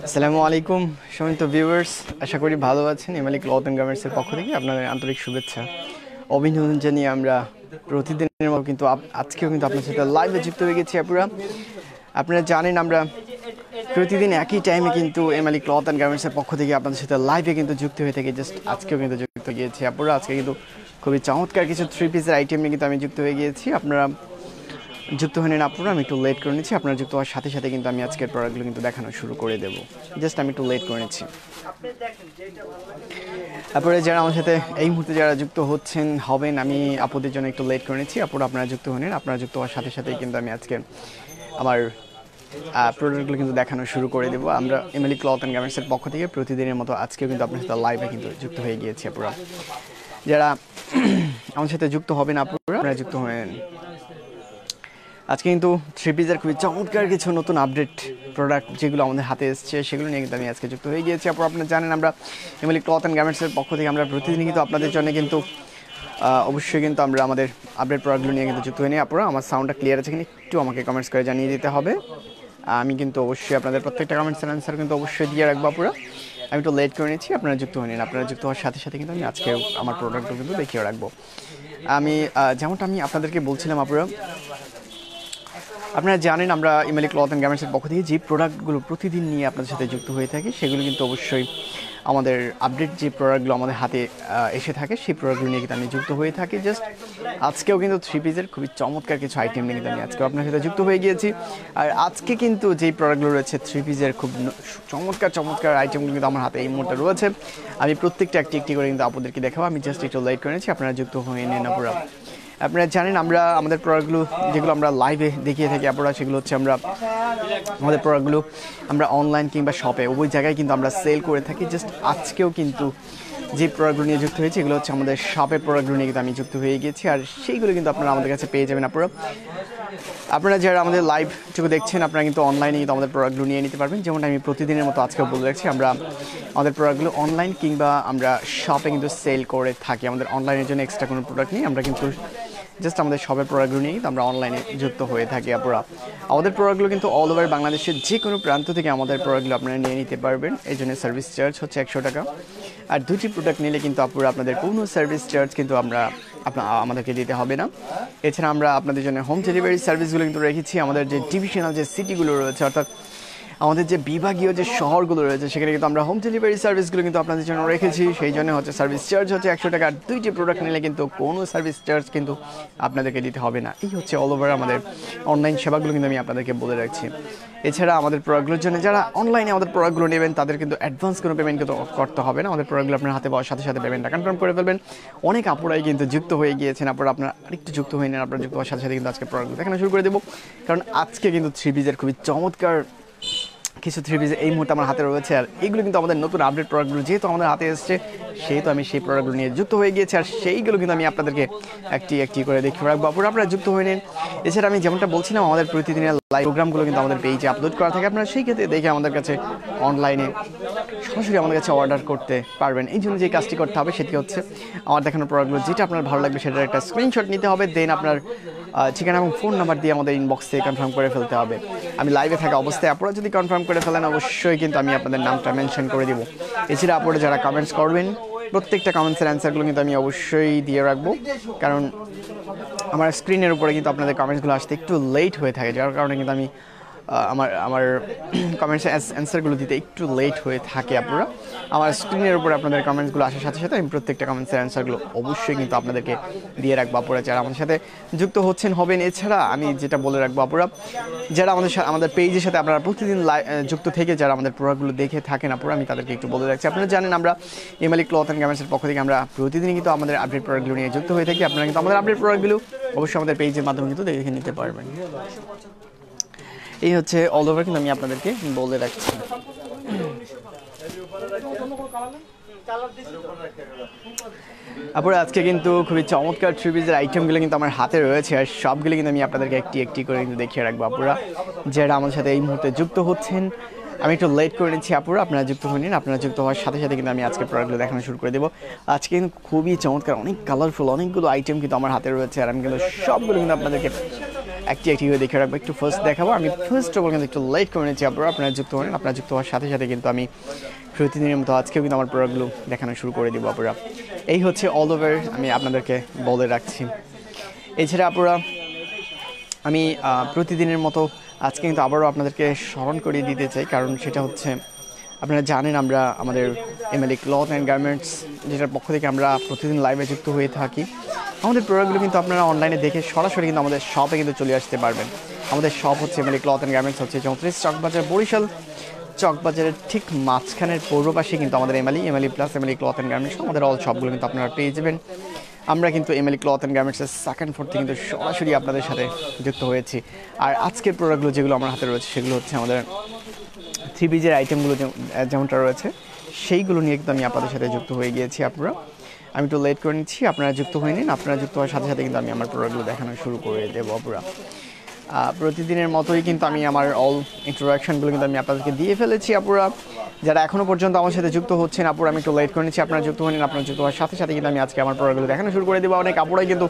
আসসালামু আলাইকুম সম্মানিত ভিউয়ার্স, আশা করি ভালো আছেন। এমএলই ক্লথ অ্যান্ড গার্মেন্টসের পক্ষ থেকে আপনাদের আন্তরিক শুভেচ্ছা অভিনন্দন জানিয়ে আমরা প্রতিদিনের মতো কিন্তু আজকেও কিন্তু আপনার সাথে লাইভে যুক্ত হয়ে গেছি। আপনারা জানেন আমরা প্রতিদিন একই টাইমে কিন্তু এমএলই ক্লথ অ্যান্ড গার্মেন্টসের পক্ষ থেকে আপনাদের সাথে লাইভে কিন্তু যুক্ত হয়ে থাকি। জাস্ট আজকেও কিন্তু যুক্ত হয়ে গিয়েছি আজকে কিন্তু খুবই চমৎকার কিছু 3 পিসের আইটেম নিয়ে কিন্তু আমি যুক্ত হয়ে গিয়েছি। আপনারা যুক্ত হয়ে নেন আমি একটু লেট করে নিচ্ছি। আপনারা যুক্ত হওয়ার সাথে সাথে কিন্তু আমি আজকের প্রোডাক্টগুলো কিন্তু দেখানো শুরু করে দেবো। জাস্ট আমি একটু লেট করে নিচ্ছি। তারপরে যারা আমার সাথে এই মুহূর্তে যারা যুক্ত হবেন, আমি আপুদের জন্য একটু লেট করে নিচ্ছি। আপনারা যুক্ত হয়ে নেন। আপনারা যুক্ত হওয়ার সাথে সাথেই কিন্তু আমি আজকে আমার প্রোডাক্টগুলো কিন্তু দেখানো শুরু করে দেবো। আমরা এমএলই ক্লথ অ্যান্ড গার্মেন্টসের পক্ষ থেকে প্রতিদিনের মতো আজকেও কিন্তু আপনার সাথে লাইভে কিন্তু যুক্ত হয়ে গিয়েছি। যারা আমার সাথে যুক্ত হবেন আপনারা যুক্ত হবেন। আজকে কিন্তু 3 পিসের খুবই চমৎকার কিছু নতুন আপডেট প্রোডাক্ট যেগুলো আমাদের হাতে এসেছে সেগুলো নিয়ে কিন্তু আমি আজকে যুক্ত হয়ে গিয়েছি। আপনারা জানেন আমরা এমএলই ক্লথ অ্যান্ড গার্মেন্টসের পক্ষ থেকে আমরা প্রতিদিন কিন্তু আপনাদের জন্য কিন্তু অবশ্যই কিন্তু আমরা আমাদের আপডেট প্রোডাক্টগুলো নিয়ে কিন্তু যুক্ত হয়ে নিই। আমার সাউন্ডটা ক্লিয়ার আছে কিনা একটু আমাকে কমেন্টস করে জানিয়ে দিতে হবে। আমি কিন্তু অবশ্যই আপনাদের প্রত্যেকটা কমেন্টসের অ্যান্সার কিন্তু অবশ্যই দিয়ে রাখবো। আমি একটু লেট করে নিচ্ছি। আপনারা যুক্ত হয়ে নিন। আপনারা যুক্ত হওয়ার সাথে সাথে কিন্তু আমি আজকে আমার প্রোডাক্টগুলো কিন্তু দেখিয়ে রাখবো। যেমনটা আমি আপনাদেরকে বলছিলাম আপনারা জানেন আমরা এমএলই ক্লথ অ্যান্ড গার্মেন্টসের পক্ষ থেকে যে প্রোডাক্টগুলো প্রতিদিন নিয়ে আপনাদের সাথে যুক্ত হয়ে থাকি সেগুলো কিন্তু অবশ্যই আমাদের আপডেট যে প্রোডাক্টগুলো আমাদের হাতে এসে থাকে সেই প্রোডাক্টগুলো নিয়ে কিন্তু আমি যুক্ত হয়ে থাকি। জাস্ট আজকেও কিন্তু 3 পিসের খুবই চমৎকার কিছু আইটেম নিয়ে কিন্তু আমি আজকেও আপনার সাথে যুক্ত হয়ে গিয়েছি। আর আজকে কিন্তু যেই প্রোডাক্টগুলো রয়েছে 3 পিসের খুব চমৎকার আইটেমগুলো কিন্তু আমার হাতে এই মুহূর্তে রয়েছে। আমি প্রত্যেকটা একটি করে কিন্তু আপনাদেরকে দেখাবো। আমি জাস্ট একটু লাইট করে নিয়েছি। আপনারা যুক্ত হয়ে নিন। আপনারা জানেন আমরা আমাদের প্রোডাক্টগুলো যেগুলো আমরা লাইভে দেখিয়ে থাকি সেগুলো হচ্ছে আমাদের প্রোডাক্টগুলো আমরা অনলাইন কিংবা শপে ওই জায়গায় কিন্তু আমরা সেল করে থাকি। জাস্ট আজকেও কিন্তু যে প্রোডাক্টগুলো নিয়ে যুক্ত হয়েছে এগুলো হচ্ছে আমাদের শপের প্রোডাক্টগুলো নিয়ে কিন্তু আমি যুক্ত হয়ে গিয়েছি। আর সেইগুলো কিন্তু আপনারা আমাদের কাছে পেয়ে যাবেন। আপনারা যারা আমাদের লাইভ চোখে দেখছেন আপনারা কিন্তু অনলাইনে কিন্তু আমাদের প্রোডাক্টগুলো নিয়ে নিতে পারবেন। যেমনটা আমি প্রতিদিনের মতো আজকেও বলে রাখছি, আমরা আমাদের প্রোডাক্টগুলো অনলাইন কিংবা আমরা শপে কিন্তু সেল করে থাকি। আমাদের অনলাইনের জন্য এক্সট্রা কোনো প্রোডাক্ট নেই। আমরা কিন্তু জাস্ট আমাদের শপের প্রোডাক্টগুলো নিয়েই আমরা অনলাইনে যুক্ত হয়ে থাকি। আমাদের প্রোডাক্টগুলো কিন্তু অল ওভার বাংলাদেশের যে কোনো প্রান্ত থেকে আমাদের প্রোডাক্টগুলো আপনারা নিয়ে নিতে পারবেন। এই জন্য সার্ভিস চার্জ হচ্ছে 100 টাকা। আর 2টি প্রোডাক্ট নিলে কিন্তু আপনাদের কোনো সার্ভিস চার্জ কিন্তু আমাদেরকে দিতে হবে না। এছাড়া আমরা আপনাদের জন্য হোম ডেলিভারি সার্ভিসগুলো কিন্তু রেখেছি। আমাদের যে ডিভিশনাল যে সিটিগুলো রয়েছে অর্থাৎ আমাদের যে বিভাগীয় যে শহরগুলো রয়েছে সেখানে কিন্তু আমরা হোম ডেলিভারি সার্ভিসগুলো কিন্তু আপনাদের জন্য রেখেছি। সেই জন্য হচ্ছে সার্ভিস চার্জ হচ্ছে 100 টাকা। আর 2টি প্রোডাক্ট নিলে কিন্তু কোনো সার্ভিস চার্জ কিন্তু আপনাদেরকে দিতে হবে না। এই হচ্ছে অল ওভার আমাদের অনলাইন সেবাগুলো কিন্তু আমি আপনাদেরকে বলে রাখছি। এছাড়া আমাদের প্রোডাক্টগুলোর জন্য যারা অনলাইনে আমাদের প্রোডাক্টগুলো নেবেন তাদের কিন্তু অ্যাডভান্স কোনো পেমেন্ট কিন্তু করতে হবে না। আমাদের প্রোডাক্টগুলো আপনার হাতে পাওয়ার সাথে সাথে পেমেন্টটা কনফার্ম করে ফেলবেন। অনেক আপুরাই কিন্তু যুক্ত হয়ে গিয়েছেন। আপনারা আরেকটু যুক্ত হয়ে নেন। আপনারা যুক্ত হওয়ার সাথে সাথে কিন্তু আজকে প্রোডাক্টগুলো দেখানো শুরু করে দেবো। কারণ আজকে কিন্তু 3 পিসের খুবই চমৎকার কিছু 3 পিস এই মুহূর্তে আমার হাতে রয়েছে। আর এগুলো কিন্তু আমাদের নতুন আপডেট প্রোডাক্টগুলো যেহেতু আমাদের হাতে এসছে সেহেতু আমি সেই প্রোডাক্টগুলো নিয়ে যুক্ত হয়ে গিয়েছি। আর সেইগুলো কিন্তু আমি আপনাদেরকে একটি করে দেখিয়ে রাখবো। আপনারা যুক্ত হয়ে নিন। এছাড়া আমি যেমনটা বলছিলাম আমাদের প্রতিদিনের লাইভ প্রোগ্রামগুলো কিন্তু আমাদের পেজে আপলোড করা থাকে। আপনারা সেই ক্ষেত্রে দেখে আমাদের কাছে অনলাইনে সরাসরি আমাদের কাছে অর্ডার করতে পারবেন। এই জন্য যে কাজটি করতে হবে সেটি হচ্ছে আমার দেখানো প্রোডাক্টগুলো যেটা আপনার ভালো লাগবে সেটার একটা স্ক্রিনশট নিতে হবে। দেন আপনার ঠিকানা এবং ফোন নাম্বার দিয়ে আমাদের ইনবক্সে কনফার্ম করে ফেলতে হবে। আমি লাইভে থাকা অবস্থায় আপনারা যদি কনফার্ম করে ফেলেন অবশ্যই কিন্তু আমি আপনাদের নামটা মেনশন করে দিব। এছাড়া আপনারা যারা কমেন্টস করবেন প্রত্যেকটা কমেন্টসের অ্যান্সারগুলো কিন্তু আমি অবশ্যই দিয়ে রাখবো। কারণ আমার স্ক্রিনের উপরে কিন্তু আপনাদের কমেন্টসগুলো আসতে একটু লেট হয়ে থাকে, যার কারণে কিন্তু আমি আমার কমেন্টসের অ্যান্সারগুলো দিতে একটু লেট হয়ে থাকে। আমার স্ক্রিনের উপরে আপনাদের কমেন্টসগুলো আসার সাথে সাথে আমি প্রত্যেকটা কমেন্টসের অ্যান্সারগুলো অবশ্যই কিন্তু আপনাদেরকে দিয়ে রাখবো। যারা আমাদের সাথে যুক্ত হবেন। এছাড়া আমি যেটা বলে রাখবো যারা আমাদের পেজের সাথে আপনারা প্রতিদিন যুক্ত থেকে যারা আমাদের প্রোডাক্টগুলো দেখে থাকেন আমি তাদেরকে একটু বলে রাখছি। আপনারা জানেন আমরা এমএলই ক্লথ অ্যান্ড গার্মেন্টসের পক্ষ থেকে আমরা প্রতিদিনই কিন্তু আমাদের আপডেট প্রোডাক্টগুলো নিয়ে যুক্ত হয়ে থাকি। আপনারা কিন্তু আমাদের আপডেট প্রোডাক্টগুলো অবশ্যই আমাদের পেজের মাধ্যমে কিন্তু দেখে নিতে পারবেন। এই হচ্ছে অল ওভার কিন্তু আমি আপনাদেরকে বলে রাখছি। আজকে কিন্তু খুবই চমৎকার 3 পিসের আইটেমগুলো কিন্তু আমার হাতে রয়েছে। আর সবগুলো কিন্তু আমি আপনাদেরকে একটি করে কিন্তু দেখিয়ে রাখবো। যারা আমাদের সাথে এই মুহূর্তে যুক্ত হচ্ছেন আমি একটু লেট করে নিচ্ছি। আপনারা যুক্ত হয়ে নিন। আপনারা যুক্ত হওয়ার সাথে সাথে কিন্তু আমি আজকে প্রোডাক্টগুলো দেখানো শুরু করে দেবো। আজকে কিন্তু খুবই চমৎকার অনেক কালারফুল অনেকগুলো আইটেম কিন্তু আমার হাতে রয়েছে। আর আমি কিন্তু সবগুলো কিন্তু আপনাদেরকে একটি একটি করে দেখে রাখবো, একটু ফার্স্ট দেখাবো। আমি ফার্স্ট অফ অল কিন্তু একটু লেট করে নিচ্ছি আপনারা যুক্ত হন। আপনারা যুক্ত হওয়ার সাথে সাথে কিন্তু আমি প্রতিদিনের মতো আজকেও কিন্তু আমার প্রোডাক্টগুলো দেখানো শুরু করে দেবো আপনারা। এই হচ্ছে অল ওভার আমি আপনাদেরকে বলে রাখছি। এছাড়া আপনারা আমি প্রতিদিনের মতো আজকে কিন্তু আবারও আপনাদেরকে স্মরণ করিয়ে দিতে চাই, কারণ সেটা হচ্ছে আপনারা জানেন আমরা আমাদের এমএলএ ক্লথ অ্যান্ড গার্মেন্টস যেটার পক্ষ থেকে আমরা প্রতিদিন লাইভে যুক্ত হয়ে থাকি। আমাদের প্রোডাক্টগুলো কিন্তু আপনারা অনলাইনে দেখে সরাসরি কিন্তু আমাদের শপে কিন্তু চলে আসতে পারবেন। আমাদের শপ হচ্ছে এমএলএ ক্লথ অ্যান্ড গার্মেন্টস, হচ্ছে 34 চকবাজার, বরিশাল চকবাজারের ঠিক মাঝখানের পূর্ব পাশে কিন্তু আমাদের MLA plus MLA cloth and garments আমাদের অল শপগুলো কিন্তু আপনারা পেয়ে যাবেন। আমরা কিন্তু এমএলএ ক্লথ অ্যান্ড গার্মেন্টসের সেকেন্ড ফ্লোর থেকে কিন্তু সরাসরি আপনাদের সাথে যুক্ত হয়েছি। আর আজকের প্রোডাক্টগুলো যেগুলো আমার হাতে রয়েছে সেগুলো হচ্ছে আমাদের 3 পিসের আইটেমগুলো যেমনটা রয়েছে সেইগুলো নিয়ে কিন্তু আমি আপনাদের সাথে যুক্ত হয়ে গিয়েছি। আমি একটু লেট করে নিচ্ছি, আপনারা যুক্ত হয়ে নিন। আপনারা যুক্ত হওয়ার সাথে সাথে কিন্তু আমি আমার প্রোডাক্টগুলো দেখানো শুরু করে দেবো আপুরা। প্রতিদিনের মতোই কিন্তু আমি আমার অল ইন্ট্রোডাকশনগুলো কিন্তু আমি আপনাদেরকে দিয়ে ফেলেছি আপুরা। যারা এখনও পর্যন্ত আমার সাথে যুক্ত হচ্ছেন আপুরা, আমি একটু লেট করে নিচ্ছি, আপনারা যুক্ত হন। আপনারা যুক্ত হওয়ার সাথে সাথে কিন্তু আমি আজকে আমার প্রোডাক্টগুলো দেখানো শুরু করে দেবো। অনেক আপুরাই কিন্তু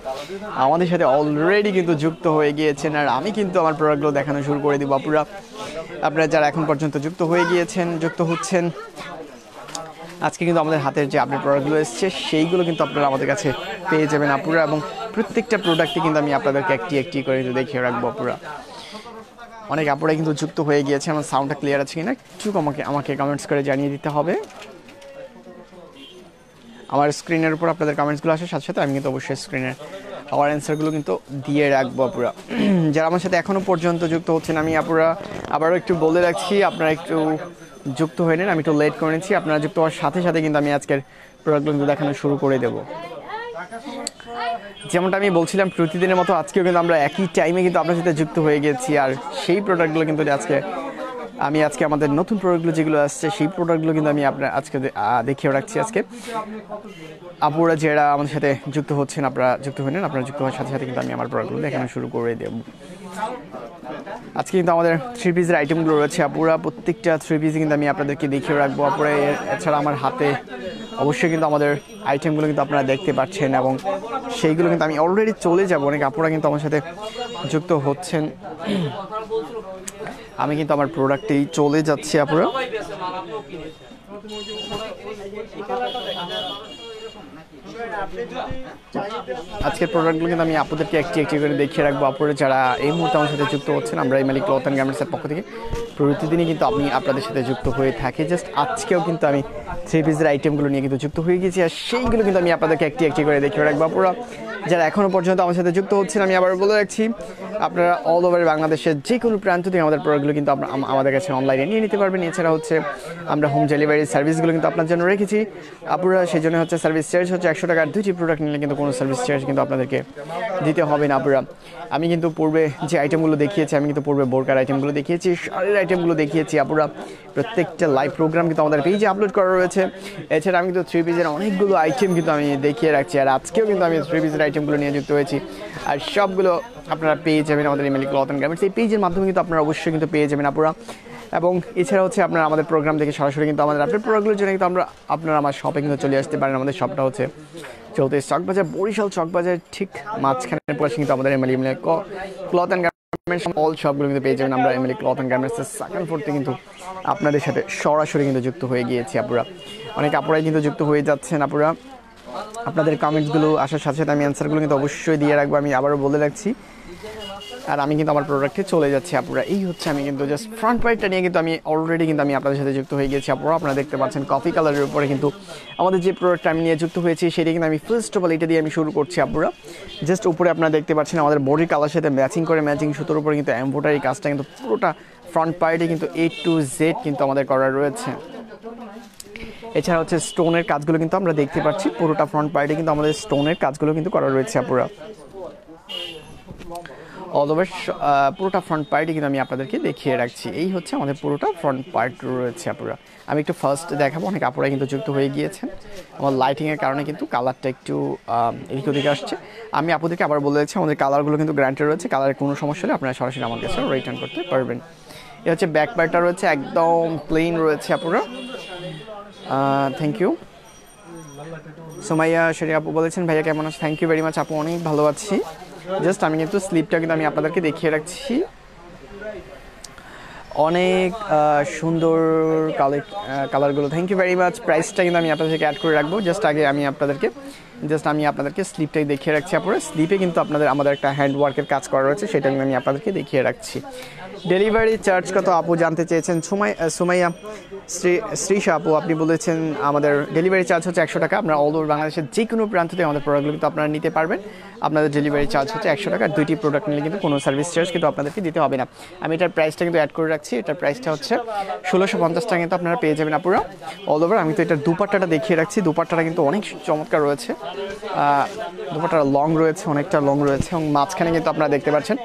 আমাদের সাথে অলরেডি কিন্তু যুক্ত হয়ে গিয়েছেন, আর আমি কিন্তু আমার প্রোডাক্টগুলো দেখানো শুরু করে দেবো আপুরা। আপনারা যারা এখন পর্যন্ত যুক্ত হয়ে গিয়েছেন, যুক্ত হচ্ছেন, আজকে কিন্তু আমাদের হাতের যে আপডেট প্রোডাক্টগুলো এসছে সেইগুলো কিন্তু আপনারা আমাদের কাছে পেয়ে যাবেন আপুরা, এবং প্রত্যেকটা প্রোডাক্টই কিন্তু আমি আপনাদেরকে একটি একটি করে কিন্তু দেখিয়ে রাখবো আপুরা। অনেক আপুরা কিন্তু যুক্ত হয়ে গিয়েছে। আমার সাউন্ডটা ক্লিয়ার আছে কিনা একটু আমাকে কমেন্টস করে জানিয়ে দিতে হবে। আমার স্ক্রিনের উপর আপনাদের কমেন্টসগুলো আসার সাথে সাথে আমি কিন্তু অবশ্যই স্ক্রিনের আমার অ্যান্সারগুলো কিন্তু দিয়ে রাখবো আপুরা। যারা আমার সাথে এখনও পর্যন্ত যুক্ত হচ্ছেন, আমি আপুরা আবারও একটু বলে রাখছি, আপনারা একটু যুক্ত হয়ে নেন। আমি একটু লেট করে নিচ্ছি, আপনারা যুক্ত হওয়ার সাথে সাথে কিন্তু আমি আজকের প্রোডাক্টগুলো কিন্তু দেখানো শুরু করে দেবো। যেমনটা আমি বলছিলাম, প্রতিদিনের মতো আজকেও কিন্তু আমরা একই টাইমে কিন্তু আপনার সাথে যুক্ত হয়ে গেছি। আর সেই প্রোডাক্টগুলো কিন্তু আজকে আমাদের নতুন প্রোডাক্টগুলো যেগুলো আসছে সেই প্রোডাক্টগুলো কিন্তু আমি আজকে দেখিয়ে রাখছি। আজকে আপুরা যারা আমাদের সাথে যুক্ত হচ্ছেন, আপনারা যুক্ত হয়ে নেন। আপনারা যুক্ত হওয়ার সাথে সাথে কিন্তু আমি আমার প্রোডাক্টগুলো দেখানো শুরু করে দেবো। আজকে কিন্তু আমাদের 3 পিসের আইটেমগুলো রয়েছে আপুরা, প্রত্যেকটা 3 পিস কিন্তু আমি আপনাদেরকে দেখিয়ে রাখবো আপুরা। এছাড়া আমার হাতে অবশ্যই কিন্তু আমাদের আইটেমগুলো কিন্তু আপনারা দেখতে পাচ্ছেন, এবং সেইগুলো কিন্তু আমি অলরেডি চলে যাব। অনেক আপুরা কিন্তু আমার সাথে যুক্ত হচ্ছেন, আমি কিন্তু আমার প্রোডাক্টেই চলে যাচ্ছি আপুরা। আজকের প্রোডাক্টগুলো কিন্তু আমি আপনাদেরকে একটি একটি করে দেখিয়ে রাখবো আপুরা। যারা এই মুহূর্তে আমার সাথে যুক্ত হচ্ছেন, আমরা এমএলএ ক্লথ অ্যান্ড গার্মেন্টসের পক্ষ থেকে প্রতিদিনই কিন্তু আমি আপনাদের সাথে যুক্ত হয়ে থাকি। জাস্ট আজকেও কিন্তু আমি 3 পিসের আইটেমগুলো নিয়ে কিন্তু যুক্ত হয়ে গেছি, আর সেইগুলো কিন্তু আমি আপনাদেরকে একটি একটি করে দেখিয়ে রাখবো আপুরা। যারা এখনও পর্যন্ত আমার সাথে যুক্ত হচ্ছেন, আমি আবার বলে রাখছি, আপনারা অল ওভার বাংলাদেশের যে কোনো প্রান্ত থেকে আমাদের প্রোডাক্টগুলো কিন্তু আমাদের কাছে অনলাইনে নিয়ে নিতে পারবেন। এছাড়া হচ্ছে আমরা হোম ডেলিভারি সার্ভিসগুলো কিন্তু আপনার জন্য রেখেছি আপুরা। সেই জন্য হচ্ছে সার্ভিস চার্জ হচ্ছে 100 টাকা। 2টি প্রোডাক্ট নিলে কিন্তু কোনো সার্ভিস চার্জ কিন্তু আপনাদেরকে দিতে হবে না আপুরা। আমি কিন্তু পূর্বে যে আইটেমগুলো দেখিয়েছি, আমি কিন্তু পূর্বে বোরকার আইটেমগুলো দেখিয়েছি, শাড়ির আইটেমগুলো দেখিয়েছি আপুরা। প্রত্যেকটা লাইভ প্রোগ্রাম কিন্তু আমাদের পেজে আপলোড করা রয়েছে। এছাড়া আমি কিন্তু 3 পিসের অনেকগুলো আইটেম কিন্তু আমি দেখিয়ে রাখছি, আর আজকেও কিন্তু আমি 3 পিসের আইটেমগুলো নিয়ে যুক্ত হয়েছি, আর সবগুলো আপনারা পেয়ে যাবেন আমাদের এমএলএ ক্লথ অ্যান্ড গার্মেন্টস এই পেজের মাধ্যমে কিন্তু আপনারা অবশ্যই কিন্তু পেয়ে যাবেন আপুরা। এবং এছাড়া হচ্ছে আপনারা আমাদের প্রোগ্রাম থেকে সরাসরি কিন্তু আমাদের আপডেট প্রোডাক্টগুলোর জন্য কিন্তু আপনারা আমার শপে কিন্তু চলে আসতে পারেন। আমাদের শপটা হচ্ছে 34 চকবাজার, বরিশাল চকবাজার ঠিক মাঝখানের পাশে কিন্তু আমাদের MLA cloth and garments all শপগুলো কিন্তু পেয়ে যাবেন। আমরা এমএলএ ক্লথ অ্যান্ড গার্মেন্টসের সেকেন্ড ফ্লোরতে কিন্তু আপনাদের সাথে সরাসরি কিন্তু যুক্ত হয়ে গিয়েছি আপুরা। অনেক আপুরাই কিন্তু যুক্ত হয়ে যাচ্ছেন আপুরা। আপনাদের কমেন্টসগুলো আসার সাথে সাথে আমি অ্যান্সারগুলো কিন্তু অবশ্যই দিয়ে রাখবো, আমি আবারও বলে রাখছি। আর আমি কিন্তু আমার প্রোডাক্টে চলে যাচ্ছি আপুরা। এই হচ্ছে আমি কিন্তু জাস্ট ফ্রন্ট পার্টটা নিয়ে কিন্তু আমি অলরেডি কিন্তু আমি আপনাদের সাথে যুক্ত হয়ে গেছি আপুরা। আপনারা দেখতে পাচ্ছেন কফি কালারের উপরে কিন্তু আমাদের যে প্রোডাক্টটা আমি নিয়ে যুক্ত হয়েছি সেটা কিন্তু আমি ফার্স্ট অফ অল এটা দিয়ে আমি শুরু করছি আপুরা। জাস্ট উপরে আপনারা দেখতে পাচ্ছেন আমাদের বডি কালার সাথে ম্যাচিং সুতোর উপরে কিন্তু এমব্রয়ডারি কাজটা কিন্তু পুরোটা ফ্রন্ট পার্টে কিন্তু A to Z কিন্তু আমাদের করা রয়েছে। এছাড়া হচ্ছে স্টোনের কাজগুলো কিন্তু আমরা দেখতে পাচ্ছি, পুরোটা ফ্রন্ট পার্টে কিন্তু আমাদের স্টোনের কাজগুলো কিন্তু করা রয়েছে আপুরা। অল ওভার পুরোটা ফ্রন্ট পার্টে কিন্তু আমি আপনাদেরকে দেখিয়ে রাখছি। এই হচ্ছে আমাদের পুরোটা ফ্রন্ট পার্ট রয়েছে আপুরা। আমি একটু ফার্স্ট দেখাবো, অনেক আপুরা কিন্তু যুক্ত হয়ে গিয়েছেন। আমার লাইটিংয়ের কারণে কিন্তু কালারটা একটু এদিক ওদিকে আসছে। আমি আপনাদেরকে আবার বলে দিচ্ছি, আমাদের কালারগুলো কিন্তু গ্যারান্টি রয়েছে। কালারের কোনো সমস্যা হলে আপনারা সরাসরি আমার কাছে রিটার্ন করতে পারবেন। এটা হচ্ছে ব্যাক পার্টটা রয়েছে, একদম প্লেন রয়েছে আপুরা। Thank you. সুমাইয়া শেরি আপু বলেছেন ভাইয়া কেমন আছে? থ্যাংক ইউ ভেরি মাচ আপু, অনেক ভালো আছি। জাস্ট আমি কিন্তু স্লিপটা কিন্তু আমি আপনাদেরকে দেখিয়ে রাখছি, অনেক সুন্দর কালারগুলো। Thank you very much. প্রাইসটা কিন্তু আমি আপনাদেরকে অ্যাড করে রাখবো। জাস্ট আগে আমি আপনাদেরকে স্লিপটাই দেখিয়ে রাখছি। আপনারা স্লিপে কিন্তু আমাদের একটা হ্যান্ড ওয়ার্কের কাজ করা রয়েছে, সেটা কিন্তু আমি আপনাদেরকে দেখিয়ে রাখছি। ডেলিভারি চার্জ কত আপু জানতে চেয়েছেন। সুমাইয়া শ্রীশা আপু আপনি বলেছেন আমাদের ডেলিভারি চার্জ হচ্ছে 100 টাকা। আপনারা অল ওভার বাংলাদেশের যে কোনো প্রান্ত থেকে আমাদের প্রোডাক্টগুলো কিন্তু আপনারা নিতে পারবেন। আপনাদের ডেলিভারি চার্জ হচ্ছে 100 টাকা। 2টি প্রোডাক্ট নিলে কিন্তু কোনো সার্ভিস চার্জ কিন্তু আপনাদেরকে দিতে হবে না। আমি এটার প্রাইসটা কিন্তু অ্যাড করে রাখছি। এটার প্রাইসটা হচ্ছে 1650 টাকা কিন্তু আপনারা পেয়ে যাবেন আপুরা অল ওভার। আমি তো এটার দুপাট্টাটা দেখিয়ে রাখছি। দুপাট্টাটা কিন্তু অনেক চমৎকার রয়েছে, দুপাট্টাটা লং রয়েছে, অনেকটা লং রয়েছে, এবং মাঝখানে কিন্তু আপনারা দেখতে পাচ্ছেন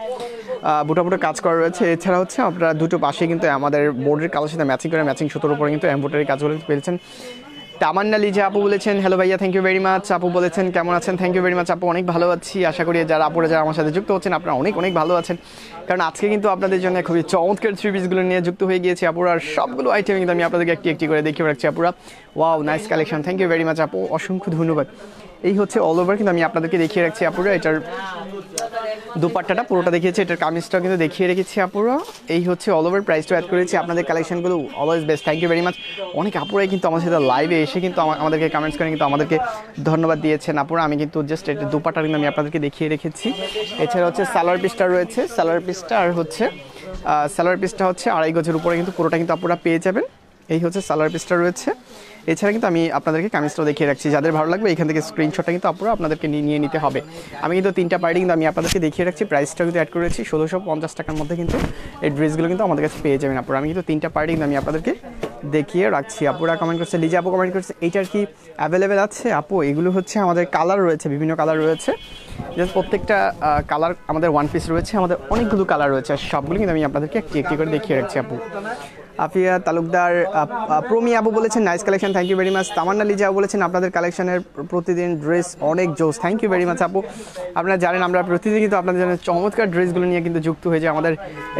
বুটা কাজ করা রয়েছে। এছাড়া হচ্ছে আপনারা দুটো পাশে কিন্তু আমাদের বোর্ডের কালার সাথে ম্যাচিং সুতোর উপরে কিন্তু এমব্রয়ডারি কাজগুলো পেয়েছেন। তামান্না লিজা আপু বলেছেন হ্যালো ভাইয়া, থ্যাংক ইউ ভেরি মাচ। আপু বলেছেন কেমন আছেন। থ্যাংক ইউ ভেরি মাচ আপু, অনেক ভালো আছি। আশা করি যারা আমার সাথে যুক্ত হচ্ছেন আপনারা অনেক ভালো আছেন, কারণ আজকে কিন্তু আপনাদের জন্য খুবই চমৎকার থ্রি পিসগুলো নিয়ে যুক্ত হয়ে গিয়েছি আপুরা। আর সবগুলো আইটেম কিন্তু আমি আপনাদেরকে একটি করে দেখিয়ে রাখছি আপুরা। Wow, nice collection, thank you very much আপু, অসংখ্য ধন্যবাদ। এই হচ্ছে অল ওভার কিন্তু আমি আপনাদেরকে দেখিয়ে রাখছি আপুরা। এটার দুপাট্টাটা পুরোটা দেখিয়েছি, এটার কামিজটাও কিন্তু দেখিয়ে রেখেছি আপুরা। এই হচ্ছে অল ওভার, প্রাইসটা অ্যাড করেছি। আপনাদের কালেকশনগুলো always best, thank you very much. অনেক আপুরাই কিন্তু আমার সাথে লাইভে এসে কিন্তু আমাদেরকে কমেন্টস করে কিন্তু আমাদেরকে ধন্যবাদ দিয়েছেন আপুরা। আমি কিন্তু জাস্ট এটা দুপাট্টা কিন্তু আমি আপনাদেরকে দেখিয়ে রেখেছি। এছাড়া হচ্ছে সালোয়ার পিসটা রয়েছে, সালোয়ার পিসটা আর হচ্ছে সালোয়ার পিসটা হচ্ছে 2.5 গজের উপরে কিন্তু পুরোটা কিন্তু আপুরা পেয়ে যাবেন। এই হচ্ছে সালোয়ার পিসটা রয়েছে। এছাড়া কিন্তু আমি আপনাদেরকে কামিজটাও দেখিয়ে রাখছি, যাদের ভালো লাগবে এখান থেকে স্ক্রিনশটটা কিন্তু আপুরা আপনাদেরকে নিয়ে নিতে হবে। আমি কিন্তু 3টা পার্টি কিন্তু আমি আপনাদেরকে দেখিয়ে রাখছি, প্রাইসটাও কিন্তু অ্যাড করেছি 1650 টাকার মধ্যে কিন্তু এই ড্রেসগুলো কিন্তু আমাদের কাছে পেয়ে যাবেন আপুরা। আমি কিন্তু 3টা পার্টি কিন্তু আমি আপনাদেরকে দেখিয়ে রাখছি। আপুরা কমেন্ট করছে, লিজা আপু কমেন্ট করছে এইটার কি অ্যাভেলেবেল আছে আপু। এগুলো হচ্ছে আমাদের কালার রয়েছে, বিভিন্ন কালার রয়েছে, জাস্ট প্রত্যেকটা কালার আমাদের ওয়ান পিস রয়েছে, আমাদের অনেকগুলো কালার রয়েছে, আর সবগুলো কিন্তু আমি আপনাদেরকে একটি করে দেখিয়ে রাখছি আপু। আফিয়া তালুকদার প্রমি আপু বলেছেন nice collection, thank you very much. Tamanna Liza বলেছেন আপনাদের কালেকশনের প্রতিদিন ড্রেস অনেক জোস, থ্যাংক ইউ ভেরি মাচ আপু। আপনারা জানেন আমরা প্রতিদিন কিন্তু আপনাদের জন্য চমৎকার ড্রেসগুলো নিয়ে কিন্তু যুক্ত হয়ে যায়।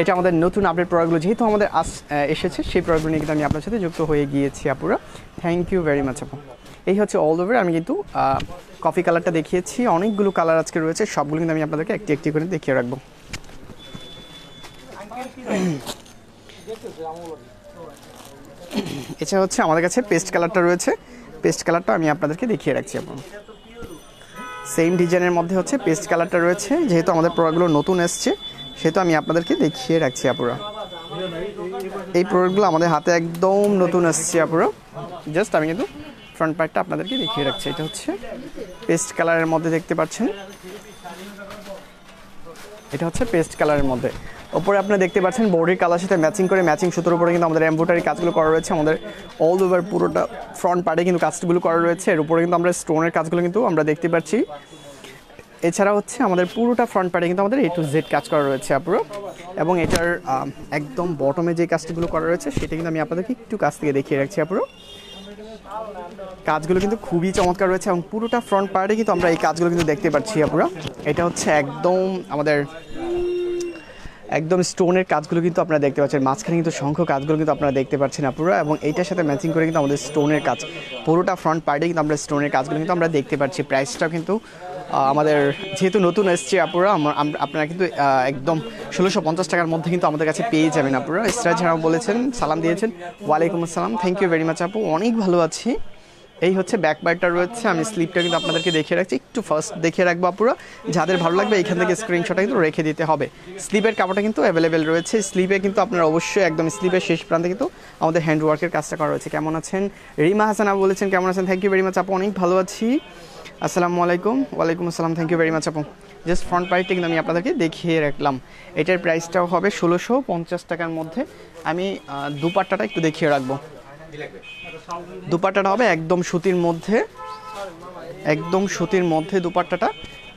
এটা আমাদের নতুন আপডেট প্রোডাক্টগুলো যেহেতু আমাদের এসেছে, সেই প্রোডাক্টগুলো নিয়ে কিন্তু আমি আপনার সাথে যুক্ত হয়ে গিয়েছি আপুরা, থ্যাংক ইউ ভেরি মাচ আপু। এই হচ্ছে অল ওভার। আমি কিন্তু কফি কালারটা দেখিয়েছি, অনেকগুলো কালার আজকে রয়েছে, সবগুলো কিন্তু আমি আপনাদেরকে একটি করে দেখিয়ে রাখবো। এছাড়া হচ্ছে আমাদের কাছে পেস্ট কালারটা রয়েছে, পেস্ট কালারটা আমি আপনাদেরকে দেখিয়ে রাখছি আপু। সেম ডিজাইনের মধ্যে হচ্ছে পেস্ট কালারটা রয়েছে, যেহেতু আমাদের প্রোডাক্টগুলো নতুন এসছে সেহেতু আমি আপনাদেরকে দেখিয়ে রাখছি আপুরা। এই প্রোডাক্টগুলো আমাদের হাতে একদম নতুন এসছে আপুরা। জাস্ট আমি কিন্তু ফ্রন্ট পার্টটা আপনাদেরকে দেখিয়ে রাখছি। এটা হচ্ছে পেস্ট কালারের মধ্যে দেখতে পাচ্ছেন, এটা হচ্ছে পেস্ট কালারের মধ্যে। ওপরে আপনারা দেখতে পাচ্ছেন বডির কালার সাথে ম্যাচিং সুতোর উপরে কিন্তু আমাদের এমব্রয়ডারি কাজগুলো করা রয়েছে। আমাদের অল ওভার পুরোটা ফ্রন্ট পার্টে কিন্তু কাজগুলো করা রয়েছে, এর উপরে কিন্তু আমরা স্টোনের কাজগুলো কিন্তু আমরা দেখতে পাচ্ছি। এছাড়া হচ্ছে আমাদের পুরোটা ফ্রন্ট পার্টে কিন্তু আমাদের A to Z কাজ করা রয়েছে আপুরো, এবং এটার একদম বটমে যে কাজগুলো করা রয়েছে সেটা কিন্তু আমি আপনাদেরকে একটু কাছ থেকে দেখিয়ে রাখছি আপুরো। কাজগুলো কিন্তু খুবই চমৎকার রয়েছে, এবং পুরোটা ফ্রন্ট পার্টে কিন্তু আমরা এই কাজগুলো কিন্তু দেখতে পাচ্ছি আপুরা। এটা হচ্ছে একদম স্টোনের কাজগুলো কিন্তু আপনারা দেখতে পাচ্ছেন, মাঝখানে কিন্তু শঙ্খ কাজগুলো কিন্তু আপনারা দেখতে পাচ্ছেন আপুরা, এবং এইটার সাথে ম্যাচিং করে কিন্তু আমাদের স্টোনের কাজ পুরোটা ফ্রন্ট পার্টে কিন্তু আমরা স্টোনের কাজগুলো কিন্তু আমরা দেখতে পাচ্ছি। প্রাইসটাও কিন্তু আমাদের যেহেতু নতুন এসছে আপুরা, আপনারা কিন্তু একদম 1650 টাকার মধ্যে কিন্তু আমাদের কাছে পেয়ে যাবেন আপুরা। ইসরা ঝাড়াও বলেছেন, সালাম দিয়েছেন, ওয়ালাইকুম আসসালাম, থ্যাংক ইউ ভেরি মাচ আপু, অনেক ভালো আছি। এই হচ্ছে ব্যাক পার্টটা রয়েছে, আমি স্লিপটা কিন্তু আপনাদেরকে দেখিয়ে রাখছি, একটু ফার্স্ট দেখিয়ে রাখবো আপুরা, যাদের ভালো লাগবে এখান থেকে স্ক্রিনশটটা কিন্তু রেখে দিতে হবে। স্লিপের কাপড়টা কিন্তু অ্যাভেলেবেল রয়েছে, স্লিপে কিন্তু আপনারা অবশ্যই একদম স্লিপের শেষ প্রান্তে কিন্তু আমাদের হ্যান্ড ওয়ার্কের কাজটা করা রয়েছে। কেমন আছেন রিমা হাসানা বলেছেন, কেমন আছেন, থ্যাংক ইউ ভেরি মাচ আপু, অনেক ভালো আছি, আসসালামু আলাইকুম। ওয়ালাইকুম আসসালাম, থ্যাংক ইউ ভেরি মাচ আপু। জাস্ট ফ্রন্ট পার্টটা কিন্তু আমি আপনাদেরকে দেখিয়ে রাখলাম, এটার প্রাইসটাও হবে 1650 টাকার মধ্যে। আমি দুপাট্টাটা একটু দেখিয়ে রাখবো, দুপাট্টাটা হবে একদম সুতির মধ্যে,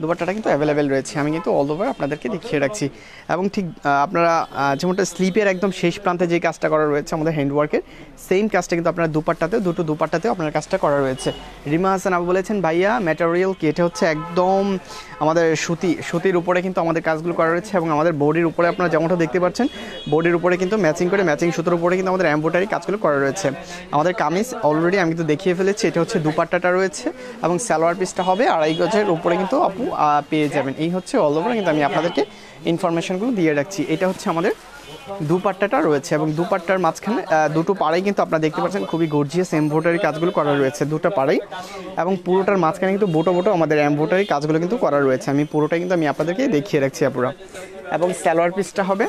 দুপাট্টাটা কিন্তু অ্যাভেলেবেল রয়েছে, আমি কিন্তু অল ওভার আপনাদেরকে দেখিয়ে রাখছি। এবং ঠিক আপনারা যেমনটা স্লিপের একদম শেষ প্রান্তে যে কাজটা করা রয়েছে আমাদের হ্যান্ডওয়ার্কের, সেম কাজটা কিন্তু আপনারা দুটো দুপাট্টাতেও আপনার কাজটা করা রয়েছে। রিমা হাসান আপু বলেছেন ভাইয়া ম্যাটেরিয়াল কি, এটা হচ্ছে একদম আমাদের সুতির উপরে কিন্তু আমাদের কাজগুলো করা রয়েছে, এবং আমাদের বডির উপরে আপনারা যেমনটা দেখতে পাচ্ছেন, বডির উপরে কিন্তু ম্যাচিং সুতোর উপরে কিন্তু আমাদের এমব্রয়ডারি কাজগুলো করা রয়েছে। আমাদের কামিজ অলরেডি আমি কিন্তু দেখিয়ে ফেলেছি, এটা হচ্ছে দুপাট্টাটা রয়েছে, এবং সালোয়ার পিসটা হবে 2.5 গজের উপরে কিন্তু আপু আপু পেয়ে যাবেন। এই হচ্ছে অল ওভার কিন্তু আমি আপনাদেরকে ইনফরমেশনগুলো দিয়ে রাখছি। এটা হচ্ছে আমাদের দুপাট্টাটা রয়েছে এবং দুপাট্টার মাঝখানে দুটো পাড়াই কিন্তু আপনারা দেখতে পাচ্ছেন খুবই গর্জিয়াস এমব্রয়ডারি কাজগুলো করা রয়েছে দুটো পাড়াই, এবং পুরোটার মাঝখানে কিন্তু বোটো বোটো আমাদের এমব্রয়ডারি কাজগুলো কিন্তু করা রয়েছে। আমি পুরোটাই কিন্তু আমি আপনাদেরকে দেখিয়ে রাখছি আপুরা। এবং সালোয়ার পিসটা হবে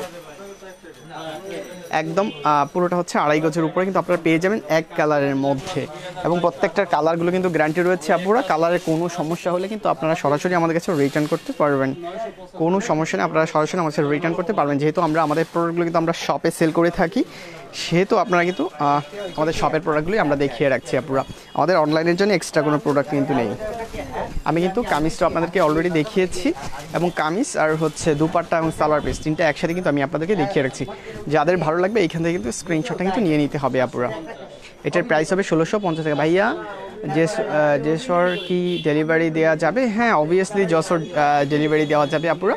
একদম পুরোটা হচ্ছে 2.5 গজের উপরে কিন্তু আপনারা পেয়ে যাবেন এক কালারের মধ্যে, এবং প্রত্যেকটার কালারগুলো কিন্তু গ্যারান্টি রয়েছে আপুরা। কালারে কোনো সমস্যা হলে কিন্তু আপনারা সরাসরি আমাদের কাছে রিটার্ন করতে পারবেন, কোনো সমস্যা নেই, আপনারা সরাসরি আমাদের কাছে রিটার্ন করতে পারবেন। যেহেতু আমরা আমাদের প্রোডাক্টগুলো কিন্তু আমরা শপে সেল করে থাকি, সেহেতু আপনারা কিন্তু আমাদের শপের প্রোডাক্টগুলি আমরা দেখিয়ে রাখছি আপুরা। আমাদের অনলাইনের জন্য এক্সট্রা কোনো প্রোডাক্ট কিন্তু নেই। আমি কিন্তু কামিজটা আপনাদেরকে অলরেডি দেখিয়েছি, এবং কামিজ আর হচ্ছে দুপাট্টা এবং সালোয়ার পিস তিনটা একসাথে কিন্তু আমি আপনাদেরকে দেখিয়ে রাখছি। যাদের ভালো লাগবে এইখান থেকে কিন্তু স্ক্রিনশটটা কিন্তু নিয়ে নিতে হবে আপুরা। এটার প্রাইস হবে 1650 টাকা। ভাইয়া যশোর কি ডেলিভারি দেওয়া যাবে? হ্যাঁ, অবভিয়াসলি যশোর ডেলিভারি দেওয়া যাবে আপুরা।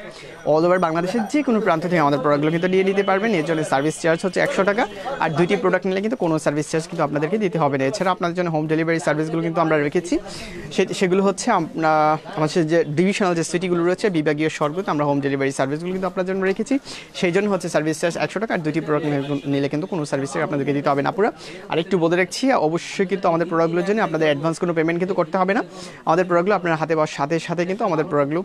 অল ওভার বাংলাদেশের যে কোনো প্রান্ত থেকে আমাদের প্রোডাক্টগুলো কিন্তু নিয়ে নিতে পারবেন। এর জন্য সার্ভিস চার্জ হচ্ছে 100 টাকা, আর 2টি প্রোডাক্ট নিলে কিন্তু কোনো সার্ভিস চার্জ কিন্তু আপনাদেরকে দিতে হবে না। এছাড়া আপনাদের জন্য হোম ডেলিভারি সার্ভিসগুলো কিন্তু আমরা রেখেছি, সেগুলো হচ্ছে আমাদের যে ডিভিশনাল যে সিটিগুলো রয়েছে বিভাগীয় শহরগুলোতে আমরা হোম ডেলিভারি সার্ভিসগুলো কিন্তু আপনার জন্য রেখেছি। সেই জন্য হচ্ছে সার্ভিস চার্জ 100 টাকা, আর 2টি প্রোডাক্ট নিলে কিন্তু কোনো সার্ভিস চার্জ আপনাদেরকে দিতে হবে না পুরো। আর একটু বলে রাখছি, অবশ্যই কিন্তু আমাদের প্রোডাক্টগুলোর জন্য আপনাদের অ্যাডভান্স কোনো পেমেন্ট কিন্তু করতে হবে না। আমাদের প্রোডাক্টগুলো আপনার হাতে পাওয়ার সাথে সাথে কিন্তু আমাদের প্রোডাক্টগুলো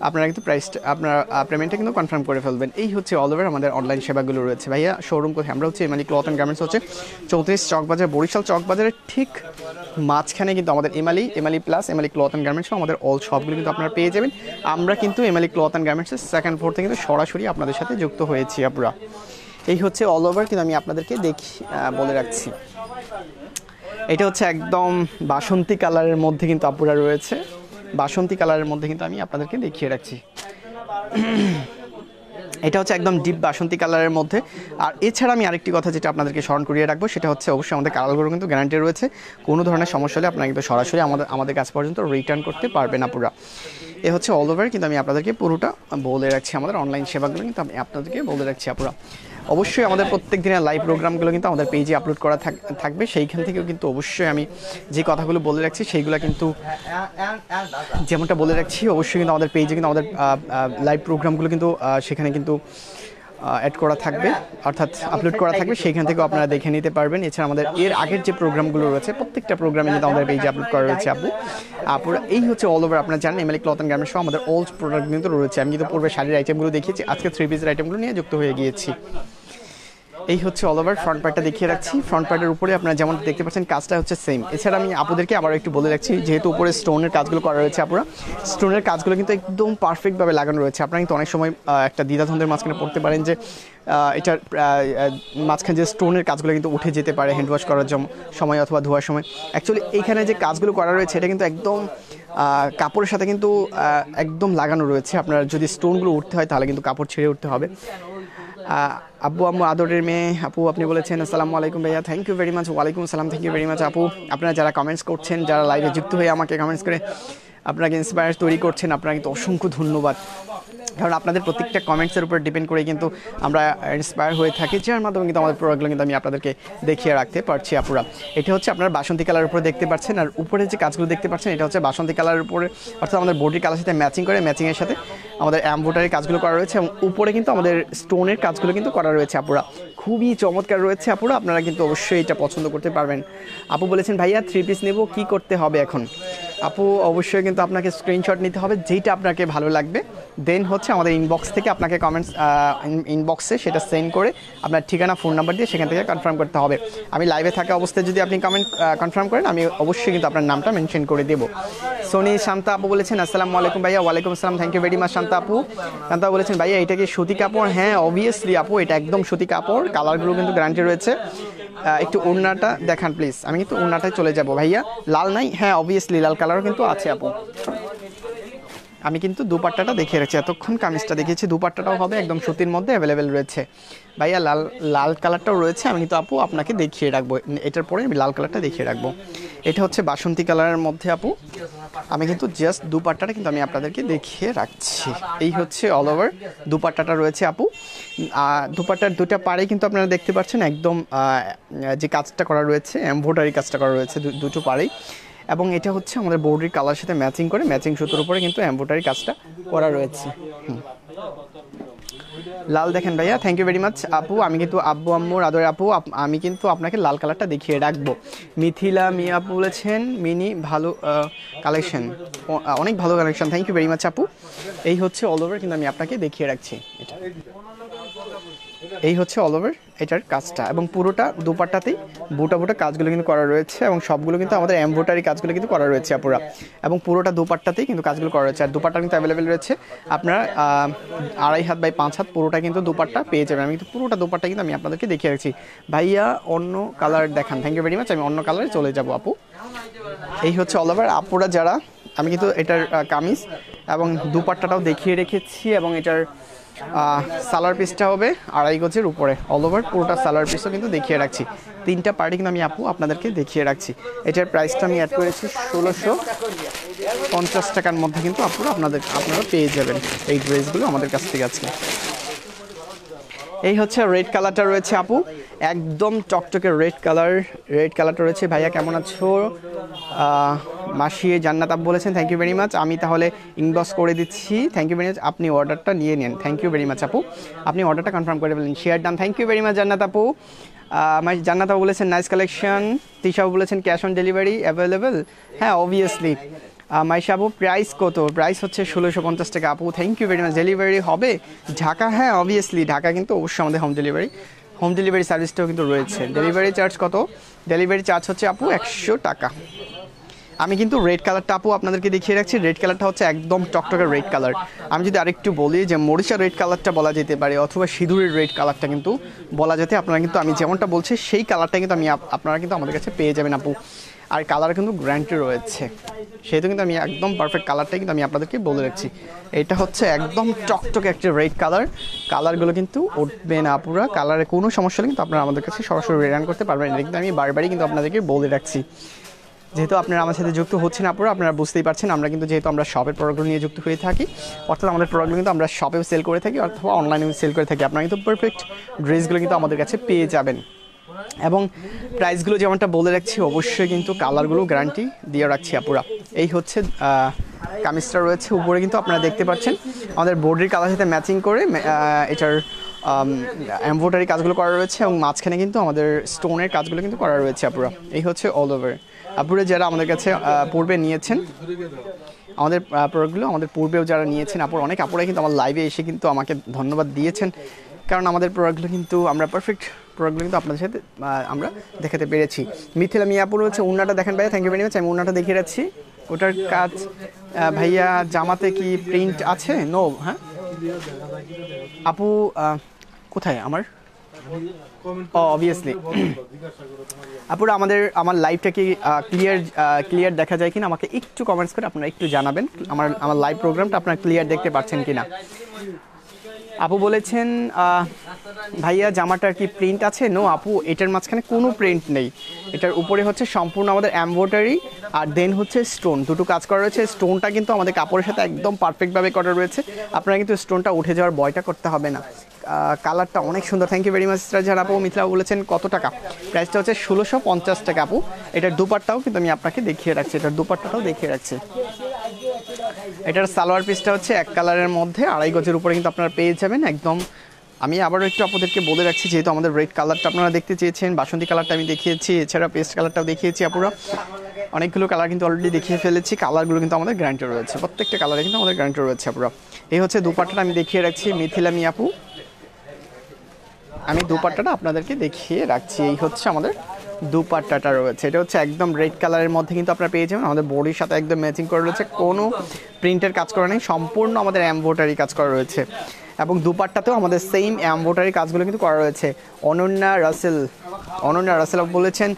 আপনারা কিন্তু প্রাইসটা আপনার পেমেন্টটা কিন্তু কনফার্ম করে ফেলবেন। এই হচ্ছে অল ওভার আমাদের অনলাইন সেবাগুলো রয়েছে। ভাইয়া শোরুম কোথায়? আমরা হচ্ছে এমআলি ক্লথ অ্যান্ড গার্মেন্টস হচ্ছে 34 চকবাজার, বরিশাল চকবাজারের ঠিক মাঝখানে কিন্তু আমাদের এমআলি প্লাস এমআলি ক্লথ অ্যান্ড গার্মেন্টস আমাদের অল শপগুলো কিন্তু আপনারা পেয়ে যাবেন। আমরা কিন্তু এমআলি ক্লথ অ্যান্ড গার্মেন্টসের সেকেন্ড ফ্লোর থেকে কিন্তু সরাসরি আপনাদের সাথে যুক্ত হয়েছি আপুরা। এই হচ্ছে অল ওভার কিন্তু আমি আপনাদেরকে বলে রাখছি। এটা হচ্ছে একদম বাসন্তী কালারের মধ্যে কিন্তু আপুরা রয়েছে, বাসন্তী কালারের মধ্যে কিন্তু আমি আপনাদেরকে দেখিয়ে রাখছি। এটা হচ্ছে একদম ডিপ বাসন্তী কালারের মধ্যে। আর এছাড়া আমি আরেকটি কথা যেটা আপনাদেরকে স্মরণ করিয়ে রাখবো, সেটা হচ্ছে অবশ্যই আমাদের কালারগুলো কিন্তু গ্যারান্টি রয়েছে। কোনো ধরনের সমস্যা হলে আপনারা কিন্তু সরাসরি আমাদের কাছ পর্যন্ত রিটার্ন করতে পারবেন না পুরো। এ হচ্ছে অল ওভার কিন্তু আমি আপনাদেরকে পুরোটা বলে রাখছি। আমাদের অনলাইন সেবাগুলো কিন্তু আমি আপনাদেরকে বলে রাখছি আপুরা। অবশ্যই আমাদের প্রত্যেক দিনের লাইভ প্রোগ্রামগুলো কিন্তু আমাদের পেজে আপলোড করা থাকবে। সেইখান থেকেও কিন্তু অবশ্যই আমি যে কথাগুলো বলে রাখছি সেইগুলো কিন্তু যেমনটা বলে রাখছি, অবশ্যই কিন্তু আমাদের পেজে কিন্তু আমাদের লাইভ প্রোগ্রামগুলো কিন্তু সেখানে কিন্তু অ্যাড করা থাকবে, অর্থাৎ আপলোড করা থাকবে, সেইখান থেকেও আপনারা দেখে নিতে পারবেন। এছাড়া আমাদের এর আগের যে প্রোগ্রামগুলো রয়েছে প্রত্যেকটা প্রোগ্রামে কিন্তু আমাদের পেজে আপলোড করা রয়েছে আপুরা। এই হচ্ছে অল ওভার আপনারা জানেন এমআলি ক্লথ অ্যান্ড গার্মেন্টস সহ আমাদের অল প্রোডাক্ট কিন্তু রয়েছে। আমি কিন্তু পূর্বে শাড়ির আইটেমগুলো দেখিয়েছি, আজকে 3 পিসের আইটেমগুলো নিয়ে যুক্ত হয়ে গিয়েছি। এই হচ্ছে অল ওভার ফ্রন্ট পার্টটা দেখিয়ে রাখছি। ফ্রন্ট পার্টের উপরে আপনারা যেমন দেখতে পাচ্ছেন কাজটা হচ্ছে সেম। এছাড়া আমি আপুদেরকে আবার একটু বলে রাখছি, যেহেতু উপরে স্টোনের কাজগুলো করা রয়েছে আপুরা, স্টোনের কাজগুলো কিন্তু একদম পারফেক্টভাবে লাগানো রয়েছে। আপনারা কিন্তু অনেক সময় একটা দ্বিধাদ্বন্দ্বের মাঝখানে পড়তে পারেন যে এটার মাঝখানে যে স্টোনের কাজগুলো কিন্তু উঠে যেতে পারে হ্যান্ড ওয়াশ করার সময় অথবা ধোয়ার সময়। অ্যাকচুয়ালি এইখানে যে কাজগুলো করা রয়েছে এটা কিন্তু একদম কাপড়ের সাথে কিন্তু একদম লাগানো রয়েছে। আপনার যদি স্টোনগুলো উঠতে হয় তাহলে কিন্তু কাপড় ছেড়ে উঠতে হবে। আব্বু আম্মু আদরের মেয়ে আপু আপনি বলেছেন আসসালামু আলাইকুম ভাইয়া, থ্যাংক ইউ ভেরি মাচ। ওয়ালাইকুম আসসালাম, থ্যাংক ইউ ভেরি মাচ আপু। আপনারা যারা কমেন্টস করছেন, যারা লাইভে যুক্ত হয়ে আমাকে কমেন্টস করে আপনাকে ইন্সপায়ার তৈরি করছেন, আপনারা কিন্তু অসংখ্য ধন্যবাদ। কারণ আপনাদের প্রত্যেকটা কমেন্টসের উপর ডিপেন্ড করে কিন্তু আমরা ইন্সপায়ার হয়ে থাকি, যার মাধ্যমে কিন্তু আমাদের প্রোডাক্টগুলো কিন্তু আমি আপনাদেরকে দেখিয়ে রাখতে পারছি আপুরা। এটা হচ্ছে আপনার বাসন্তী কালারের উপরে দেখতে পাচ্ছেন, আর উপরে যে কাজগুলো দেখতে পাচ্ছেন এটা হচ্ছে বাসন্তী কালারের উপরে, অর্থাৎ আমাদের বডির কালার সাথে ম্যাচিং করে, ম্যাচিংয়ের সাথে আমাদের এমব্রয়ডারি কাজগুলো করা রয়েছে, এবং উপরে কিন্তু আমাদের স্টোনের কাজগুলো কিন্তু করা রয়েছে আপুরা। খুবই চমৎকার রয়েছে আপুরা, আপনারা কিন্তু অবশ্যই এটা পছন্দ করতে পারবেন। আপু বলেছেন ভাইয়া 3 পিস নেব, কি করতে হবে এখন? আপু অবশ্যই কিন্তু আপনাকে স্ক্রিনশট নিতে হবে যেইটা আপনাকে ভালো লাগবে, দেন হচ্ছে আমাদের ইনবক্স থেকে আপনাকে কমেন্টস ইনবক্সে সেটা সেন্ড করে আপনার ঠিকানা ফোন নাম্বার দিয়ে সেখান থেকে কনফার্ম করতে হবে। আমি লাইভে থাকা অবস্থায় যদি আপনি কনফার্ম করেন আমি অবশ্যই কিন্তু আপনার নামটা মেনশন করে দেবো। সোনি শান্তা আপু বলেছেন আসসালামু আলাইকুম ভাইয়া। ওয়ালাইকুম আসসালাম, thank you very much Shanta আপু। শান্তা বলেছেন ভাইয়া এটা কি সুতি কাপড়? হ্যাঁ অবভিয়াসলি আপু, এটা একদম সুতি কাপড়, কালারগুলো কিন্তু গ্যারান্টি রয়েছে। একটু ওড়নাটা দেখান প্লিজ। আমি কিন্তু ওড়নাটায় চলে যাব ভাইয়া। লাল নাই? হ্যাঁ অবভিয়াসলি লাল কালারও কিন্তু আছে আপু। আমি কিন্তু দুপাট্টাটা দেখিয়ে রাখছি, এতক্ষণ কামিজটা দেখিয়েছি, দুপাট্টাটাও হবে একদম সুতির মধ্যে অ্যাভেলেবেল রয়েছে ভাইয়া। লাল কালারটাও রয়েছে, আমি কিন্তু আপু আপনাকে দেখিয়ে রাখবো, এটার পরে আমি লাল কালারটা দেখিয়ে রাখবো। এটা হচ্ছে বাসন্তী কালারের মধ্যে আপু, আমি কিন্তু জাস্ট দুপাট্টাটা কিন্তু আমি আপনাদেরকে দেখিয়ে রাখছি। এই হচ্ছে অল ওভার দুপাট্টাটা রয়েছে আপু। দুপাট্টার দুটা পাড়ে কিন্তু আপনারা দেখতে পাচ্ছেন একদম যে কাজটা করা রয়েছে, এমব্রয়ডারি কাজটা করা রয়েছে দুটো পাড়েই, এবং এটা হচ্ছে আমাদের বডির কালার সাথে ম্যাচিং করে ম্যাচিং সুতোর উপরে কিন্তু এমব্রয়ডারি কাজটা করা রয়েছে। লাল দেখেন ভাইয়া, থ্যাংক ইউ ভেরি মাচ আপু। আমি কিন্তু আব্বু আম্মুর আদরের আপু, আমি কিন্তু আপনাকে লাল কালারটা দেখিয়ে রাখবো। মিথিলা মিয়া আপু বলেছেন মিনি ভালো কালেকশন, অনেক ভালো collection, thank you very much আপু। এই হচ্ছে অল ওভার কিন্তু আমি আপনাকে দেখিয়ে রাখছি, এটা এই হচ্ছে অল ওভার এটার কাজটা, এবং পুরোটা দুপাট্টাতেই বুটা বুটা কাজগুলো কিন্তু করা রয়েছে, এবং সবগুলো কিন্তু আমাদের এমব্রয়ডারি কাজগুলো কিন্তু করা রয়েছে আপুরা, এবং পুরোটা দুপাট্টাতেই কিন্তু কাজগুলো করা রয়েছে। আর দুপাট্টা কিন্তু অ্যাভেলেবেল রয়েছে, আপনারা 2.5 হাত বাই 5 হাত পুরোটা কিন্তু দুপাট্টা পেয়ে যাবেন। আমি কিন্তু পুরোটা দুপাট্টা কিন্তু আমি আপনাদেরকে দেখিয়ে রাখছি। ভাইয়া অন্য কালার দেখান, থ্যাংক ইউ ভেরি মাচ, আমি অন্য কালারে চলে যাব আপু। এই হচ্ছে অল ওভার আপুরা যারা, আমি কিন্তু এটার কামিজ এবং দুপাট্টাটাও দেখিয়ে রেখেছি, এবং এটার সালোয়ার পিসটা হবে 2.5 গজের উপরে, অল ওভার পুরোটা সালোয়ার পিসও কিন্তু দেখিয়ে রাখছি। 3টা পার্টি কিন্তু আমি আপু আপনাদেরকে দেখিয়ে রাখছি। এটার প্রাইসটা আমি অ্যাড করেছি 1650 টাকার মধ্যে কিন্তু আপনারা পেয়ে যাবেন এই ড্রেসগুলো আমাদের কাছ থেকে আজকে। এই হচ্ছে রেড কালারটা রয়েছে আপু, একদম টকটকে রেড কালারটা রয়েছে। ভাইয়া কেমন আছো? মাসি জান্নাত আপু বলেছেন থ্যাংক ইউ ভেরি মাচ, আমি তাহলে ইনবক্স করে দিচ্ছি, থ্যাংক ইউ ভেরি মাচ, আপনি অর্ডারটা নিয়ে নেন, থ্যাংক ইউ ভেরি মাচ আপু, আপনি অর্ডারটা কনফার্ম করে ফেলেন, share done, thank you very much Jannat আপু। জান্নাত আপু বলেছেন নাইস কালেকশন, তিশা আপু বলেছেন ক্যাশ অন ডেলিভারি অ্যাভেলেবেল, হ্যাঁ অবভিয়াসলি। মাইশা আপু প্রাইস কত? প্রাইস হচ্ছে 1650 টাকা আপু, thank you very much. Delivery হবে ঢাকা? হ্যাঁ অবভিয়াসলি ঢাকা কিন্তু অবশ্যই আমাদের হোম ডেলিভারি সার্ভিসটাও কিন্তু রয়েছে। ডেলিভারি চার্জ কত? ডেলিভারি চার্জ হচ্ছে আপু 100 টাকা। আমি কিন্তু রেড কালারটা আপু আপনাদেরকে দেখিয়ে রাখছি, রেড কালারটা হচ্ছে একদম টকটকে রেড কালার। আমি যদি আরেকটু বলি যে মরিচা রেড কালারটা বলা যেতে পারে, অথবা সিঁদুরের রেড কালারটা কিন্তু বলা যেতে, আপনারা কিন্তু আমি যেমনটা বলছি সেই কালারটা কিন্তু আপনারা কিন্তু আমাদের কাছে পেয়ে যাবেন আপু। আর কালার কিন্তু গ্যারান্টি রয়েছে, সেহেতু কিন্তু আমি একদম পারফেক্ট কালারটাই কিন্তু আমি আপনাদেরকে বলে রাখছি। এটা হচ্ছে একদম টকটকে একটা রেড কালারগুলো কিন্তু উঠবে না পুরো, কালারে কোনো সমস্যা নেই কিন্তু আপনারা আমাদের কাছে সরাসরি রিটার্ন করতে পারবেন। এটা কিন্তু আমি বারবারই কিন্তু আপনাদেরকে বলে রাখছি, যেহেতু আপনারা আমার সাথে যুক্ত হচ্ছেন আপুরা, আপনারা বুঝতেই পারছেন আমরা কিন্তু যেহেতু আমরা শপের প্রোডাক্টগুলো নিয়ে যুক্ত হয়ে থাকি, অর্থাৎ আমাদের প্রোডাক্টগুলো কিন্তু আমরা শপেও সেল করে থাকি অথবা অনলাইনেও সেল করে থাকি, আপনারা কিন্তু পারফেক্ট ড্রেসগুলো কিন্তু আমাদের কাছে পেয়ে যাবেন। এবং প্রাইসগুলো যেমনটা বলে রাখছি, অবশ্যই কিন্তু কালারগুলো গ্যারান্টি দিয়ে রাখছি আপুরা। এই হচ্ছে কামিজটা রয়েছে, উপরে কিন্তু আপনারা দেখতে পাচ্ছেন আমাদের বডির কালার সাথে ম্যাচিং করে এটার এমব্রয়ডারি কাজগুলো করা রয়েছে, এবং মাঝখানে কিন্তু আমাদের স্টোনের কাজগুলো কিন্তু করা রয়েছে আপুরা। এই হচ্ছে অল ওভার। আপুরা যারা আমাদের কাছে পূর্বে নিয়েছেন আমাদের প্রোডাক্টগুলো, আমাদের পূর্বেও যারা নিয়েছেন অনেক আপুরাই কিন্তু আমার লাইভে এসে কিন্তু আমাকে ধন্যবাদ দিয়েছেন, কারণ আমাদের প্রোডাক্টগুলো কিন্তু আমরা পারফেক্ট প্রোডাক্টগুলো কিন্তু আপনাদের সাথে আমরা দেখাতে পেরেছি। মিথিলা মিয়া আপুর হচ্ছে উন্নাটা দেখেন ভাইয়া, থ্যাংক ইউ ভেরি মাচ, আমি উন্নাটা দেখিয়ে রাখছি। ওটার কাজ ভাইয়া জামাতে কি প্রিন্ট আছে? নো। হ্যাঁ আপু কোথায় আমার অবভিয়াসলি আপুরা আমার লাইভটা কি ক্লিয়ার দেখা যায় কিনা আমাকে একটু কমেন্টস করে আপনারা একটু জানাবেন, আমার লাইভ প্রোগ্রামটা আপনারা ক্লিয়ার দেখতে পাচ্ছেন কিনা। আপু বলেছেন ভাইয়া জামাটার কি প্রিন্ট আছে? নো আপু, এটার মাঝখানে কোনো প্রিন্ট নেই, এটার উপরে হচ্ছে সম্পূর্ণ আমাদের এমব্রয়ডারি আর দেন হচ্ছে স্টোন, দুটো কাজ করা রয়েছে। স্টোনটা কিন্তু আমাদের কাপড়ের সাথে একদম পারফেক্টভাবে করা রয়েছে, আপনারা কিন্তু স্টোনটা উঠে যাওয়ার ভয়টা করতে হবে না। কালারটা অনেক সুন্দর, থ্যাংক ইউ ভেরি মাচ রাজার আপু। মিথিলা বলেছেন কত টাকা? প্রাইসটা হচ্ছে 1650 টাকা আপু। এটার দুপাট্টাও কিন্তু আমি আপনাকে দেখিয়ে রাখছি, এটার দুপাট্টাটাও দেখিয়ে রাখছি। এটার সালোয়ার পিসটা হচ্ছে এক কালারের মধ্যে 2.5 গজের উপরে কিন্তু আপনারা পেয়ে যাবেন একদম। আমি আবারও একটু আপনাদেরকে বলে রাখছি, যেহেতু আমাদের রেড কালারটা আপনারা দেখতে চেয়েছেন, বাসন্তী কালারটা আমি দেখিয়েছি, এছাড়া পেস্ট কালারটাও দেখিয়েছি আপুরা, অনেকগুলো কালার কিন্তু অলরেডি দেখিয়ে ফেলেছি। কালারগুলো কিন্তু আমাদের গ্যারান্টি রয়েছে, প্রত্যেকটা কালারে কিন্তু আমাদের গ্যারান্টি রয়েছে আপুরা। এই হচ্ছে দুপাট্টাটা আমি দেখিয়ে রাখছি, মিথিলা মিয়া আপু আমি দুপাট্টাটা আপনাদেরকে দেখিয়ে রাখছি। এই হচ্ছে আমাদের দুপাট্টাটা রয়েছে, এটা হচ্ছে একদম রেড কালারের মধ্যে কিন্তু আপনারা পেয়ে যাবেন, আমাদের বডির সাথে একদম ম্যাচিং করা রয়েছে, কোনো প্রিন্টের কাজ করা নেই, সম্পূর্ণ আমাদের এমব্রয়ডারি কাজ করা রয়েছে, এবং দুপাট্টাতেও আমাদের সেম এমব্রয়ডারি কাজগুলো কিন্তু করা রয়েছে। অনন্যা রাসেল বলেছেন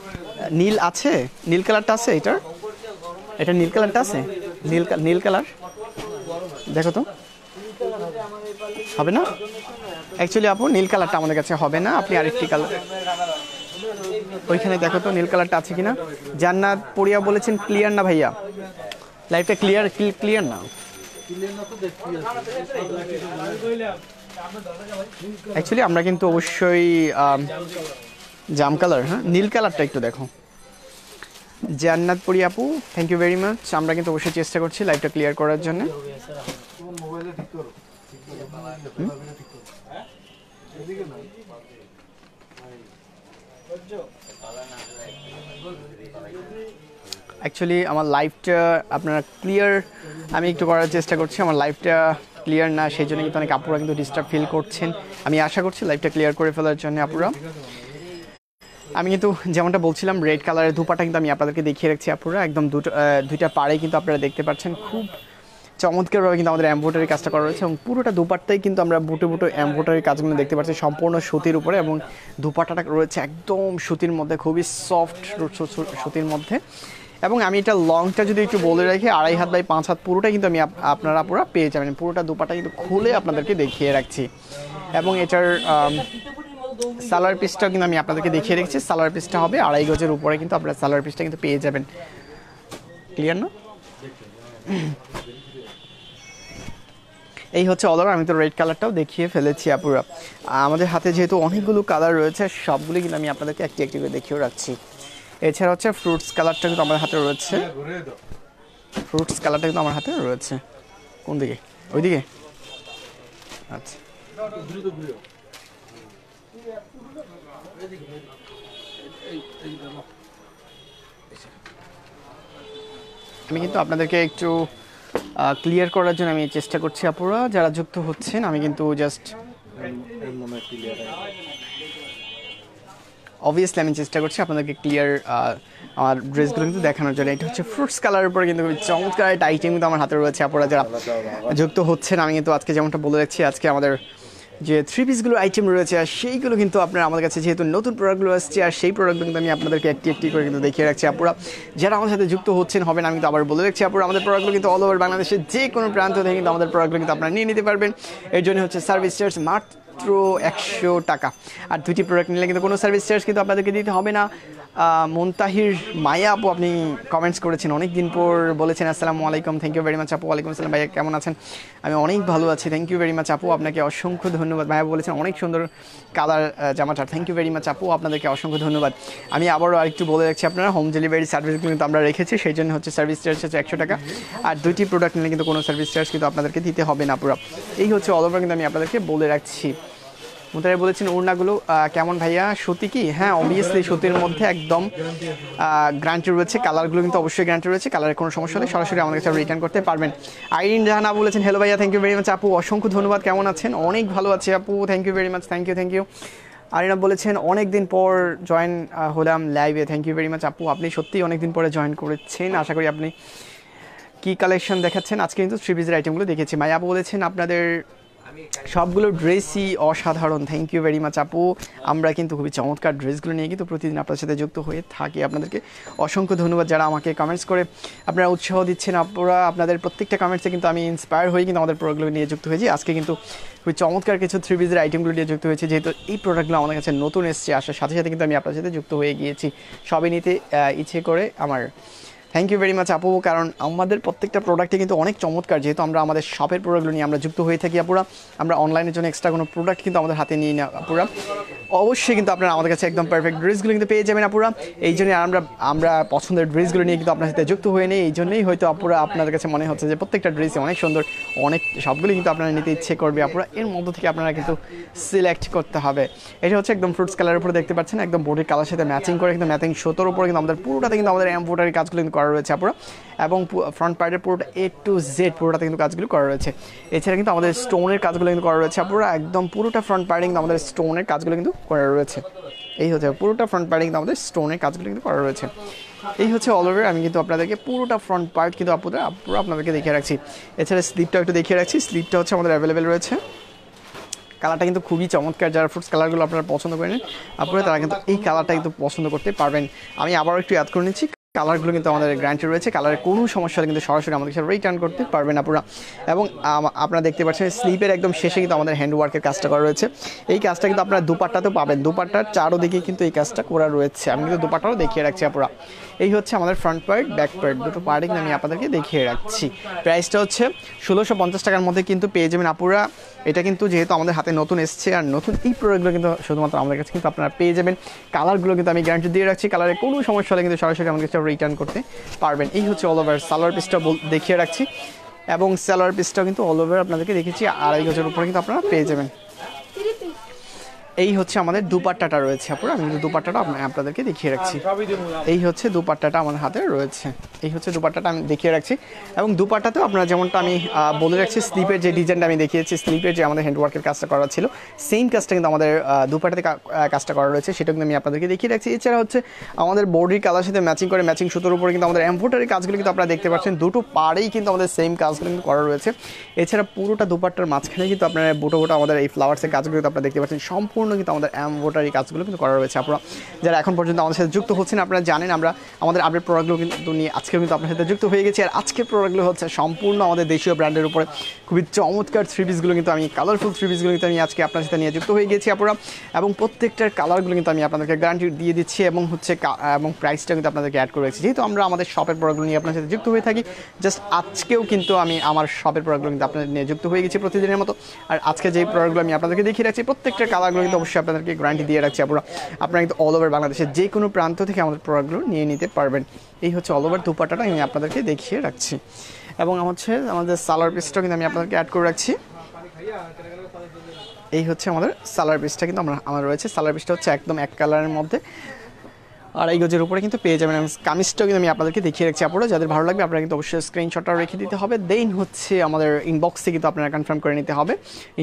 নীল আছে, নীল কালারটা আছে, এটা নীল কালারটা আছে, নীল কালার দেখো তো, হবে না অ্যাকচুয়ালি আপু, নীল কালারটা আমাদের কাছে হবে না, আপনি আরেকটি কালার ওইখানে দেখো তো নীল কালারটা আছে কিনা। জান্নাত পড়িয়া বলেছেন ক্লিয়ার না ভাইয়া, লাইভটা ক্লিয়ার না অ্যাকচুয়ালি আমরা কিন্তু অবশ্যই জাম কালার, হ্যাঁ নীল কালারটা একটু দেখো, জান্নাতপুরি আপু থ্যাংক ইউ ভেরি মাচ। আমরা কিন্তু অবশ্যই চেষ্টা করছি লাইভটা ক্লিয়ার করার জন্য। অ্যাকচুয়ালি আমার লাইভটা আপনারা ক্লিয়ার আমি একটু করার চেষ্টা করছি, আমার লাইভটা ক্লিয়ার না, সেই জন্য কিন্তু অনেক আপুরা কিন্তু ডিস্টার্ব ফিল করছেন। আমি আশা করছি লাইভটা ক্লিয়ার করে ফেলার জন্য আপুরা। আমি কিন্তু যেমনটা বলছিলাম রেড কালারের দুপাটা কিন্তু আমি আপনাদেরকে দেখিয়ে রাখছি আপুরা, একদম দুইটা পাড়ে কিন্তু আপনারা দেখতে পাচ্ছেন খুব চমৎকারভাবে কিন্তু আমাদের এমব্রয়ডারি কাজটা করা রয়েছে এবং পুরোটা দুপাট্টাই কিন্তু আমরা বুটো বুটো এমব্রয়ডারি কাজগুলো দেখতে পাচ্ছি সম্পূর্ণ সুতির উপরে এবং দুপাট্টাটা রয়েছে একদম সুতির মধ্যে, খুবই সফট সুতির মধ্যে। এবং আমি এটা লংটা যদি একটু বলে রাখি 2.5 হাত বাই 5 হাত পুরোটা কিন্তু আমি আপনারা পুরো পেয়ে যাবেন, পুরোটা দুপাট্টা কিন্তু খুলে আপনাদেরকে দেখিয়ে রাখছি। এবং এটার সালোয়ার পিসটাও কিন্তু আমি আপনাদেরকে দেখিয়ে রেখেছি, সালোয়ার পিসটা হবে 2.5 গজের উপরে কিন্তু আপনারা সালোয়ার পিসটা কিন্তু পেয়ে যাবেন। ক্লিয়ার না? এই হচ্ছে অল ওভার। আমি তো রেড কালারটাও দেখিয়ে ফেলেছি আপুরা। আমাদের হাতে যেহেতু অনেকগুলো কালার রয়েছে সবগুলি কিন্তু আমি আপনাদেরকে একটি একটি করে দেখিয়েও রাখছি। এছাড়া হচ্ছে ফ্রুটস কালারটা কিন্তু আমার হাতে রয়েছে, ফ্রুটস কালারটা কিন্তু আমার হাতে রয়েছে। কোন দিকে? ওইদিকে? আচ্ছা, আমি কিন্তু আপনাদেরকে একটু ক্লিয়ার করার জন্য আমি চেষ্টা করছি আপুরা যারা যুক্ত হচ্ছেন। আমি কিন্তু জাস্ট অবভিয়াসলি আমি চেষ্টা করছি আপনাদেরকে ক্লিয়ার আমার ড্রেসগুলো কিন্তু দেখানোর জন্য। এটা হচ্ছে ফ্রুটস কালারের উপরে কিন্তু চমৎকার একটা আইটেম কিন্তু আমার হাতে রয়েছে আপুরা যারা যুক্ত হচ্ছেন। আমি কিন্তু আজকে যেমনটা বলে রাখছি আজকে আমাদের যে 3 পিসগুলো আইটেম রয়েছে আর সেইগুলো কিন্তু আপনারা আমাদের কাছে যেহেতু নতুন প্রোডাক্টগুলো আসছে আর সেই প্রোডাক্টগুলো কিন্তু আমি আপনাদেরকে একটি একটি করে কিন্তু দেখিয়ে রাখছি আপুরা যারা আমাদের সাথে যুক্ত হচ্ছেন হবেন। আমি কিন্তু আবার বলে রাখছি আপুরা আমাদের প্রোডাক্টগুলো কিন্তু অল ওভার বাংলাদেশের যে কোনো প্রান্ত থেকে কিন্তু আমাদের প্রোডাক্টগুলো কিন্তু আপনারা নিয়ে নিতে পারবেন। এর জন্য হচ্ছে সার্ভিস চার্জ মাত্র 100 টাকা, আর 2টি প্রোডাক্ট নিলে কিন্তু কোনো সার্ভিস চার্জ কিন্তু আপনাদেরকে দিতে হবে না। মুনতাহির মায়া আপু আপনি কমেন্টস করেছেন অনেক দিন পর, বলেছেন আসসালামু আলাইকুম, থ্যাংক ইউ ভেরি মাচ আপু। ওয়ালাইকুম আসসালাম ভাইয়া, কেমন আছেন? আমি অনেক ভালো আছি, থ্যাংক ইউ ভেরি মাচ আপু, আপনাকে অসংখ্য ধন্যবাদ। ভাইয়া বলেছেন অনেক সুন্দর কালার জামাটা, থ্যাংক ইউ ভেরি মাচ আপু, আপনাদেরকে অসংখ্য ধন্যবাদ। আমি আবারও আরেকটু বলে রাখছি আপনারা হোম ডেলিভারি সার্ভিসগুলো কিন্তু আমরা রেখেছি, সেই জন্য হচ্ছে সার্ভিস চার্জ হচ্ছে 100 টাকা, আর 2টি প্রোডাক্ট নিলে কিন্তু কোনো সার্ভিস চার্জ কিন্তু আপনাদেরকে দিতে হবে না পুরো। এই হচ্ছে অল ওভার কিন্তু আমি আপনাদেরকে বলে রাখছি। মুতারে বলেছেন ওড়নাগুলো কেমন ভাইয়া, সুতি কি? হ্যাঁ অবভিয়াসলি সুতির মধ্যে একদম গ্যারান্টি রয়েছে, কালারগুলো কিন্তু অবশ্যই গ্যারান্টি রয়েছে, কালারের কোনো সমস্যা হলে সরাসরি আমাদের কাছে রিটার্ন করতে পারবেন। আইরিন জাহানা বলেছেন হ্যালো ভাইয়া, থ্যাংক ইউ ভেরি মাচ আপু, অসংখ্য ধন্যবাদ, কেমন আছেন? অনেক ভালো আছে আপু, thank you very much, thank you. Arina বলেছেন অনেক দিন পর জয়েন হলাম লাইভে, থ্যাংক ইউ ভেরি মাচ আপু, আপনি সত্যিই অনেক দিন পরে জয়েন করেছেন, আশা করি আপনি কি কালেকশন দেখাচ্ছেন আজকে কিন্তু 3 পিসের আইটেমগুলো দেখেছি। মায়া আপু বলেছেন আপনাদের সবগুলো ড্রেসই অসাধারণ, থ্যাংক ইউ ভেরি মাচ আপু, আমরা কিন্তু খুবই চমৎকার ড্রেসগুলো নিয়ে কিন্তু প্রতিদিন আপনার সাথে যুক্ত হয়ে থাকি। আপনাদেরকে অসংখ্য ধন্যবাদ যারা আমাকে কমেন্টস করে আপনারা উৎসাহ দিচ্ছেন আপুরা, আপনাদের প্রত্যেকটা কমেন্টসে কিন্তু আমি ইন্সপায়ার হয়ে কিন্তু আমাদের প্রোডাক্টগুলো নিয়ে যুক্ত হয়েছি। আজকে কিন্তু খুবই চমৎকার কিছু 3 পিসের আইটেমগুলো নিয়ে যুক্ত হয়েছে, যেহেতু এই প্রোডাক্টগুলো আমাদের কাছে নতুন এসছে, আসার সাথে সাথে কিন্তু আমি আপনার সাথে যুক্ত হয়ে গিয়েছি, সবই নিতে ইচ্ছে করে আমার। থ্যাংক ইউ ভেরি মাচ আপু, কারণ আমাদের প্রত্যেকটা প্রোডাক্টে কিন্তু অনেক চমৎকার, যেহেতু আমরা আমাদের শপের প্রোডাক্টগুলো নিয়ে আমরা যুক্ত হয়ে থাকি আপুরা, আমরা অনলাইনের জন্য এক্সট্রা কোনো প্রোডাক্ট কিন্তু আমাদের হাতে নিই না আপুরা। অবশ্যই কিন্তু আপনারা আমাদের কাছে একদম পারফেক্ট ড্রেসগুলো কিন্তু পেয়ে যাবেন আপুরা, এই জন্যই আমরা পছন্দের ড্রেসগুলো নিয়ে কিন্তু আপনার সাথে যুক্ত হয়ে নেই, এই জন্যই হয়তো আপুরা আপনাদের কাছে মনে হচ্ছে যে প্রত্যেকটা ড্রেসই অনেক সুন্দর, অনেক সবগুলো কিন্তু আপনারা নিতে ইচ্ছে করবে আপুরা, এর মধ্য থেকে আপনারা কিন্তু সিলেক্ট করতে হবে। এটা হচ্ছে একদম ফ্রুটস কালারের উপরে দেখতে পাচ্ছেন, একদম বডির কালার সাথে ম্যাচিং করে কিন্তু ম্যাচিং সুতোর উপরে কিন্তু আমাদের পুরোটাতে কিন্তু আমাদের এমব্রয়ডারি কাজগুলো কিন্তু করা রয়েছে আপুরা, এবং ফ্রন্ট পার্টের পুরোটা A to Z পুরোটাতে কিন্তু কাজগুলো করা রয়েছে। এছাড়া কিন্তু আমাদের স্টোনের কাজগুলো কিন্তু করা রয়েছে আপুরা, একদম পুরোটা ফ্রন্ট পার্টে কিন্তু আমাদের স্টোনের কাজগুলো কিন্তু করা রয়েছে। এই হচ্ছে পুরোটা ফ্রন্ট পার্টে কিন্তু আমাদের স্টোনের কাজগুলো কিন্তু করা রয়েছে। এই হচ্ছে অল ওভার, আমি কিন্তু আপনাদেরকে পুরোটা ফ্রন্ট পার্ট কিন্তু পুরো আপনাদেরকে দেখিয়ে রাখছি। এছাড়া স্লিপটাও একটু দেখিয়ে রাখছি, স্লিপটা হচ্ছে আমাদের অ্যাভেলেবেল রয়েছে, কালারটা কিন্তু খুবই চমৎকার, যারা ফ্রুটস কালারগুলো আপনারা পছন্দ করেন আপনারা তারা কিন্তু এই কালারটা কিন্তু পছন্দ করতে পারবেন। আমি আবারও একটু অ্যাড করে নিচ্ছি, কালারগুলো কিন্তু আমাদের গ্যারান্টি রয়েছে, কালারের কোনো সমস্যা হলে কিন্তু সরাসরি আমাদের সাথে রিটার্ন করতে পারবেন আপনারা। এবং আপনারা দেখতে পাচ্ছেন স্লিপের একদম শেষে কিন্তু আমাদের হ্যান্ডওয়ার্কের কাজটা করা রয়েছে, এই কাজটা কিন্তু আপনারা দুপাট্টাতেও পাবেন, দুপাট্টার চারোদিকে কিন্তু এই কাজটা করা রয়েছে, আমি কিন্তু দুপাট্টাও দেখিয়ে রাখছি আপনারা। এই হচ্ছে আমাদের ফ্রন্ট পার্ট, ব্যাক পার্ট, দুটো পার্টে কিন্তু আমি আপনাদেরকে দেখিয়ে রাখছি। প্রাইসটা হচ্ছে 1650 টাকার মধ্যে কিন্তু পেয়ে যাবেন আপুরা। এটা কিন্তু যেহেতু আমাদের হাতে নতুন এসছে আর নতুন এই প্রোডাক্টগুলো কিন্তু শুধুমাত্র আমাদের কাছে কিন্তু আপনারা পেয়ে যাবেন। কালারগুলো কিন্তু আমি গ্যারান্টি দিয়ে রাখছি, কালারের কোনো সমস্যা হলে কিন্তু সরাসরি আমাদের কাছে রিটার্ন করতে পারবেন। এই হচ্ছে অল ওভার সালোয়ার পিসটা দেখিয়ে রাখছি, এবং সালোয়ার পিসটাও কিন্তু অল ওভার আপনাদেরকে দেখেছি 2.5 গজের উপরে কিন্তু আপনারা পেয়ে যাবেন। এই হচ্ছে আমাদের দুপাট্টাটা রয়েছে আপুরা, আমি কিন্তু দুপাট্টাটা আপনাদেরকে দেখিয়ে রাখছি। এই হচ্ছে দুপাট্টাটা আমার হাতে রয়েছে, এই হচ্ছে দুপাট্টাটা আমি দেখিয়ে রাখছি। এবং দুপাট্টাতেও আপনারা যেমনটা আমি বলে রাখছি, স্লিপের যে ডিজাইনটা আমি দেখিয়েছি, স্লিপের যে আমাদের হ্যান্ডওয়ার্কের কাজটা করা ছিল, সেম কাজটা কিন্তু আমাদের দুপাট্টাতে কাজটা করা রয়েছে, সেটা কিন্তু আমি আপনাদেরকে দেখিয়ে রাখছি। এছাড়া হচ্ছে আমাদের বডির কালার সাথে ম্যাচিং করে ম্যাচিং সুতোর উপরে কিন্তু আমাদের এমব্রয়ডারি কাজগুলো কিন্তু আপনারা দেখতে পাচ্ছেন, দুটো পাড়েই কিন্তু আমাদের সেম কাজগুলো কিন্তু করা রয়েছে। এছাড়া পুরোটা দুপাট্টার মাঝখানে কিন্তু আপনারা বুটো বুটো আমাদের এই ফ্লাওয়ার্সের কাজগুলো কিন্তু আপনারা দেখতে পাচ্ছেন, সম্পূর্ণ কিন্তু আমাদের এমব্রয়ডারি কাজগুলো কিন্তু করা রয়েছে। আপনারা যারা এখন পর্যন্ত আমাদের সাথে যুক্ত হচ্ছেন, আপনারা জানেন আমরা আমাদের আপডেট প্রোডাক্টগুলো কিন্তু নিয়ে আজকেও কিন্তু আপনার সাথে যুক্ত হয়ে গেছি। আর আজকের প্রোডাক্টগুলো হচ্ছে সম্পূর্ণ আমাদের দেশীয় ব্র্যান্ডের উপরে খুবই চমৎকার থ্রি পিসগুলো কিন্তু আমি কালারফুল থ্রি পিসগুলো কিন্তু আমি আজকে আপনার সাথে নিয়ে যুক্ত হয়ে গেছি আপনারা, এবং প্রত্যেকটার কালারগুলো কিন্তু আমি আপনাদেরকে গ্যারান্টি দিয়ে দিচ্ছি, এবং হচ্ছে এবং প্রাইসটা কিন্তু আপনাদেরকে অ্যাড করে রেখেছি। যেহেতু আমরা আমাদের শপের প্রোডাক্টগুলো নিয়ে আপনার সাথে যুক্ত হয়ে থাকি, জাস্ট আজকেও কিন্তু আমি আমার শপের প্রোডাক্টগুলো কিন্তু আপনাদের নিয়ে যুক্ত হয়ে গেছি প্রতিদিনের মতো। আর আজকে যে প্রোডাক্টগুলো আমি আপনাদেরকে দেখিয়ে রাখছি, প্রত্যেকটার কালারগুলো কিন্তু অবশ্যই আপনাদেরকে গ্যারান্টি দিয়ে রাখছি আপনারা কিন্তু অল ওভার বাংলাদেশের যে কোনো প্রান্ত থেকে আমাদের প্রোডাক্টগুলো নিয়ে নিতে পারবেন। এই হচ্ছে অল ওভার দুপাট্টাটা আমি আপনাদেরকে দেখিয়ে রাখছি, এবং হচ্ছে আমাদের সালোয়ার পিসটাও কিন্তু আমি আপনাদেরকে অ্যাড করে রাখছি। এই হচ্ছে আমাদের সালোয়ার পিসটা কিন্তু আমার রয়েছে, সালোয়ার পিসটা হচ্ছে একদম এক কালারের মধ্যে 2.5 গজের উপরে কিন্তু পেয়ে যাবেন। কামিজটাও কিন্তু আমি আপনাদেরকে দেখিয়ে রাখছি আপনারা, যাদের ভালো লাগবে আপনারা কিন্তু অবশ্যই স্ক্রিনশটটা রেখে দিতে হবে। দেন হচ্ছে আমাদের ইনবক্সে কিন্তু আপনারা কনফার্ম করে নিতে হবে,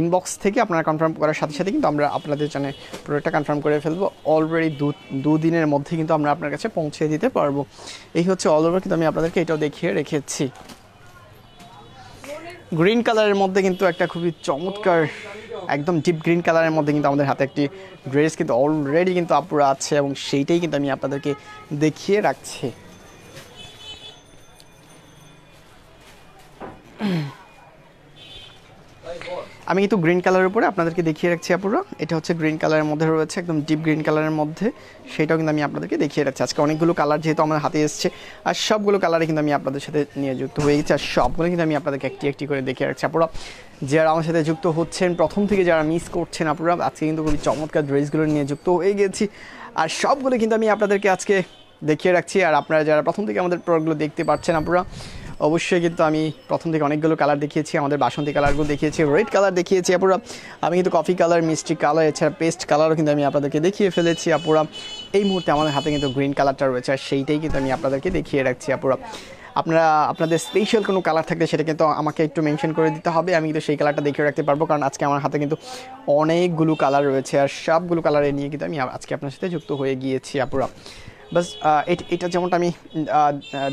ইনবক্স থেকে আপনারা কনফার্ম করার সাথে সাথে কিন্তু আমরা আপনাদের জন্য প্রোডাক্টটা কনফার্ম করে ফেলবো। অলরেডি 2 দিনের মধ্যে কিন্তু আমরা আপনার কাছে পৌঁছে দিতে পারবো। এই হচ্ছে অল ওভার কিন্তু আমি আপনাদেরকে এটাও দেখিয়ে রেখেছি। গ্রিন কালারের মধ্যে কিন্তু একটা খুবই চমৎকার একদম ডিপ গ্রিন কালারের মধ্যে কিন্তু আমাদের হাতে একটি ড্রেস কিন্তু অলরেডি কিন্তু আপুরা আছে, এবং সেইটাই কিন্তু আমি আপনাদেরকে দেখিয়ে রাখছি। আমি কিন্তু গ্রিন কালারের উপরে আপনাদেরকে দেখিয়ে রাখছি আপুরা, এটা হচ্ছে গ্রিন কালারের মধ্যে রয়েছে, একদম ডিপ গ্রিন কালারের মধ্যে, সেটাও কিন্তু আমি আপনাদেরকে দেখিয়ে রাখছি। আজকে অনেকগুলো কালার যেহেতু আমার হাতে এসছে, আর সবগুলো কালারে কিন্তু আমি আপনাদের সাথে নিয়ে যুক্ত হয়ে গেছি, আর সবগুলো কিন্তু আমি আপনাদেরকে একটি একটি করে দেখিয়ে রাখছি আপুরা। যারা আমার সাথে যুক্ত হচ্ছেন প্রথম থেকে, যারা মিস করছেন আপুরা, আজকে কিন্তু খুবই চমৎকার ড্রেসগুলো নিয়ে যুক্ত হয়ে গেছি, আর সবগুলো কিন্তু আমি আপনাদেরকে আজকে দেখিয়ে রাখছি। আর আপনারা যারা প্রথম থেকে আমাদের প্রোডাক্টগুলো দেখতে পাচ্ছেন আপুরা, অবশ্যই কিন্তু আমি প্রথম থেকে অনেকগুলো কালার দেখিয়েছি, আমাদের বাসন্তী কালারগুলো দেখিয়েছি, রেড কালার দেখিয়েছি আপুরা, আমি কিন্তু কফি কালার, মিষ্টি কালার, এছাড়া পেস্ট কালারও কিন্তু আমি আপনাদেরকে দেখিয়ে ফেলেছি আপুরা। এই মুহূর্তে আমাদের হাতে কিন্তু গ্রিন কালারটা রয়েছে, আর সেইটাই কিন্তু আমি আপনাদেরকে দেখিয়ে রাখছি আপুরা। আপনারা আপনাদের স্পেশাল কোনো কালার থাকলে সেটা কিন্তু আমাকে একটু মেনশন করে দিতে হবে, আমি কিন্তু সেই কালারটা দেখিয়ে রাখতে পারবো, কারণ আজকে আমার হাতে কিন্তু অনেকগুলো কালার রয়েছে, আর সবগুলো কালারে নিয়ে কিন্তু আমি আজকে আপনার সাথে যুক্ত হয়ে গিয়েছি আপুরা। বাস এটা যেমনটা আমি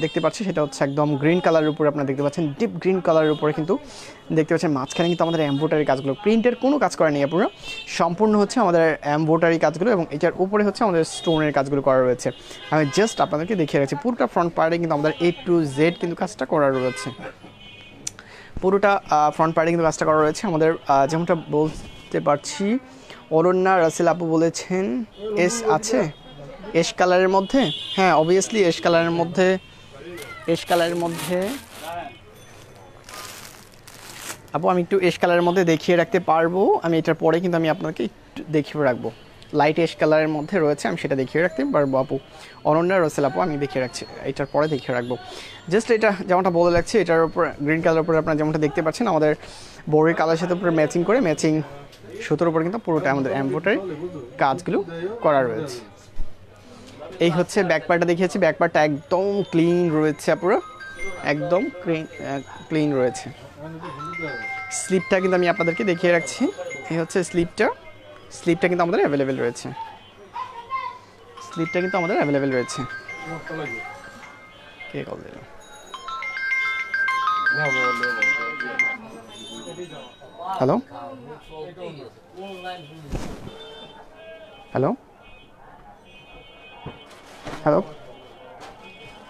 দেখতে পাচ্ছি, সেটা হচ্ছে একদম গ্রিন কালারের উপরে আপনারা দেখতে পাচ্ছেন, ডিপ গ্রিন কালারের উপরে কিন্তু দেখতে পাচ্ছেন মাঝখানে কিন্তু আমাদের এমব্রয়ডারি কাজগুলো, প্রিন্টের কোনো কাজ করা নেই আপনারা, সম্পূর্ণ হচ্ছে আমাদের এমব্রয়ডারি কাজগুলো, এবং এটার উপরে হচ্ছে আমাদের স্টোনের কাজগুলো করা রয়েছে। আমি জাস্ট আপনাদেরকে দেখিয়ে রাখছি, পুরোটা ফ্রন্ট পার্টে কিন্তু আমাদের A to Z কিন্তু কাজটা করা রয়েছে, পুরোটা ফ্রন্ট পার্টে কিন্তু কাজটা করা রয়েছে আমাদের। যেমনটা বলতে পারছি, অরণ্যা রাসেল আপু বলেছেন এস আছে এশ কালারের মধ্যে, হ্যাঁ অবভিয়াসলি এশ কালারের মধ্যে আপু আমি একটু এশ কালারের মধ্যে দেখিয়ে রাখতে পারবো, আমি এটার পরে কিন্তু আমি আপনাকে একটু দেখিয়ে রাখবো, লাইট এশ কালারের মধ্যে রয়েছে, আমি সেটা দেখিয়ে রাখতে পারবো আপু। অনন্যা রসেল আপু আমি দেখিয়ে রাখছি, এটার পরে দেখিয়ে রাখবো। জাস্ট এটা যেমনটা বলে রাখছি, এটার উপর গ্রিন কালারের উপরে আপনারা যেমনটা দেখতে পাচ্ছেন, আমাদের বড়ির কালারের সাথে উপরে ম্যাচিং করে ম্যাচিং সুতোর উপর কিন্তু পুরোটা আমাদের এমব্রয়ডারি কাজগুলো করা রয়েছে। এই হচ্ছে ব্যাক পার্টটা দেখিয়েছি, ব্যাক পার্টটা একদম ক্লিন রয়েছে পুরো, একদম ক্লিন রয়েছে। স্লিপটা কিন্তু আমি আপনাদেরকে দেখিয়ে রাখছি, এই হচ্ছে স্লিপটা কিন্তু আমাদের অ্যাভেলেবেল রয়েছে, কে কল দিল? হ্যালো হ্যালো হ্যালো,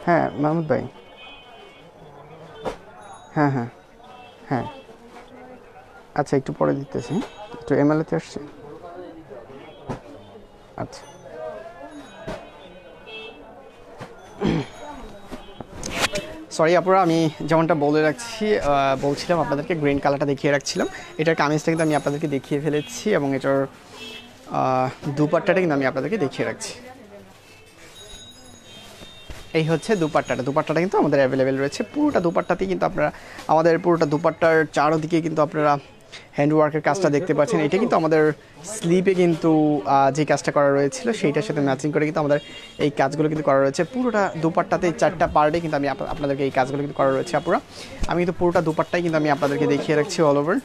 হ্যাঁ মাহমুদ ভাই, হ্যাঁ হ্যাঁ হ্যাঁ, আচ্ছা একটু পরে দিতেছি, একটু এমএলএতে আসছে, আচ্ছা সরি আপুরা, আমি যেমনটা বলছিলাম আপনাদেরকে গ্রিন কালারটা দেখিয়ে রাখছিলাম, এটার কামিজটা কিন্তু আমি আপনাদেরকে দেখিয়ে ফেলেছি, এবং এটার দুপাট্টাটা কিন্তু আমি আপনাদেরকে দেখিয়ে রাখছি। এই হচ্ছে দুপাট্টাটা কিন্তু আমাদের অ্যাভেলেবেল রয়েছে। পুরোটা দুপাট্টাতেই কিন্তু আপনারা আমাদের পুরোটা দুপাট্টার চারদিকে কিন্তু আপনারা হ্যান্ডওয়ার্কের কাজটা দেখতে পাচ্ছেন। এটা কিন্তু আমাদের স্লিপে কিন্তু যে কাজটা করা রয়েছিল সেইটার সাথে ম্যাচিং করে কিন্তু আমাদের এই কাজগুলো কিন্তু করা রয়েছে। পুরোটা দুপাট্টাতে 4টা পার্টে কিন্তু আমি আপনাদেরকে এই কাজগুলো কিন্তু করা রয়েছে আপুরা। আমি কিন্তু পুরোটা দুপাট্টাই কিন্তু আমি আপনাদেরকে দেখিয়ে রাখছি অল ওভার।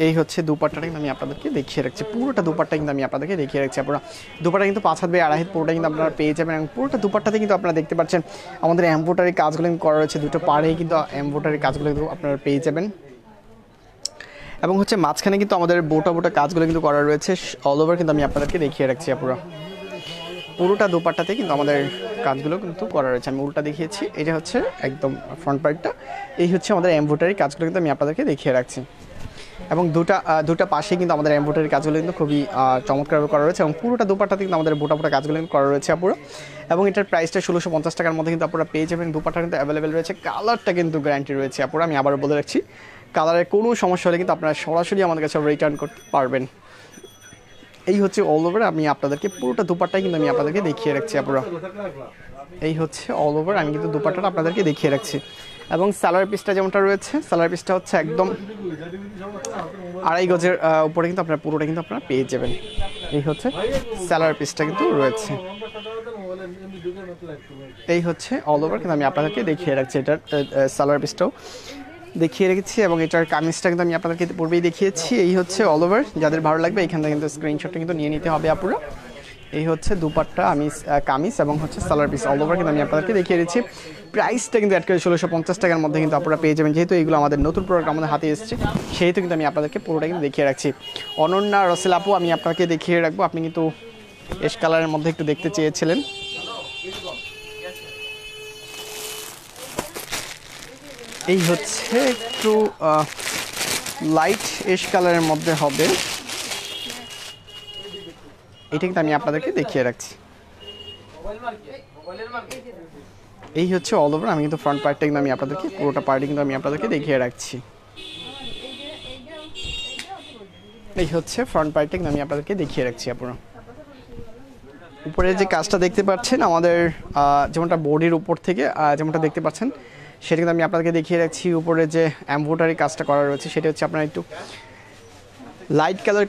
এই হচ্ছে দুপাট্টাটা কিন্তু আমি আপনাদেরকে দেখিয়ে রাখছি, পুরোটা দুপাট্টা কিন্তু আমি আপনাদেরকে দেখিয়ে রাখছি আপুরা। দুপাট্টা কিন্তু 5 হাত বাই 2.5 হাত পুরোটা কিন্তু আপনারা পেয়ে যাবেন, এবং পুরোটা দুপাট্টাতে কিন্তু আপনারা দেখতে পাচ্ছেন আমাদের এমব্রয়ডারি কাজগুলো কিন্তু করা রয়েছে। দুটো পাড়েই কিন্তু এমব্রয়ডারি কাজগুলো কিন্তু আপনারা পেয়ে যাবেন, এবং হচ্ছে মাঝখানে কিন্তু আমাদের বোটা কাজগুলো কিন্তু করা রয়েছে অল ওভার কিন্তু আমি আপনাদেরকে দেখিয়ে রাখছি আপুরা। পুরোটা দুপাট্টাতে কিন্তু আমাদের কাজগুলো কিন্তু করা রয়েছে। আমি উল্টা দেখিয়েছি, এটা হচ্ছে একদম ফ্রন্ট পার্টটা। এই হচ্ছে আমাদের এমব্রয়ডারি কাজগুলো কিন্তু আমি আপনাদেরকে দেখিয়ে রাখছি, এবং দুটা পাশে কিন্তু আমাদের এমব্রয়ডারি কাজগুলো কিন্তু খুবই চমৎকারভাবে করা রয়েছে, এবং পুরোটা দুপাট্টাতে কিন্তু আমাদের বোটা কাজগুলো কিন্তু করা রয়েছে আপুরা। এবং এটার প্রাইসটা 1650 টাকার মধ্যে কিন্তু আপনারা পেয়ে যাবেন। দুপাট্টা কিন্তু অ্যাভেলেবেল রয়েছে, কালারটা কিন্তু গ্যারান্টি রয়েছে আপুরা। আমি আবারও বলে রাখছি, কালারের কোনো সমস্যা হলে কিন্তু আপনারা সরাসরি আমাদের কাছে রিটার্ন করতে পারবেন। এই হচ্ছে অল ওভার, আমি আপনাদেরকে পুরোটা দুপাট্টাই কিন্তু আমি আপনাদেরকে দেখিয়ে রাখছি আপুরা। এই হচ্ছে অল ওভার, আমি কিন্তু দুপাট্টাটা আপনাদেরকে দেখিয়ে রাখছি। এবং সালোয়ার পিসটা যেমনটা রয়েছে, সালোয়ার পিসটা হচ্ছে একদম 2.5 গজের উপরে কিন্তু আপনারা পুরোটা কিন্তু আপনারা পেয়ে যাবেন। এই হচ্ছে সালোয়ার পিসটা কিন্তু রয়েছে। এই হচ্ছে অল ওভার কিন্তু আমি আপনাদেরকে দেখিয়ে রাখছি, এটার সালোয়ার পিসটাও দেখিয়ে রেখেছি, এবং এটার কামিজটা কিন্তু আমি আপনাদেরকে পূর্বেই দেখিয়েছি। এই হচ্ছে অল ওভার, যাদের ভালো লাগবে এখান থেকে কিন্তু স্ক্রিনশটটা কিন্তু নিয়ে নিতে হবে আপুরা। এই হচ্ছে দুপাট্টা, আমি কামিজ এবং হচ্ছে সালোয়ার পিস অল ওভার কিন্তু আমি আপনাদেরকে দেখিয়ে দিচ্ছি। প্রাইসটা কিন্তু অ্যাড করে 1650 টাকার মধ্যে কিন্তু আপনারা পেয়ে যাবেন। যেহেতু এগুলো আমাদের নতুন প্রোডাক্ট আমাদের হাতে এসেছে, সেহেতু কিন্তু আমি আপনাদেরকে পুরোটা কিন্তু দেখিয়ে রাখছি। অনন্যা রসেল আপু, আমি আপনাকে দেখিয়ে রাখবো, আপনি কিন্তু এশ কালারের মধ্যে একটু দেখতে চেয়েছিলেন। এই হচ্ছে একটু লাইট এশ কালারের মধ্যে হবে, এটা কিন্তু আমি আপনাদেরকে দেখিয়ে রাখছি। এই হচ্ছে অল ওভার, আমি কিন্তু ফ্রন্ট পার্টটা কিন্তু আমি আপনাদেরকে পুরোটা পার্টি কিন্তু আমি আপনাদেরকে দেখিয়ে রাখছি। এই হচ্ছে ফ্রন্ট পার্টটা কিন্তু আমি আপনাদেরকে দেখিয়ে রাখছি আপনারা। উপরে যে কাজটা দেখতে পাচ্ছেন আমাদের যেমনটা বডির উপর থেকে যেমনটা দেখতে পাচ্ছেন, সেটা কিন্তু আমি আপনাদেরকে দেখিয়ে রাখছি। উপরে যে এমব্রয়ডারি কাজটা করা রয়েছে সেটা হচ্ছে আপনারা একটু লাইট কালার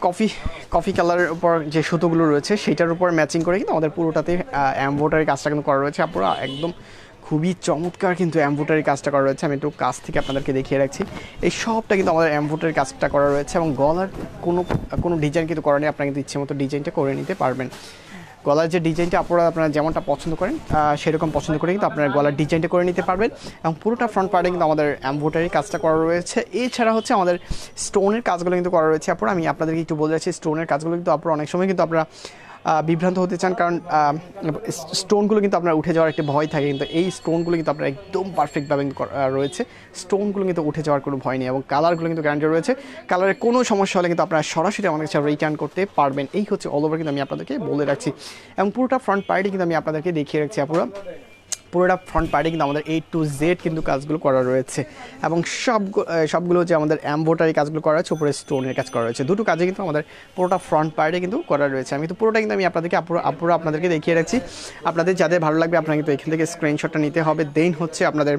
কফি কালারের উপর যে সুতোগুলো রয়েছে সেটার উপর ম্যাচিং করে কিন্তু আমাদের পুরোটাতে এমব্রয়ডারি কাজটা কিন্তু করা রয়েছে। আপনারা একদম খুবই চমৎকার কিন্তু এমব্রয়ডারি কাজটা করা রয়েছে। আমি একটু কাছ থেকে আপনাদেরকে দেখিয়ে রাখছি, এই সবটা কিন্তু আমাদের এমব্রয়ডারি কাজটা করা রয়েছে, এবং গলার কোনো ডিজাইন কিন্তু করা নেই, আপনারা কিন্তু ইচ্ছে মতো ডিজাইনটা করে নিতে পারবেন। গলার যে ডিজাইনটা আপনারা যেমনটা পছন্দ করেন সেরকম পছন্দ করে কিন্তু আপনারা গলার ডিজাইনটা করে নিতে পারবেন, এবং পুরোটা ফ্রন্ট পার্টে কিন্তু আমাদের এমব্রয়ডারি কাজটা করা রয়েছে। এছাড়া হচ্ছে আমাদের স্টোনের কাজগুলো কিন্তু করা রয়েছে। আপনারা আমি আপনাদেরকে একটু বলে যাচ্ছি, স্টোনের কাজগুলো কিন্তু আপনারা অনেক সময় কিন্তু আপনারা বিভ্রান্ত হতে চান, কারণ স্টোনগুলো কিন্তু আপনার উঠে যাওয়ার একটা ভয় থাকে, কিন্তু এই স্টোনগুলো কিন্তু আপনার একদম পারফেক্টভাবে রয়েছে। স্টোনগুলো কিন্তু উঠে যাওয়ার কোনো ভয় নেই, এবং কালারগুলো কিন্তু গ্যারান্টি রয়েছে। কালারের কোনো সমস্যা হলে কিন্তু আপনারা সরাসরি আমাদের কাছে রিটার্ন করতে পারবেন। এই হচ্ছে অল ওভার কিন্তু আমি আপনাদেরকে বলে রাখছি, এবং পুরোটা ফ্রন্ট পার্টে কিন্তু আমি আপনাদেরকে দেখিয়ে রাখছি। আপনারা পুরোটা ফ্রন্ট পার্টে কিন্তু আমাদের A to Z কিন্তু কাজগুলো করা রয়েছে, এবং সবগুলো যে আমাদের এমব্রয়ডারি কাজগুলো করা রয়েছে, উপরে স্টোনের কাজ করা রয়েছে, দুটো কাজে কিন্তু আমাদের পুরোটা ফ্রন্ট পার্টে কিন্তু করা রয়েছে। আমি তো পুরোটা কিন্তু আমি আপনাদেরকে দেখিয়ে রাখছি। আপনাদের যাদের ভালো লাগবে আপনারা কিন্তু এখান থেকে স্ক্রিনশটটা নিতে হবে, দেন হচ্ছে আপনাদের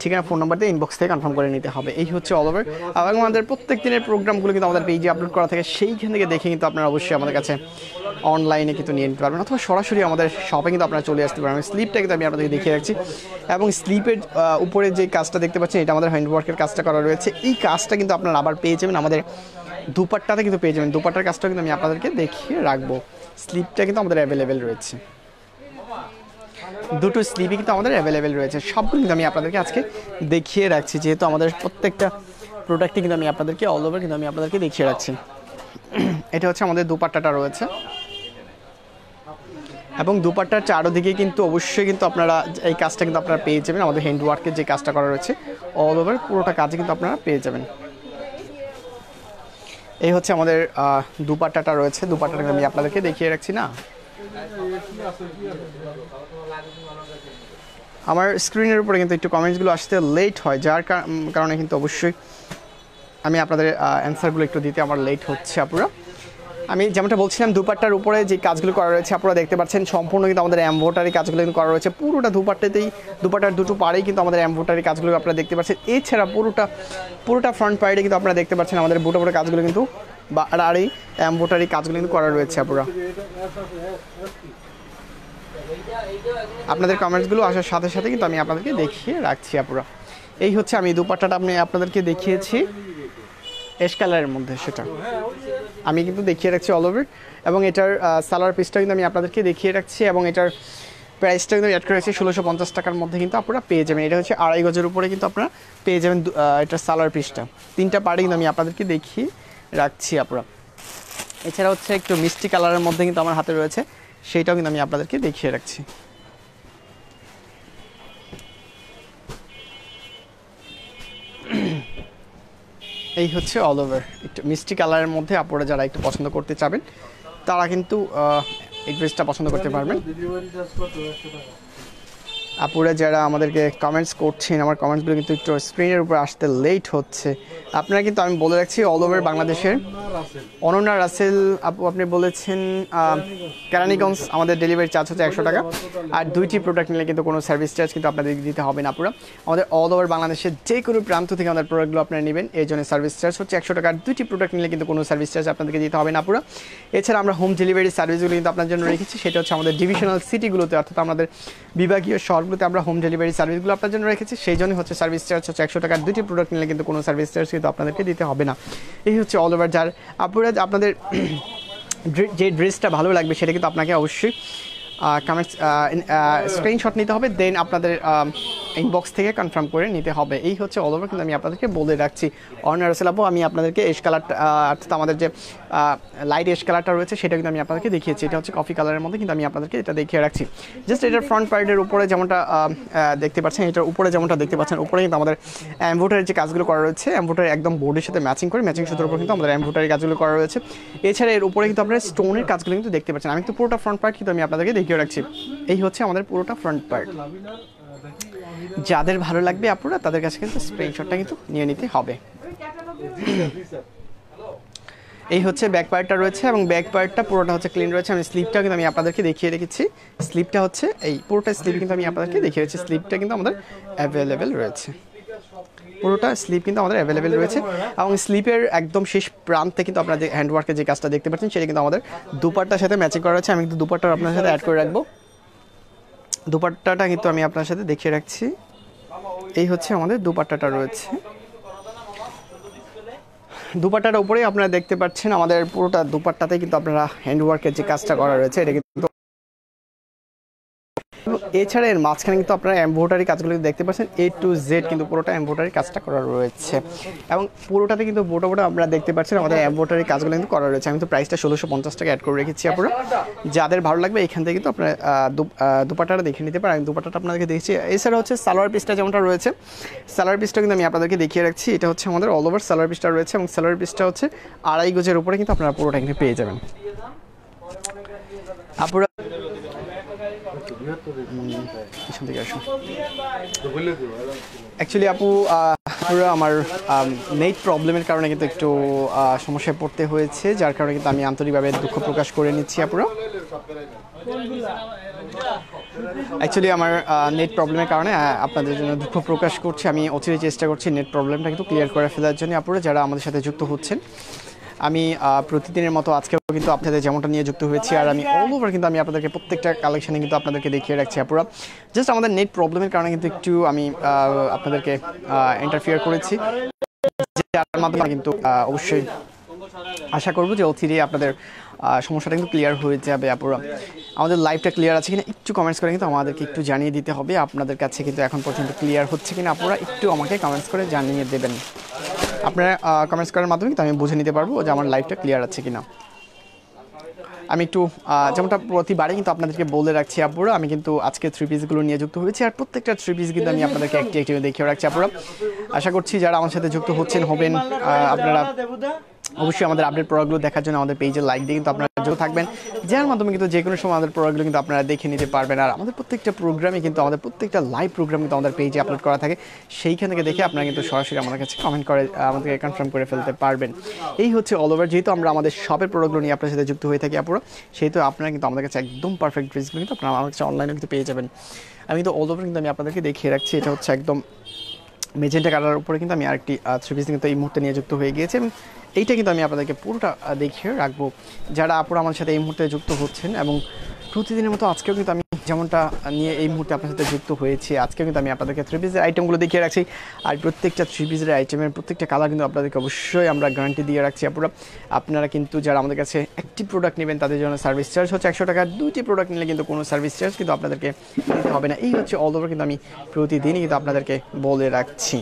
ঠিকানা ফোন নাম্বার দিয়ে ইনবক্স থেকে কনফার্ম করে নিতে হবে। এই হচ্ছে অল ওভার, এবং আমাদের প্রত্যেক দিনের প্রোগ্রামগুলো কিন্তু আমাদের পেজে আপলোড করা থাকে, সেইখান থেকে দেখে কিন্তু আপনারা অবশ্যই আমাদের কাছে অনলাইনে কিন্তু নিয়ে নিতে পারবেন, অথবা সরাসরি আমাদের শপে কিন্তু আপনারা চলে আসতে পারবেন। স্লিপটা কিন্তু আমি আপনাদেরকে দেখিয়ে রাখছি, এবং স্লিপের উপরে যে কাজটা দেখতে পাচ্ছেন এটা আমাদের হ্যান্ডওয়ার্কের কাজটা করা রয়েছে। এই কাজটা কিন্তু আপনারা আবার পেয়ে যাবেন আমাদের দুপাট্টাতে কিন্তু পেয়ে যাবেন। দুপাট্টার কাজটা কিন্তু আমি আপনাদেরকে দেখিয়ে রাখবো। স্লিপটা কিন্তু আমাদের অ্যাভেলেবেল রয়েছে, দুটো স্লিপই কিন্তু আমাদের অ্যাভেলেবেল রয়েছে। সবগুলো কিন্তু আমি আপনাদেরকে আজকে দেখিয়ে রাখছি, যেহেতু আমাদের প্রত্যেকটা প্রোডাক্টই কিন্তু আমি আপনাদেরকে অল ওভার কিন্তু আমি আপনাদেরকে দেখিয়ে রাখছি। এটা হচ্ছে আমাদের দুপাট্টাটা রয়েছে, এবং দুপাট্টার চারদিকে কিন্তু অবশ্যই কিন্তু আপনারা এই কাজটা কিন্তু আপনারা পেয়ে যাবেন। আমাদের হ্যান্ডওয়ার্কের যে কাজটা করা রয়েছে অল ওভার পুরোটা কাজে কিন্তু আপনারা পেয়ে যাবেন। এই হচ্ছে আমাদের দুপাট্টাটা রয়েছে, দুপাট্টাটা আমি আপনাদেরকে দেখিয়ে রাখছি না। আমার স্ক্রিনের উপরে কিন্তু একটু কমেন্টসগুলো আসতে লেট হয়, যার কারণে কিন্তু অবশ্যই আমি আপনাদের অ্যান্সারগুলো একটু দিতে আমার লেট হচ্ছে। আপনারা আমি যেমনটা বলছিলাম দুপাট্টার উপরে যে কাজগুলো করা রয়েছে আপনারা দেখতে পাচ্ছেন সম্পূর্ণ কিন্তু আমাদের এমব্রয়ডারি কাজগুলো কিন্তু করা রয়েছে পুরোটা দুপাট্টার দুটো পাড়েই কিন্তু আমাদের এমব্রয়ডারি কাজগুলো আপনারা দেখতে পাচ্ছেন এছাড়া পুরোটা ফ্রন্ট পার্টে কিন্তু আপনারা দেখতে পাচ্ছেন আমাদের বুটো কাজগুলো কিন্তু আর এই এমব্রয়ডারি কাজগুলো কিন্তু করা রয়েছে আপনারা আপনাদের কমেন্টসগুলো আসার সাথে সাথে কিন্তু আমি আপনাদেরকে দেখিয়ে রাখছি আপনারা এই হচ্ছে আমি দুপাট্টাটা আপনাদেরকে দেখিয়েছি অ্যাশ কালারের মধ্যে সেটা আমি কিন্তু দেখিয়ে রাখছি অল ওভার এবং এটার সালোয়ার পিসটা কিন্তু আমি আপনাদেরকে দেখিয়ে রাখছি এবং এটার প্রাইসটা কিন্তু অ্যাড করেছি 1650 টাকার মধ্যে কিন্তু আপনারা পেয়ে যাবেন এটা হচ্ছে 2.5 গজের উপরে কিন্তু আপনারা পেয়ে যাবেন এটার সালোয়ার পিসটা তিনটা পার্টে কিন্তু আমি আপনাদেরকে দেখিয়ে রাখছি আপনারা এছাড়া হচ্ছে একটু মিষ্টি কালারের মধ্যে কিন্তু আমার হাতে রয়েছে সেইটাও কিন্তু আমি আপনাদেরকে দেখিয়ে রাখছি এই হচ্ছে অল ওভার একটু মিষ্টি কালারের মধ্যে আপনারা যারা একটু পছন্দ করতে চাবেন তারা কিন্তু এই ড্রেসটা পছন্দ করতে পারবেন আপুরা যারা আমাদেরকে কমেন্টস করছেন আমার কমেন্টসগুলো কিন্তু একটু স্ক্রিনের উপর আসতে লেট হচ্ছে আপনারা কিন্তু আমি বলে রাখছি অল ওভার বাংলাদেশের অনন্যা রাসেল আপু আপনি বলেছেন কেরানীগঞ্জ আমাদের ডেলিভারি চার্জ হচ্ছে 100 টাকা আর দুইটি প্রোডাক্ট নিলে কিন্তু কোনো সার্ভিস চার্জ কিন্তু আপনাদের দিতে হবে না পুরো আমাদের অল ওভার বাংলাদেশের যে কোনো প্রান্ত থেকে আমাদের প্রোডাক্টগুলো আপনারা নেবেন এই জন্য সার্ভিস চার্জ হচ্ছে 100 টাকা আর দুইটি প্রোডাক্ট নিলে কিন্তু কোনো সার্ভিস চার্জ আপনাদেরকে দিতে হবে না পুরো এছাড়া আমরা হোম ডেলিভারি সার্ভিসগুলো কিন্তু আপনার জন্য রেখেছি সেটা হচ্ছে আমাদের ডিভিশনাল সিটিগুলোতে অর্থাৎ আমাদের বিভাগীয় শহরগুলোতে আমরা হোম ডেলিভারি সার্ভিসগুলো আপনার জন্য রেখেছি সেই জন্য হচ্ছে সার্ভিস চার্জ হচ্ছে 100 টাকা আর দুইটি প্রোডাক্ট নিলে কিন্তু কোনো সার্ভিস চার্জ কিন্তু আপনাদেরকে দিতে হবে না এই হচ্ছে অল ওভার যার আপনারা আপনাদের যে ড্রেসটা ভালো লাগবে সেটা কিন্তু আপনাকে অবশ্যই কমেন্টস স্ক্রিনশট নিতে হবে দেন আপনাদের ইনবক্স থেকে কনফার্ম করে নিতে হবে এই হচ্ছে অল ওভার কিন্তু আমি আপনাদেরকে বলে রাখছি অনর রাসেল আপু আমি আপনাদেরকে এশ কালারটা অর্থাৎ আমাদের যে লাইট এশ কালারটা রয়েছে সেটা কিন্তু আমি আপনাদেরকে দেখিয়েছি এটা হচ্ছে কফি কালারের মধ্যে কিন্তু আমি আপনাদেরকে এটা দেখিয়ে রাখছি জাস্ট এটার ফ্রন্ট পার্টের উপরে যেমনটা দেখতে পাচ্ছেন এটার উপরে যেমনটা দেখতে পাচ্ছেন উপরে কিন্তু আমাদের এমব্রয়ডারি যে কাজগুলো করা রয়েছে এমব্রয়ডারি একদম বোর্ডের সাথে ম্যাচিং করে ম্যাচিং সুতোর উপর কিন্তু আমাদের এমব্রয়ডারি কাজগুলো করা রয়েছে এছাড়া এর উপরে কিন্তু আপনারা স্টোনের কাজগুলো কিন্তু দেখতে পাচ্ছেন আমি তো পুরোটা ফ্রন্ট পার্ট কিন্তু আমি আপনাদেরকে দেখিয়ে রাখছি এই হচ্ছে আমাদের পুরোটা ফ্রন্ট পার্ট যাদের ভালো লাগবে আপনারা তাদের কাছে কিন্তু স্ক্রিনশটটা কিন্তু নিয়ে নিতে হবে এই হচ্ছে ব্যাক পার্টটা রয়েছে এবং ব্যাক পার্টটা পুরোটা হচ্ছে ক্লিন রয়েছে আমি স্লিপটা কিন্তু আমি আপনাদেরকে দেখিয়ে রেখেছি স্লিপটা হচ্ছে এই পুরোটা স্লিপ কিন্তু আমি আপনাদেরকে দেখিয়ে রেখেছি স্লিপটা কিন্তু আমাদের অ্যাভেলেবেল রয়েছে পুরোটা স্লিপ কিন্তু আমাদের অ্যাভেলেবেল রয়েছে এবং স্লিপের একদম শেষ প্রান্তে কিন্তু আপনারা যে হ্যান্ডওয়ার্কের যে কাজটা দেখতে পাচ্ছেন সেটা কিন্তু আমাদের দুপাট্টার সাথে ম্যাচিং করা রয়েছে আমি কিন্তু দুপাট্টা আপনার সাথে অ্যাড করে রাখবো দুপাট্টাটা কিন্তু আমি আপনার সাথে দেখিয়ে রাখছি এই হচ্ছে আমাদের দুপাট্টাটা রয়েছে দুপাট্টার উপরেই আপনারা দেখতে পাচ্ছেন আমাদের পুরোটা দুপাট্টাতে কিন্তু আপনারা হ্যান্ডওয়ার্কের যে কাজটা করা রয়েছে এটা কিন্তু এছাড়া এর মাঝখানে কিন্তু আপনারা এমব্রয়ডারি কাজগুলো দেখতে পাচ্ছেন A to Z কিন্তু পুরোটা এমব্রয়ডারি কাজটা করা রয়েছে এবং পুরোটাতে কিন্তু বোটা আপনারা দেখতে পাচ্ছেন আমাদের এমব্রয়ডারি কাজগুলো কিন্তু করা রয়েছে আমি তো প্রাইসটা 1650 টাকা অ্যাড করে রেখেছি আপনারা যাদের ভালো লাগবে এখান থেকে কিন্তু আপনারা দুপাট্টাটা দেখে নিতে পারেন আমি দুপাট্টাটা আপনাদেরকে দেখছি এছাড়া হচ্ছে সালোয়ার পিসটা যেমনটা রয়েছে সালোয়ার পিসটা কিন্তু আমি আপনাদেরকে দেখিয়ে রাখছি এটা হচ্ছে আমাদের অল ওভার সালোয়ার পিসটা রয়েছে এবং সালোয়ার পিসটা হচ্ছে 2.5 গজের উপরে কিন্তু আপনারা পুরোটা কিন্তু পেয়ে যাবেন আপনারা অ্যাকচুয়ালি আপু আমার নেট প্রবলেমের কারণে কিন্তু একটু সমস্যায় পড়তে হয়েছে যার কারণে কিন্তু আমি আন্তরিকভাবে দুঃখ প্রকাশ করে নিচ্ছি আপুরা অ্যাকচুয়ালি আমার নেট প্রবলেমের কারণে আপনাদের জন্য দুঃখ প্রকাশ করছি আমি অচিরে চেষ্টা করছি নেট প্রবলেমটা কিন্তু ক্লিয়ার করে ফেলার জন্য আপনারা যারা আমাদের সাথে যুক্ত হচ্ছেন আমি প্রতিদিনের মতো আজকেও কিন্তু আপনাদের যেমনটা নিয়ে যুক্ত হয়েছি আর আমি অল ওভার কিন্তু আমি আপনাদেরকে প্রত্যেকটা কালেকশানে কিন্তু আপনাদেরকে দেখিয়ে রাখছি আপুরা জাস্ট আমাদের নেট প্রবলেমের কারণে কিন্তু একটু আমি আপনাদেরকে ইন্টারফিয়ার করেছি যার মাধ্যমে কিন্তু অবশ্যই আশা করব যে অচিরে আপনাদের সমস্যাটা কিন্তু ক্লিয়ার হয়ে যাবে আপুরা আমাদের লাইভটা ক্লিয়ার আছে কিনা একটু কমেন্টস করে কিন্তু আমাদেরকে একটু জানিয়ে দিতে হবে আপনাদের কাছে কিন্তু এখন পর্যন্ত ক্লিয়ার হচ্ছে কিনা আপুরা একটু আমাকে কমেন্টস করে জানিয়ে দেবেন আপনারা কমেন্টস করার মাধ্যমে কিন্তু আমি বুঝে নিতে পারবো যে আমার লাইভটা ক্লিয়ার আছে কিনা আমি একটু যেমনটা প্রতিবারে কিন্তু আপনাদেরকে বলে রাখছি আপুরা আমি কিন্তু আজকে 3 পিসগুলো নিয়ে যুক্ত হয়েছি আর প্রত্যেকটা 3 পিস কিন্তু আমি আপনাদেরকে একটি দেখিয়ে রাখছি আপুরা আশা করছি যারা আমার সাথে যুক্ত হচ্ছেন হবেন আপনারা অবশ্যই আমাদের আপডেট প্রোডাক্টগুলো দেখার জন্য আমাদের পেজে লাইক দিয়ে কিন্তু আপনারা যুক্ত থাকবেন, যার মাধ্যমে কিন্তু যে কোনো সময় আমাদের প্রোডাক্টগুলো কিন্তু আপনারা দেখে নিতে পারবেন। আর আমাদের প্রত্যেকটা প্রোগ্রামে কিন্তু আমাদের প্রত্যেকটা লাইভ প্রোগ্রাম কিন্তু আমাদের পেজে আপলোড করা থাকে, সেইখান থেকে দেখে আপনারা কিন্তু সরাসরি আমাদের কাছে কমেন্ট করে আমাদেরকে কনফার্ম করে ফেলতে পারবেন। এই হচ্ছে অল ওভার, যেহেতু আমরা আমাদের শপের প্রোডাক্টগুলো নিয়ে আপনার সাথে যুক্ত হয়ে থাকি আপুরা, সেহেতু আপনারা কিন্তু আমাদের কাছে একদম পারফেক্ট ড্রেসগুলো কিন্তু আপনারা আমাদের কাছে অনলাইনে কিন্তু পেয়ে যাবেন। আমি কিন্তু অল ওভার কিন্তু আমি আপনাদেরকে দেখিয়ে রাখছি, এটা হচ্ছে একদম মেজেন্টা কালারের উপরে কিন্তু আমি আরেকটি থ্রি পিস কিন্তু এই মুহূর্তে নিয়ে যুক্ত হয়ে গিয়েছে, এবং এইটা কিন্তু আমি আপনাদেরকে পুরোটা দেখিয়ে রাখবো। যারা আপুরা আমার সাথে এই মুহূর্তে যুক্ত হচ্ছেন, এবং প্রতিদিনের মতো আজকেও কিন্তু আমি যেমনটা নিয়ে এই মুহূর্তে আপনার সাথে যুক্ত হয়েছি, আজকেও কিন্তু আমি আপনাদেরকে থ্রি পিসের আইটেমগুলো দেখিয়ে রাখছি। আর প্রত্যেকটা থ্রি পিসের আইটেমের প্রত্যেকটা কালার কিন্তু আপনাদেরকে অবশ্যই আমরা গ্যারান্টি দিয়ে রাখছি আপুরা। আপনারা কিন্তু যারা আমাদের কাছে একটি প্রোডাক্ট নেবেন তাদের জন্য সার্ভিস চার্জ হচ্ছে 100 টাকা, 2টি প্রোডাক্ট নিলে কিন্তু কোনো সার্ভিস চার্জ কিন্তু আপনাদেরকে দিতে হবে না। এই হচ্ছে অল ওভার কিন্তু আমি প্রতিদিনই কিন্তু আপনাদেরকে বলে রাখছি।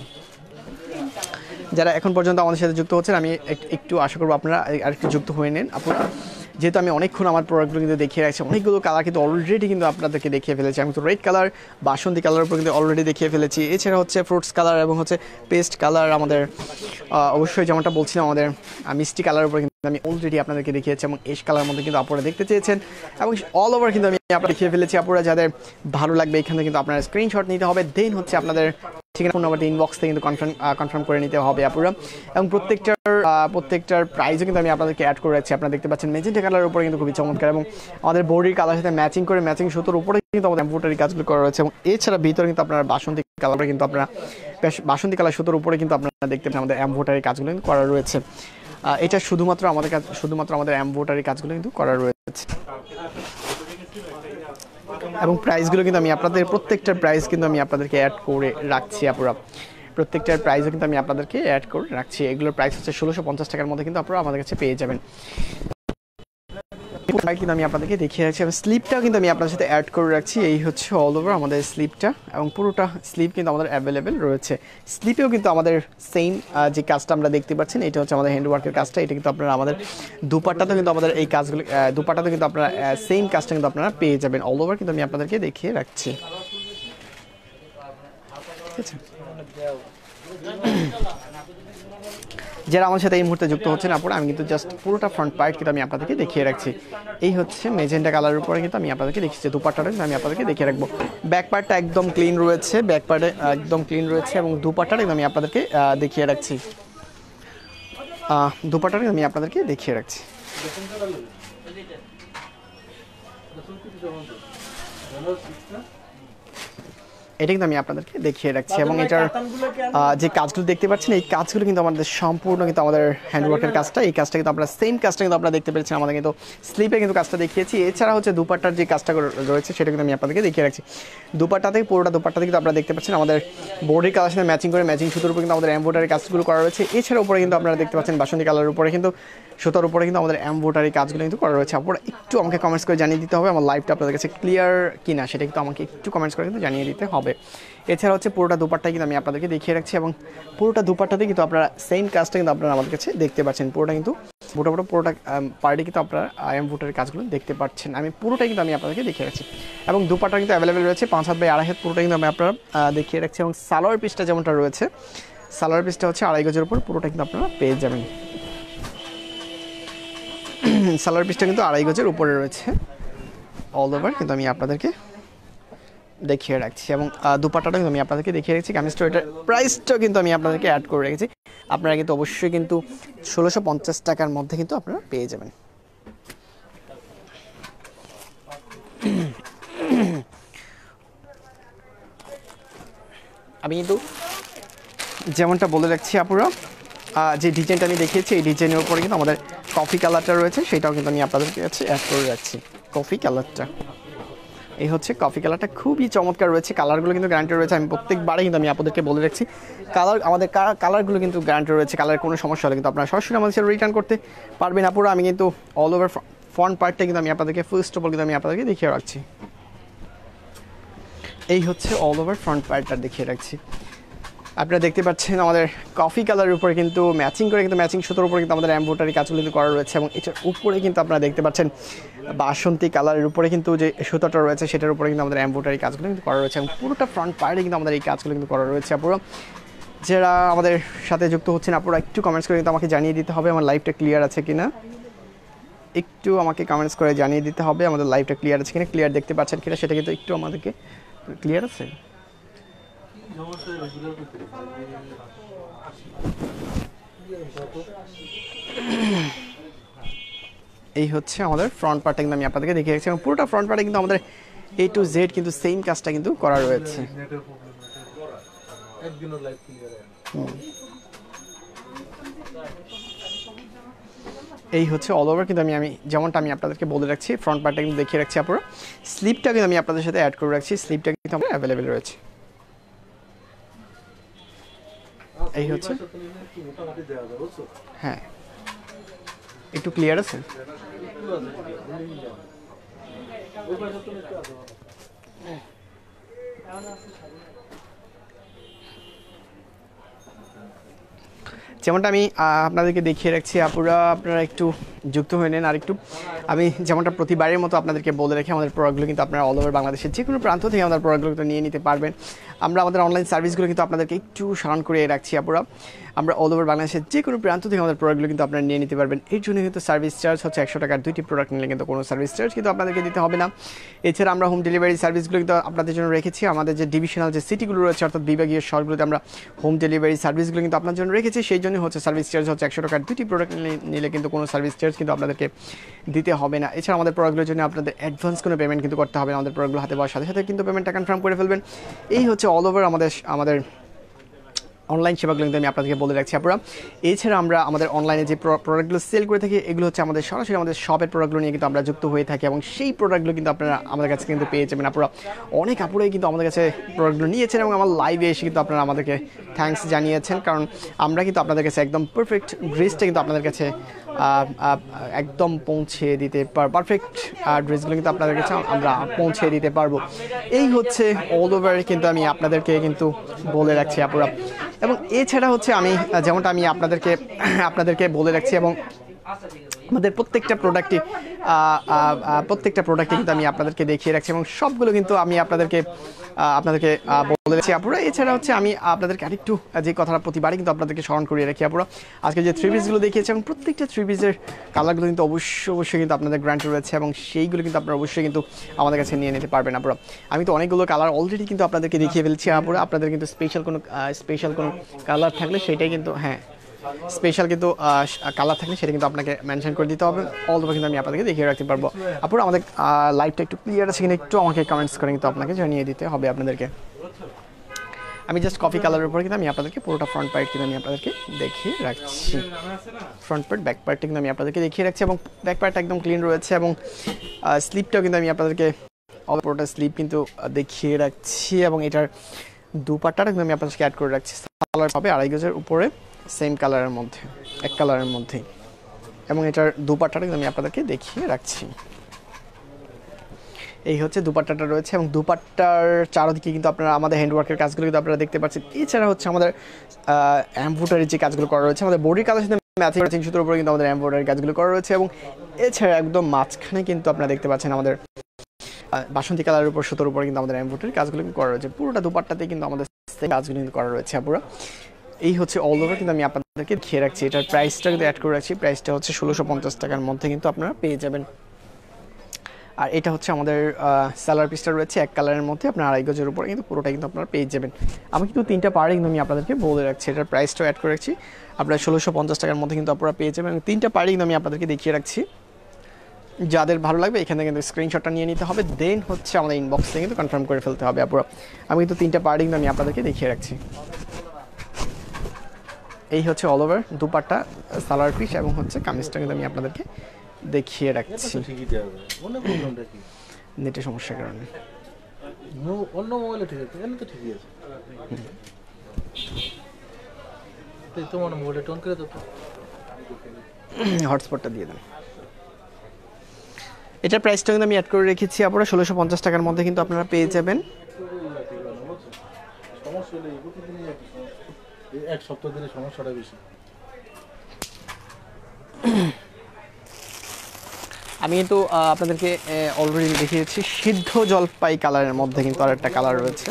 যারা এখন পর্যন্ত আমাদের সাথে যুক্ত হচ্ছেন, আমি একটু আশা করবো আপনারা আরেকটু যুক্ত হয়ে নেন আপনারা, যেহেতু আমি অনেকক্ষণ আমার প্রোডাক্টগুলো কিন্তু দেখিয়ে রাখছি, অনেকগুলো কালার কিন্তু অলরেডি কিন্তু আপনাদেরকে দেখিয়ে ফেলেছি। আমি তো রেড কালার, বাসন্তী কালারের উপর কিন্তু অলরেডি দেখিয়ে ফেলেছি, এছাড়া হচ্ছে ফ্রুটস কালার এবং হচ্ছে পেস্ট কালার, আমাদের অবশ্যই যেমনটা বলছিলাম আমাদের মিষ্টি কালারের উপর কিন্তু আমি অলরেডি আপনাদেরকে দেখিয়েছি, এবং এশ কালার মধ্যে কিন্তু আপনারা দেখতে চেয়েছেন, এবং অল ওভার কিন্তু আমি আপনারা দেখিয়ে ফেলেছি। আপনারা যাদের ভালো লাগবে এখানে কিন্তু আপনারা স্ক্রিনশট নিতে হবে, দেন হচ্ছে আপনাদের ঠিকানা ফোন নাম্বারটি ইনবক্স থেকে কিন্তু কনফার্ম করে নিতে হবে আপুরা। এবং প্রত্যেকটার প্রাইসও কিন্তু আমি আপনাদেরকে অ্যাড করে রাখছি। আপনারা দেখতে পাচ্ছেন মেজেন্টা কালারের উপরে কিন্তু খুবই চমৎকার, এবং আমাদের বডির কালার সাথে ম্যাচিং সুতোর উপরে কিন্তু আমাদের এমব্রয়ডারি কাজগুলো করা রয়েছে, এবং এছাড়া ভিতরে কিন্তু আপনারা বাসন্তী কালার কিন্তু আপনারা বাসন্তী কালার সুতোর উপরে কিন্তু আপনারা দেখতে পাচ্ছেন আমাদের এমব্রয়ডারি কাজগুলো কিন্তু করা রয়েছে। এটা শুধুমাত্র আমাদের এমব্রয়ডারি কাজগুলো কিন্তু করা রয়েছে, এবং প্রাইসগুলো কিন্তু আমি আপনাদের প্রত্যেকটার প্রাইস কিন্তু আমি আপনাদেরকে অ্যাড করে রাখছি আপুরা। প্রত্যেকটার প্রাইসও কিন্তু আমি আপনাদেরকে অ্যাড করে রাখছি। এগুলোর প্রাইস হচ্ছে 1650 টাকার মধ্যে কিন্তু আপনারা আমাদের কাছে পেয়ে যাবেন। কিন্তু আমি আপনাদেরকে দেখিয়ে রাখছি, এবং স্লিপটাও কিন্তু আমি আপনাদের সাথে অ্যাড করে রাখছি। এই হচ্ছে অল ওভার আমাদের স্লিপটা, এবং পুরোটা স্লিপ কিন্তু আমাদের অ্যাভেলেবেল রয়েছে। স্লিপেও কিন্তু আমাদের সেম যে কাজটা আমরা দেখতে পাচ্ছেন, এটা হচ্ছে আমাদের হ্যান্ডওয়ার্কের কাজটা, এটা কিন্তু আপনারা আমাদের দুপাট্টাতে কিন্তু আমাদের এই কাজগুলো দুপাট্টাতে কিন্তু আপনারা সেম কাজটা কিন্তু আপনারা পেয়ে যাবেন। অল ওভার কিন্তু আমি আপনাদেরকে দেখিয়ে রাখছি, ঠিক আছে। যারা আমার সাথে এই মুহূর্তে যুক্ত হচ্ছেন আপনারা, আমি কিন্তু জাস্ট পুরোটা ফ্রন্ট পার্ট কিন্তু আমি আপনাদেরকে দেখিয়ে রাখছি। এই হচ্ছে মেজেন্টা কালারের উপরে কিন্তু আমি আপনাদেরকে দেখিয়েছি, দুপাট্টাটা কিন্তু আমি আপনাদেরকে দেখিয়ে রাখবো। ব্যাক পার্টটা একদম ক্লিন রয়েছে, ব্যাক পার্টে একদম ক্লিন রয়েছে, এবং দুপাট্টাটা কিন্তু আমি আপনাদেরকে দেখিয়ে রাখছি। দুপাট্টাটা আমি আপনাদেরকে দেখিয়ে রাখছি। এটা কিন্তু আমি আপনাদেরকে দেখিয়ে রাখছি, এবং এটার যে কাজগুলো দেখতে পাচ্ছেন, এই কাজগুলো কিন্তু আমাদের সম্পূর্ণ কিন্তু আমাদের হ্যান্ডওয়ার্কের কাজটা, এই কাজটা কিন্তু আপনারা সেম কাজটা কিন্তু আপনারা দেখতে পেরেছেন, আমাদের কিন্তু স্লিপে কিন্তু কাজটা দেখিয়েছি। এছাড়া হচ্ছে দুপাট্টার যে কাজটা রয়েছে সেটা কিন্তু আমি আপনাদেরকে দেখিয়ে রাখছি। পুরোটা দুপাট্টাতে কিন্তু আপনারা দেখতে পাচ্ছেন আমাদের বডির কালার সাথে ম্যাচিং সুতোর উপর কিন্তু আমাদের এমব্রয়ডারি কাজগুলো করা রয়েছে। এছাড়া উপরে কিন্তু আপনারা দেখতে পাচ্ছেন বাসন্তী কালারের উপরে কিন্তু সুতোর উপরে কিন্তু আমাদের এমব্রয়ডারি কাজগুলো কিন্তু করা রয়েছে। আপনারা একটু আমাকে কমেন্টস করে জানিয়ে দিতে হবে আমার লাইভটা আপনাদের কাছে ক্লিয়ার কিনা, সেটা কিন্তু আমাকে একটু কমেন্টস করে কিন্তু জানিয়ে দিতে হবে। এছাড়া হচ্ছে পুরোটা দুপাট্টাই কিন্তু আমি আপনাদেরকে দেখিয়ে রাখছি, এবং পুরোটা দুপাট্টাতে কিন্তু আপনারা সেম কাজটা কিন্তু আপনারা আমাদের কাছে দেখতে পাচ্ছেন। পুরোটা পার্টি কিন্তু আপনারা এমব্রয়ডারি কাজগুলো দেখতে পাচ্ছেন। আমি পুরোটাই কিন্তু আমি আপনাদেরকে দেখিয়ে রাখছি, এবং দুপাট্টা কিন্তু অ্যাভেলেবেল রয়েছে 5 হাত বাই 2.5 হাত, পুরোটা কিন্তু আমি আপনারা দেখিয়ে রাখছি। এবং সালোয়ার পিসটা যেমনটা রয়েছে, সালোয়ার পিসটা হচ্ছে 2.5 গজের উপর, পুরোটা কিন্তু আপনারা পেয়ে যাবেন। সালোয়ার পিসটা কিন্তু 2.5 গজের উপরে রয়েছে অল ওভার, কিন্তু আমি আপনাদেরকে দেখিয়ে রাখছি, এবং দুপাট্টাটা কিন্তু আমি আপনাদেরকে দেখিয়ে রাখছি। কামিজটা এটার প্রাইসটাও কিন্তু আমি আপনাদেরকে অ্যাড করে রেখেছি। আপনারা কিন্তু অবশ্যই কিন্তু 1650 টাকার মধ্যে কিন্তু আপনারা পেয়ে যাবেন। আমি কিন্তু যেমনটা বলে রাখছি আপুরা, যে ডিজাইনটা আমি দেখিয়েছি এই ডিজাইনের উপরে কিন্তু আমাদের কফি কালারটা রয়েছে, সেটাও কিন্তু আমি আপনাদের কাছে অ্যাড করে রাখছি। কফি কালারটা, এই হচ্ছে কফি কালারটা, খুবই চমৎকার রয়েছে। কালারগুলো কিন্তু গ্যারান্টি রয়েছে, আমি প্রত্যেকবারে কিন্তু আমি আপনাদেরকে বলে রাখছি আমাদের কালারগুলো কিন্তু গ্যারান্টি রয়েছে। কালারের কোনো সমস্যা হলে কিন্তু আপনারা সরাসরি আমাদের সাথে রিটার্ন করতে পারবেন আপুরা। আমি কিন্তু অল ওভার ফ্রন্ট পার্টটা কিন্তু আমি আপনাদেরকে ফার্স্ট অফ অল কিন্তু আমি আপনাদেরকে দেখিয়ে রাখছি। এই হচ্ছে অল ওভার ফ্রন্ট পার্টটা দেখিয়ে রাখছি। আপনারা দেখতে পাচ্ছেন আমাদের কফি কালারের উপরে কিন্তু ম্যাচিং সুতোর উপরে কিন্তু আমাদের এমব্রয়ডারি কাজগুলো কিন্তু করা রয়েছে, এবং এটার উপরে কিন্তু আপনারা দেখতে পাচ্ছেন বাসন্তী কালারের উপরে কিন্তু যে সুতোটা রয়েছে সেটার উপরে কিন্তু আমাদের এমব্রয়ডারি কাজগুলো কিন্তু করা রয়েছে, এবং পুরোটা ফ্রন্ট পার্টে কিন্তু আমাদের এই কাজগুলো কিন্তু করা রয়েছে পুরো। যারা আমাদের সাথে যুক্ত হচ্ছেন আপনারা একটু কমেন্টস করে কিন্তু আমাকে জানিয়ে দিতে হবে আমার লাইভটা ক্লিয়ার আছে কিনা। একটু আমাকে কমেন্টস করে জানিয়ে দিতে হবে আমাদের লাইভটা ক্লিয়ার আছে কিনা, ক্লিয়ার দেখতে পাচ্ছেন কিনা সেটা কিন্তু একটু আমাদেরকে ক্লিয়ার আছে। এই হচ্ছে আমাদের ফ্রন্ট পার্টটা কিন্তু আমি আপনাদেরকে দেখিয়ে রাখছি এবং পুরোটা ফ্রন্ট পার্টে কিন্তু আমাদের A to Z কিন্তু সেম কাজটা কিন্তু করা রয়েছে। এই হচ্ছে অল ওভার কিন্তু আমি যেমনটা আমি আপনাদেরকে বলে রাখছি ফ্রন্ট পার্টটা কিন্তু দেখিয়ে রাখছি। আপনারা স্লিপটা কিন্তু আমি আপনাদের সাথে অ্যাড করে রাখছি, স্লিপটা কিন্তু আমার অ্যাভেলেবেল রয়েছে। এই হচ্ছে, হ্যাঁ একটু ক্লিয়ার আছে। যেমনটা আমি আপনাদেরকে দেখিয়ে রাখছি আপনারা একটু যুক্ত হয়ে নেন। আর একটু আমি যেমনটা প্রতিবারের মতো আপনাদেরকে বলে রাখি আমাদের প্রোডাক্টগুলো কিন্তু আপনারা অল ওভার বাংলাদেশের যে কোনো প্রান্ত থেকে আমাদের প্রোডাক্টগুলো কিন্তু নিয়ে নিতে পারবেন। আমরা আমাদের অনলাইন সার্ভিসগুলো কিন্তু আপনাদেরকে একটু স্মরণ করে রাখছি আমরা অল ওভার বাংলাদেশের যে কোনো প্রান্ত থেকে আমাদের প্রোডাক্টগুলো কিন্তু আপনারা নিয়ে নিতে পারবেন। এর জন্য কিন্তু সার্ভিস চার্জ হচ্ছে 100 টাকার 2টি প্রোডাক্ট নিলে কিন্তু কোনো সার্ভিস চার্জ কিন্তু আপনাদেরকে দিতে হবে না। এছাড়া আমরা হোম ডেলিভারি সার্ভিসগুলো কিন্তু আপনাদের জন্য রেখেছি। আমাদের যে ডিভিশনাল যে সিটিগুলো রয়েছে অর্থাৎ বিভাগীয় শহরগুলোতে আমরা হোম ডেলিভারি সার্ভিসগুলো কিন্তু আপনার জন্য রেখেছি। সেই জন্য হচ্ছে সার্ভিস চার্জ হচ্ছে 100 টাকার 2টি প্রোডাক্ট নিলে কিন্তু কোনো সার্ভিস চার্জ কিন্তু আপনাদেরকে দিতে হবে না। এছাড়া আমাদের প্রোডাক্টগুলোর জন্য আপনাদের অ্যাডভান্স কোনো পেমেন্ট কিন্তু করতে হবে না। আমাদের প্রোডাক্টগুলো হাতে পাওয়ার সাথে সাথে কিন্তু পেমেন্টটা কনফার্ম করে ফেলবেন। এই হচ্ছে অল ওভার আমাদের অনলাইন সেবাগুলো কিন্তু আমি আপনাদেরকে বলে রাখছি। এছাড়া আমরা আমাদের অনলাইনে যে প্রোডাক্টগুলো সেল করে থাকি এগুলো হচ্ছে আমাদের সরাসরি আমাদের শপের প্রোডাক্টগুলো নিয়ে কিন্তু আমরা যুক্ত হয়ে থাকি এবং সেই প্রোডাক্টগুলো কিন্তু আপনারা আমাদের কাছে কিন্তু পেয়ে যাবেন। অনেক আপুরাই কিন্তু আমাদের কাছে প্রোডাক্টগুলো নিয়েছেন এবং আমার লাইভে এসে কিন্তু আপনারা আমাদেরকে থ্যাঙ্কস জানিয়েছেন, কারণ আমরা কিন্তু আপনাদের কাছে একদম পারফেক্ট ড্রেসটা কিন্তু আপনাদের কাছে একদম পৌঁছে দিতে পারফেক্ট ড্রেসগুলো কিন্তু আপনাদের কাছে আমরা পৌঁছে দিতে পারবো। এই হচ্ছে অল ওভার কিন্তু আমি আপনাদেরকে কিন্তু বলে রাখছি এবং এছাড়া হচ্ছে আমি যেমনটা আমি আপনাদেরকে বলে রাখছি এবং আমাদের প্রত্যেকটা প্রোডাক্টই কিন্তু আমি আপনাদেরকে দেখিয়ে রাখছি এবং সবগুলো কিন্তু আমি আপনাদেরকে বলে রাখছি এছাড়া হচ্ছে আমি আপনাদেরকে আরেকটু যে কথাটা প্রতিবারই কিন্তু আপনাদেরকে স্মরণ করিয়ে রাখি আজকে যে থ্রি পিসগুলো দেখিয়েছি এবং প্রত্যেকটা থ্রি পিসের কালারগুলো কিন্তু অবশ্যই কিন্তু আপনাদের গ্যারান্টি রয়েছে এবং সেইগুলো কিন্তু আপনারা অবশ্যই কিন্তু আমাদের কাছে নিয়ে নিতে পারবেন। আমি তো অনেকগুলো কালার অলরেডি কিন্তু আপনাদেরকে দেখিয়ে ফেলছি। আপনাদের কিন্তু স্পেশাল কোনো কালার থাকলে সেটাই কিন্তু স্পেশাল কিন্তু কালার থাকলে সেটা কিন্তু আপনাকে মেনশন করে দিতে হবে। অল ওভার কিন্তু আমি আপনাদেরকে দেখিয়ে রাখতে পারবো। আমাদের লাইভটা একটু ক্লিয়ার আছে কিনা একটু আমাকে কমেন্টস করে কিন্তু আপনাকে জানিয়ে দিতে হবে আপনাদেরকে। আমি জাস্ট কফি কালারের উপর কিন্তু আমি আপনাদেরকে পুরোটা ফ্রন্ট পার্ট কিন্তু আমি আপনাদেরকে দেখিয়ে রাখছি। ফ্রন্ট পার্ট ব্যাক পার্ট কিন্তু আমি আপনাদেরকে দেখিয়ে রাখছি এবং ব্যাক পার্ট একদম ক্লিন রয়েছে এবং স্লিপটাও কিন্তু আমি আপনাদেরকে পুরোটা স্লিপ কিন্তু দেখিয়ে রাখছি এবং এটার দুপাট্টাটা কিন্তু আমি আপনাদেরকে অ্যাড করে রাখছি। কালার হবে 2.5 গজের উপরে সেম কালারের মধ্যে, এক কালারের মধ্যেই, এবং এটার দুপাট্টাটা কিন্তু আমি আপনাদেরকে দেখিয়ে রাখছি। এই হচ্ছে দুপাট্টাটা রয়েছে এবং দুপাট্টার চারদিকে কিন্তু আপনারা আমাদের হ্যান্ডওয়ার্কের কাজগুলো কিন্তু আপনারা দেখতে পাচ্ছেন। এছাড়া হচ্ছে আমাদের এমব্রয়ডারির যে কাজগুলো করা রয়েছে, আমাদের বডির কাজের সাথে ম্যাচিং সুতোর উপরে কিন্তু আমাদের এমব্রয়ডারির কাজগুলো করা রয়েছে এবং এছাড়া একদম মাঝখানে কিন্তু আপনারা দেখতে পাচ্ছেন আমাদের বাসন্তী কালারের উপর সুতোর উপরে কিন্তু আমাদের এমব্রয়ডারির কাজগুলো করা রয়েছে। পুরোটা দুপাট্টাতে কিন্তু আমাদের কাজগুলো কিন্তু করা রয়েছে। এই হচ্ছে অল ওভার কিন্তু আমি আপনাদেরকে দেখিয়ে রাখছি। এটার প্রাইসটা কিন্তু অ্যাড করে রাখছি। প্রাইসটা হচ্ছে 1650 টাকার মধ্যে কিন্তু আপনারা পেয়ে যাবেন। আর এটা হচ্ছে আমাদের সালোয়ার পিসটা রয়েছে এক কালারের মধ্যে, আপনার 2.5 গজের উপরে কিন্তু পুরোটা কিন্তু আপনারা পেয়ে যাবেন। আমি কিন্তু 3টা পার্ট কিন্তু আমি আপনাদেরকে বলে রাখছি। এটার প্রাইসটাও অ্যাড করে রাখছি। আপনারা 1650 টাকার মধ্যে কিন্তু আপনারা পেয়ে যাবেন এবং 3টা পার্ট কিন্তু আমি আপনাদেরকে দেখিয়ে রাখছি। যাদের ভালো লাগবে এখানে কিন্তু স্ক্রিনশটটা নিয়ে নিতে হবে, দেন হচ্ছে আমাদের ইনবক্সে কিন্তু কনফার্ম করে ফেলতে হবে। আমি কিন্তু 3টা পার্ট কিন্তু আমি আপনাদেরকে দেখিয়ে রাখছি। এই হচ্ছে all over dupatta, salwar piece এবং হচ্ছে কামিজটা কিন্তু আমি আপনাদেরকে দেখিয়ে রাখছি। নেটের সমস্যার কারণে অন্য মোবাইলে ঠিক আছে, এখানে তো ঠিকই আছে। তোমার মোবাইলে টোন করে দাও, হটস্পটটা দিয়ে দেন। এটার প্রাইসটা কিন্তু আমি অ্যাড করে রেখেছি। 1650 টাকার মধ্যে কিন্তু আপনারা পেয়ে যাবেন। এক সপ্তাহ ধরে সমস্যাটা বেশি। আমি কিন্তু আপনাদেরকে অলরেডি দেখিয়েছি সিদ্ধ জলপাই কালারের মধ্যে কিন্তু আর একটা কালার রয়েছে।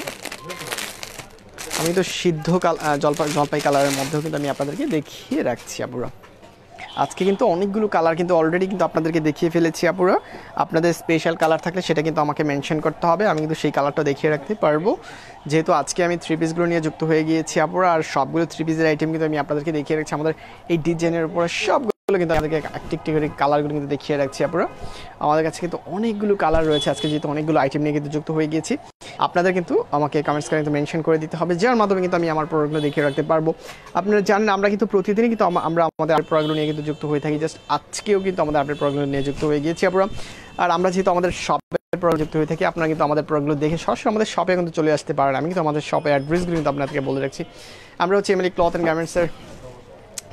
আমি তো সিদ্ধ জলপাই কালারের মধ্যেও কিন্তু আমি আপনাদেরকে দেখিয়ে রাখছি আপুরা। আজকে কিন্তু অনেকগুলো কালার কিন্তু অলরেডি কিন্তু আপনাদেরকে দেখিয়ে ফেলেছি আপুরা। আপনাদের স্পেশাল কালার থাকলে সেটা কিন্তু আমাকে মেনশন করতে হবে, আমি কিন্তু সেই কালারটা দেখিয়ে রাখতে পারবো। যেহেতু আজকে আমি থ্রি পিসগুলো নিয়ে যুক্ত হয়ে গিয়েছি আপুরা, আর সবগুলো থ্রি পিসের আইটেম কিন্তু আমি আপনাদেরকে দেখিয়ে রাখছি। আমাদের এই ডিজাইনের উপরে সবগুলো কিন্তু আমাদেরকে একটি একটি করে কালারগুলো কিন্তু দেখিয়ে রাখছি আপুরা। আমাদের কাছে কিন্তু অনেকগুলো কালার রয়েছে আজকে, যেহেতু অনেকগুলো আইটেম নিয়ে কিন্তু যুক্ত হয়ে গিয়েছি। আপনাদের কিন্তু আমাকে কমেন্টস করে কিন্তু মেনশন করে দিতে হবে, যার মাধ্যমে কিন্তু আমি আমার প্রোডাক্টগুলো দেখিয়ে রাখতে পারবো। আপনারা জানেন আমরা কিন্তু প্রতিদিনই কিন্তু আমরা আমাদের প্রোডাক্টগুলো নিয়ে কিন্তু যুক্ত হয়ে থাকি। জাস্ট আজকেও কিন্তু আমাদের আপডেট প্রোডাক্টগুলো নিয়ে যুক্ত হয়ে গিয়েছি আপুরা। আর আমরা যেহেতু আমাদের শপের প্রোডাক্ট যুক্ত হয়ে থাকি, আপনারা কিন্তু আমাদের প্রোডাক্টগুলো দেখে সরাসরি আমাদের শপে কিন্তু চলে আসতে পারেন। আমি কিন্তু আমাদের শপের অ্যাড্রেসগুলো কিন্তু আপনাদেরকে বলে রাখছি। আমরা হচ্ছে এমএলই ক্লথ অ্যান্ড গার্মেন্টসের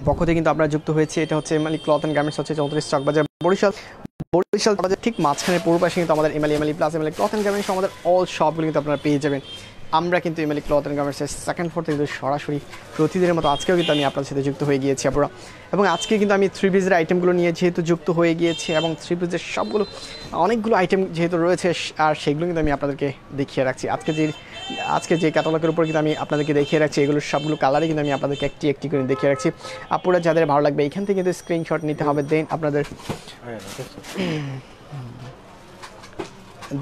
পক্ষ থেকে কিন্তু আপনারা যুক্ত হয়েছে। এটা হচ্ছে এমএলই ক্লথ অ্যান্ড গার্মেন্টস, হচ্ছে 34 চকবাজার বরিশাল বাজার ঠিক মাঝখানে পূর্ব পাশে কিন্তু আমাদের MLE plus MLE cloth and garments আমাদের অল শপগুলো কিন্তু আপনারা পেয়ে যাবেন। আমরা কিন্তু এমএলই ক্লথ অ্যান্ড গার্মেন্টসের সেকেন্ড ফ্লোর থেকে কিন্তু সরাসরি প্রতিদিনের মতো আজকেও কিন্তু আমি আপনার সাথে যুক্ত হয়ে গিয়েছি আপনারা। এবং আজকে কিন্তু আমি থ্রি পিসের আইটেমগুলো নিয়ে যেহেতু যুক্ত হয়ে গিয়েছি, এবং থ্রি পিসের সবগুলো অনেকগুলো আইটেম যেহেতু রয়েছে, আর সেগুলো কিন্তু আমি আপনাদেরকে দেখিয়ে রাখছি। আজকে যে ক্যাটালগের উপর কিন্তু আমি আপনাদেরকে দেখিয়ে রাখছি, এগুলোর সবগুলো কালারই কিন্তু আমি আপনাদেরকে একটি একটি করে দেখিয়ে রাখছি। আপনারা যাদের ভালো লাগবে এখান থেকে কিন্তু স্ক্রিনশট নিতে হবে, দেন আপনাদের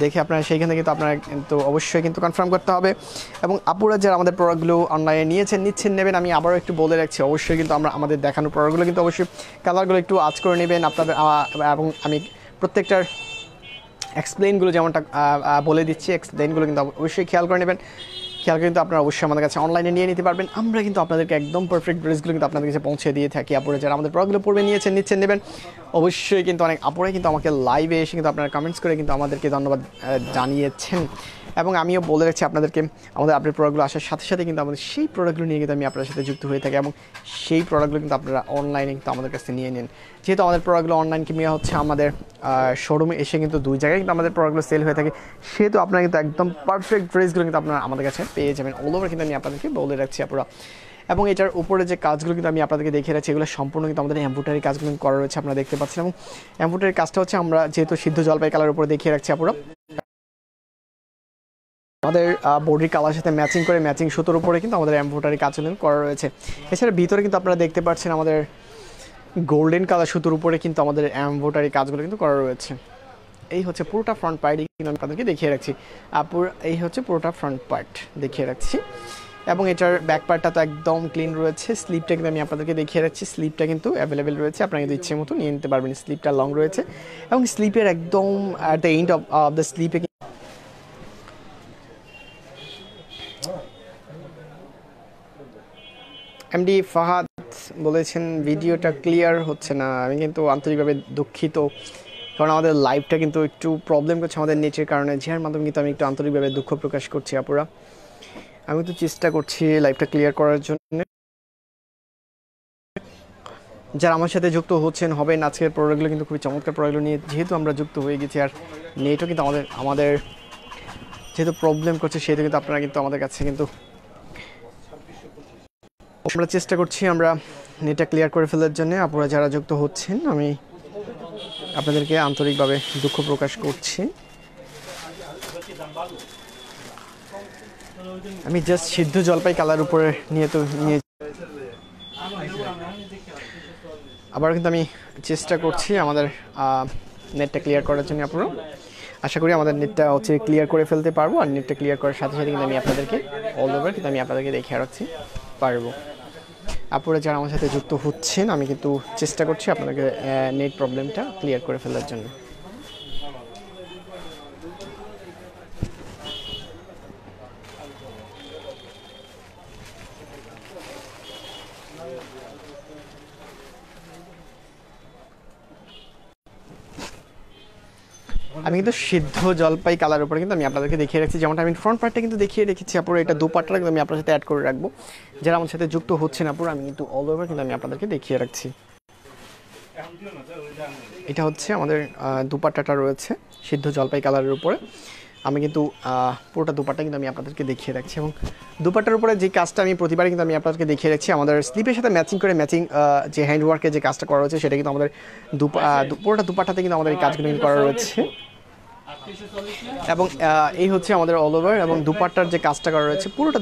দেখে আপনারা সেইখান থেকে কিন্তু আপনারা কিন্তু অবশ্যই কিন্তু কনফার্ম করতে হবে। এবং আপুরা যারা আমাদের প্রোডাক্টগুলো অনলাইনে নিচ্ছেন নেবেন, আমি আবারও একটু বলে রাখছি, অবশ্যই কিন্তু আমাদের দেখানো প্রোডাক্টগুলো কিন্তু অবশ্যই কালারগুলো একটু আঁচ করে নেবেন আপনাদের। এবং আমি প্রত্যেকটার এক্সপ্লেইনগুলো যেমনটা বলে দিচ্ছি, এক্সপ্লেইনগুলো কিন্তু অবশ্যই খেয়াল করে নেবেন। খেয়াল কিন্তু আপনারা অবশ্যই আমাদের কাছে অনলাইনে নিয়ে নিতে পারবেন। আমরা কিন্তু আপনাদেরকে একদম পারফেক্ট ড্রেসগুলো কিন্তু আপনাদের কাছে পৌঁছে দিয়ে থাকি। আপুরা যারা আমাদের প্রোডাক্টগুলো পড়বে নিচ্ছেন নেবেন, অবশ্যই কিন্তু অনেক আপুরাই কিন্তু আমাকে লাইভে এসে কিন্তু আপনারা কমেন্টস করে কিন্তু আমাদেরকে ধন্যবাদ জানিয়েছেন। এবং আমিও বলে রাখছি আপনাদেরকে, আমাদের আপডেট প্রোডাক্টগুলো আসার সাথে সাথে কিন্তু আমাদের সেই প্রোডাক্টগুলো নিয়ে কিন্তু আমি আপনার সাথে যুক্ত হয়ে থাকি, এবং সেই প্রোডাক্টগুলো কিন্তু আপনারা অনলাইনে কিন্তু আমাদের কাছে নিয়ে নিন। যেহেতু আমাদের প্রোডাক্টগুলো অনলাইন কিংবা হচ্ছে আমাদের শোরুমে এসে কিন্তু দুই জায়গায় কিন্তু আমাদের প্রোডাক্টগুলো সেল হয়ে থাকে, সেহেতু আপনারা কিন্তু একদম পারফেক্ট ড্রেসগুলো কিন্তু আপনারা আমাদের কাছে পেয়ে যাবেন। অল ওভার কিন্তু আমি আপনাদেরকে বলে রাখছি আপুরা। এবং এটার উপরে যে কাজগুলো কিন্তু আমি আপনাদেরকে দেখিয়ে রাখছি, এগুলো সম্পূর্ণ কিন্তু আমাদের এমব্রয়ডারি কাজগুলো করা রয়েছে, আপনারা দেখতে পাচ্ছেন। এবং এমব্রয়ডারি কাজটা হচ্ছে আমরা যেহেতু সিদ্ধ জলপাই কালার উপরে দেখিয়ে রাখছি আপুরা, আমাদের বডির কালার সাথে ম্যাচিং সুতোর উপরে কিন্তু আমাদের এমব্রয়ডারি কাজগুলো করা রয়েছে। এছাড়া ভিতরে কিন্তু আপনারা দেখতে পাচ্ছেন আমাদের গোল্ডেন কালার সুতোর উপরে কিন্তু আমাদের এমব্রয়ডারি কাজগুলো কিন্তু করা রয়েছে। এই হচ্ছে পুরোটা ফ্রন্ট পার্টই কিন্তু আমি আপনাদেরকে দেখিয়ে রাখছি। এই হচ্ছে পুরোটা ফ্রন্ট পার্ট দেখিয়ে রাখছি। এবং এটার ব্যাক পার্টটা তো একদম ক্লিন রয়েছে। স্লিপটা কিন্তু আমি আপনাদেরকে দেখিয়ে রাখছি, স্লিপটা কিন্তু অ্যাভেলেবেল রয়েছে, আপনারা কিন্তু ইচ্ছে মতো নিয়ে নিতে পারবেন। স্লিপটা লং রয়েছে, এবং স্লিপের একদম at the end of the স্লিপে এমডি ফাহাদ বলেছেন ভিডিওটা ক্লিয়ার হচ্ছে না। আমি কিন্তু আন্তরিকভাবে দুঃখিত, কারণ আমাদের লাইভটা কিন্তু একটু প্রবলেম করছে আমাদের নেটের কারণে, যার মাধ্যমে কিন্তু আমি একটু আন্তরিকভাবে দুঃখ প্রকাশ করছি আপুরা। আমি তো চেষ্টা করছি লাইভটা ক্লিয়ার করার জন্য। যারা আমার সাথে যুক্ত হবেন, আজকের প্রোডাক্টগুলো কিন্তু খুবই চমৎকার প্রোডাক্টগুলো নিয়ে যেহেতু আমরা যুক্ত হয়ে গেছি, আর নেটও কিন্তু আমাদের যেহেতু প্রবলেম করছে, সেহেতু কিন্তু আপনারা কিন্তু আমাদের কাছে কিন্তু আমরা চেষ্টা করছি আমরা নেটটা ক্লিয়ার করে ফেলার জন্য। আপনারা যারা যুক্ত হচ্ছেন, আমি আপনাদেরকে আন্তরিকভাবে দুঃখ প্রকাশ করছি। আমি জাস্ট সিদ্ধ জলপাই কালার উপরে নিয়ে আবার কিন্তু আমি চেষ্টা করছি আমাদের নেটটা ক্লিয়ার করার জন্য। আপনারা আশা করি আমাদের নেটটা হচ্ছে ক্লিয়ার করে ফেলতে পারবো, আর নেটটা ক্লিয়ার করার সাথে সাথে কিন্তু আমি আপনাদেরকে অল ওভার কিন্তু আমি আপনাদেরকে দেখিয়ে রাখছি পারবো। আপনারা যারা আমার সাথে যুক্ত হচ্ছেন, আমি কিন্তু চেষ্টা করছি আপনাদেরকে নেট প্রবলেমটা ক্লিয়ার করে ফেলার জন্য। আমি কিন্তু সিদ্ধ জলপাই কালার উপরে কিন্তু আমি আপনাদেরকে দেখিয়ে রাখছি, যেমনটা আমি ফ্রন্ট পার্টটা কিন্তু দেখিয়ে রেখেছি আপুরা। এটা দুপাট্টা কিন্তু আমি আপনার সাথে অ্যাড করে রাখবো। যারা আমার সাথে যুক্ত হচ্ছেন আপুরা, আমি কিন্তু অল ওভার কিন্তু আমি আপনাদেরকে দেখিয়ে রাখছি। এটা হচ্ছে আমাদের দুপাট্টাটা রয়েছে সিদ্ধ জলপাই কালারের উপরে। আমি কিন্তু পুরোটা দুপাট্টা কিন্তু আমি আপনাদেরকে দেখিয়ে রাখছি, এবং দুপাট্টার উপরে যে কাজটা আমি প্রতিবারই কিন্তু আমি আপনাদেরকে দেখিয়ে রাখছি, আমাদের স্লিপের সাথে ম্যাচিং যে হ্যান্ডওয়ার্কের যে কাজটা করা রয়েছে, সেটা কিন্তু আমাদের পুরোটা দুপাট্টাতে কিন্তু আমাদের এই কাজগুলো করা রয়েছে। এবং এই হচ্ছে আমাদের অল ওভার, এবং দুপাট্টার যে কাজটা করা রয়েছে পুরোটা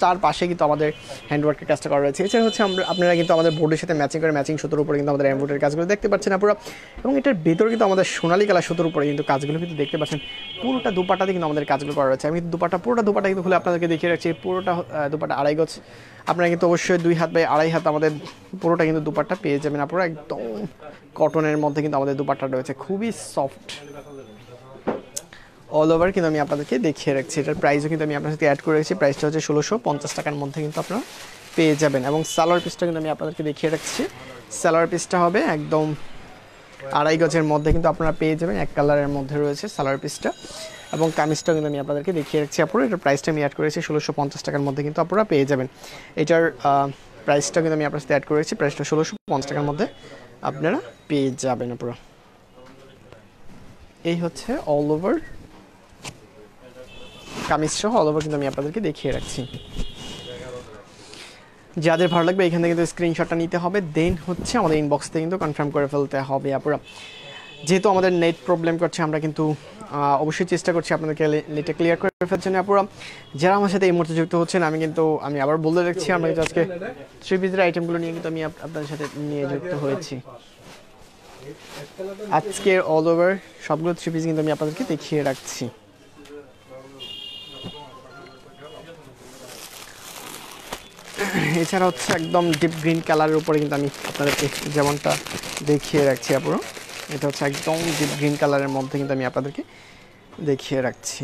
চারপাশে কিন্তু আমাদের হ্যান্ডওয়ার্কের কাজটা করা রয়েছে। এছাড়া হচ্ছে আপনারা কিন্তু আমাদের বোর্ডের সাথে ম্যাচিং করে ম্যাচিং সুতোর উপরে কিন্তু আমাদের এমব্রয়ডারি কাজগুলো দেখতে পাচ্ছেন পুরো, এবং এটার ভেতরে কিন্তু আমাদের সোনালী কালার সুতোর উপরে কিন্তু কাজগুলো কিন্তু দেখতে পাচ্ছেন। পুরোটা দুপাট্টাতে কিন্তু আমাদের কাজগুলো করা রয়েছে। আমি পুরোটা দুপাট্টা কিন্তু খুলে আপনাদেরকে দেখিয়ে রাখছি। পুরোটা দুপাট্টা 2.5 গজ, আপনারা কিন্তু অবশ্যই 2 হাত বাই 2.5 হাত আমাদের পুরোটা কিন্তু দুপাট্টা পেয়ে যাবেন আপনারা। একদম কটনের মধ্যে কিন্তু আমাদের দুপাট্টা রয়েছে, খুবই সফট অল ওভার কিন্তু আমি আপনাদেরকে দেখিয়ে রাখছি। এটার প্রাইসও কিন্তু আমি আপনার সাথে অ্যাড করে রেখেছি। প্রাইসটা হচ্ছে 1650 টাকার মধ্যে কিন্তু আপনারা পেয়ে যাবেন। এবং সালোয়ার পিসটা কিন্তু আমি আপনাদেরকে দেখিয়ে রাখছি। সালোয়ার পিসটা হবে একদম 2.5 গজের মধ্যে কিন্তু আপনারা পেয়ে যাবেন, এক কালারের মধ্যে রয়েছে সালোয়ার পিসটা। এবং কামিজটাও কিন্তু আমি আপনাদেরকে দেখিয়ে রাখছি আপনারা। এটার প্রাইসটা আমি অ্যাড করেছি 1650 টাকার মধ্যে কিন্তু আপনারা পেয়ে যাবেন। এটার প্রাইসটা কিন্তু আমি আপনার সাথে অ্যাড করেছি। প্রাইসটা 1650 টাকার মধ্যে আপনারা পেয়ে যাবেন আপনারা। এই হচ্ছে অল ওভার কামিজ সহ অল ওভার কিন্তু আমি আপনাদেরকে দেখিয়ে রাখছি। যাদের ভালো লাগবে এখান থেকে কিন্তু স্ক্রিনশটটা নিতে হবে, দেন হচ্ছে আমাদের ইনবক্স থেকে কিন্তু কনফার্ম করে ফেলতে হবে আপনারা। যেহেতু আমাদের নেট প্রবলেম করছে, আমরা কিন্তু অবশ্যই চেষ্টা করছি আপনাদেরকে নেটটা ক্লিয়ার করে ফেলার জন্য আপনারা। যারা আমার সাথে এই মুহূর্তে যুক্ত হচ্ছেন, আমি আবার বলে রাখছি, আমরা কিন্তু আজকে 3 পিসের আইটেমগুলো নিয়ে কিন্তু আমি আপনাদের সাথে নিয়ে যুক্ত হয়েছি। আজকের অল ওভার সবগুলো 3 পিস কিন্তু আমি আপনাদেরকে দেখিয়ে রাখছি। এছাড়া হচ্ছে একদম ডিপ গ্রিন কালারের উপরে কিন্তু আমি আপনাদেরকে যেমনটা দেখিয়ে রাখছি আপুরো, এটা হচ্ছে একদম ডিপ গ্রিন কালারের মধ্যে কিন্তু আমি আপনাদেরকে দেখিয়ে রাখছি।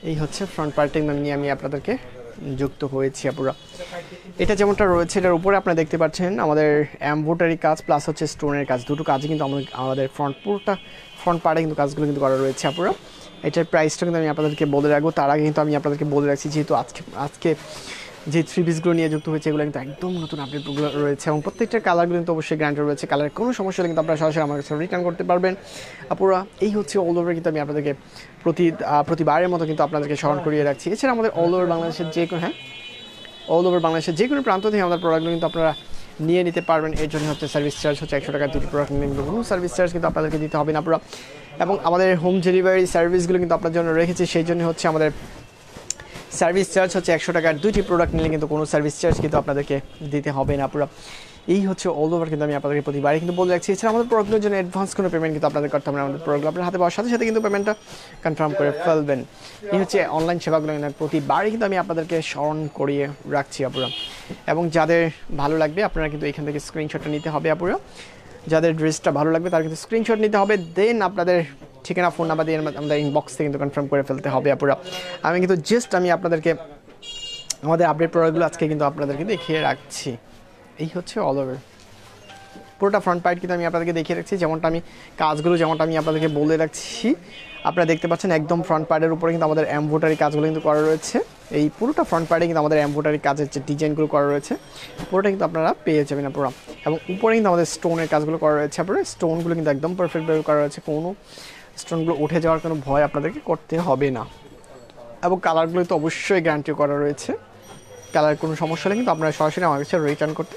এই হচ্ছে ফ্রন্ট পার্টিং নিয়ে আমি আপনাদেরকে যুক্ত হয়েছি আপুরা। এটা যেমনটা রয়েছে, এটার উপরে আপনারা দেখতে পাচ্ছেন আমাদের এমব্রয়ডারি কাজ প্লাস হচ্ছে স্টোনের কাজ, দুটো কাজই কিন্তু আমাদের ফ্রন্ট পার্টে কিন্তু কাজগুলো কিন্তু করা রয়েছে আপুরা। এটার প্রাইসটা কিন্তু আমি আপনাদেরকে বলে রাখবো। তার আগে কিন্তু আমি আপনাদেরকে বলে রাখছি, যেহেতু আজকে যে 3 পিসগুলো নিয়ে যুক্ত হয়েছে এগুলো কিন্তু একদম নতুন আপডেটগুলো রয়েছে, এবং প্রত্যেকটা কালারগুলো কিন্তু অবশ্যই গ্যারান্টি রয়েছে। কালারের কোনো সমস্যা হলে কিন্তু আপনারা সরাসরি আমার কাছে রিটার্ন করতে পারবেন আপুরা। এই হচ্ছে অল ওভার কিন্তু আমি আপনাদেরকে প্রতিবারের মতো কিন্তু আপনাদেরকে স্মরণ করিয়ে রাখছি। এছাড়া আমাদের অল ওভার বাংলাদেশের যে কোনো প্রান্ত থেকে আমাদের প্রোডাক্টগুলো কিন্তু আপনারা নিয়ে নিতে পারবেন। এর জন্য হচ্ছে সার্ভিস চার্জ হচ্ছে 100 টাকা, দুটি প্রোডাক্ট নিয়ে কিন্তু কোনো সার্ভিস চার্জ কিন্তু আপনাদেরকে দিতে হবে না পুরো। এবং আমাদের হোম ডেলিভারি সার্ভিসগুলো কিন্তু আপনার জন্য রেখেছি, সেই জন্য হচ্ছে আমাদের সার্ভিস চার্জ হচ্ছে 100 টাকার, দুটি প্রোডাক্ট নিলে কিন্তু কোনো সার্ভিস চার্জ কিন্তু আপনাদেরকে দিতে হবে না পুরো। এই হচ্ছে অল ওভার কিন্তু আমি আপনাদেরকে প্রতিবারই কিন্তু বলে রাখছি। এছাড়া আমাদের প্রোডাক্টের জন্য অ্যাডভান্স কোনো পেমেন্ট কিন্তু আপনাদের করতে হবে না। আমাদের প্রোডাক্ট আপনার হাতে পাওয়ার সাথে সাথে কিন্তু পেমেন্টটা কনফার্ম করে ফেলবেন। এই হচ্ছে অনলাইন সেবাগুলো প্রতিবারই কিন্তু আমি আপনাদেরকে স্মরণ করিয়ে রাখছি আপুরা। এবং যাদের ভালো লাগবে আপনারা কিন্তু এখান থেকে স্ক্রিনশটটা নিতে হবে আপুরা। যাদের ড্রেসটা ভালো লাগবে তারা কিন্তু স্ক্রিনশট নিতে হবে, দেন আপনাদের ঠিকানা ফোন নাম্বার দিয়ে আমাদের ইনবক্স থেকে কিন্তু কনফার্ম করে ফেলতে হবে আপুরা। আমি কিন্তু আমি আপনাদেরকে আমাদের আপডেট প্রোডাক্টগুলো আজকে কিন্তু আপনাদেরকে দেখিয়ে রাখছি। এই হচ্ছে অল ওভার পুরোটা ফ্রন্ট পার্ট কিন্তু আমি আপনাদেরকে দেখিয়ে রাখছি, যেমনটা আমি আপনাদেরকে বলে রাখছি। আপনারা দেখতে পাচ্ছেন একদম ফ্রন্ট পার্টের উপরে কিন্তু আমাদের এমব্রয়ডারি কাজগুলো কিন্তু করা রয়েছে। এই পুরোটা ফ্রন্ট পার্টে কিন্তু আমাদের এমব্রয়ডারি কাজের যে ডিজাইনগুলো করা রয়েছে পুরোটা কিন্তু আপনারা পেয়ে যাবেন পুরো। এবং উপরে কিন্তু আমাদের স্টোনের কাজগুলো করা রয়েছে আপনারা, স্টোনগুলো কিন্তু একদম পারফেক্টভাবে করা রয়েছে, কোনো স্টোনগুলো উঠে যাওয়ার কোনো ভয় আপনাদেরকে করতে হবে না। এবং কালারগুলো তো অবশ্যই গ্যারান্টি করা রয়েছে, কালার কোনো সমস্যা হলে কিন্তু আপনারা সরাসরি আমার কাছে রিটার্ন করতে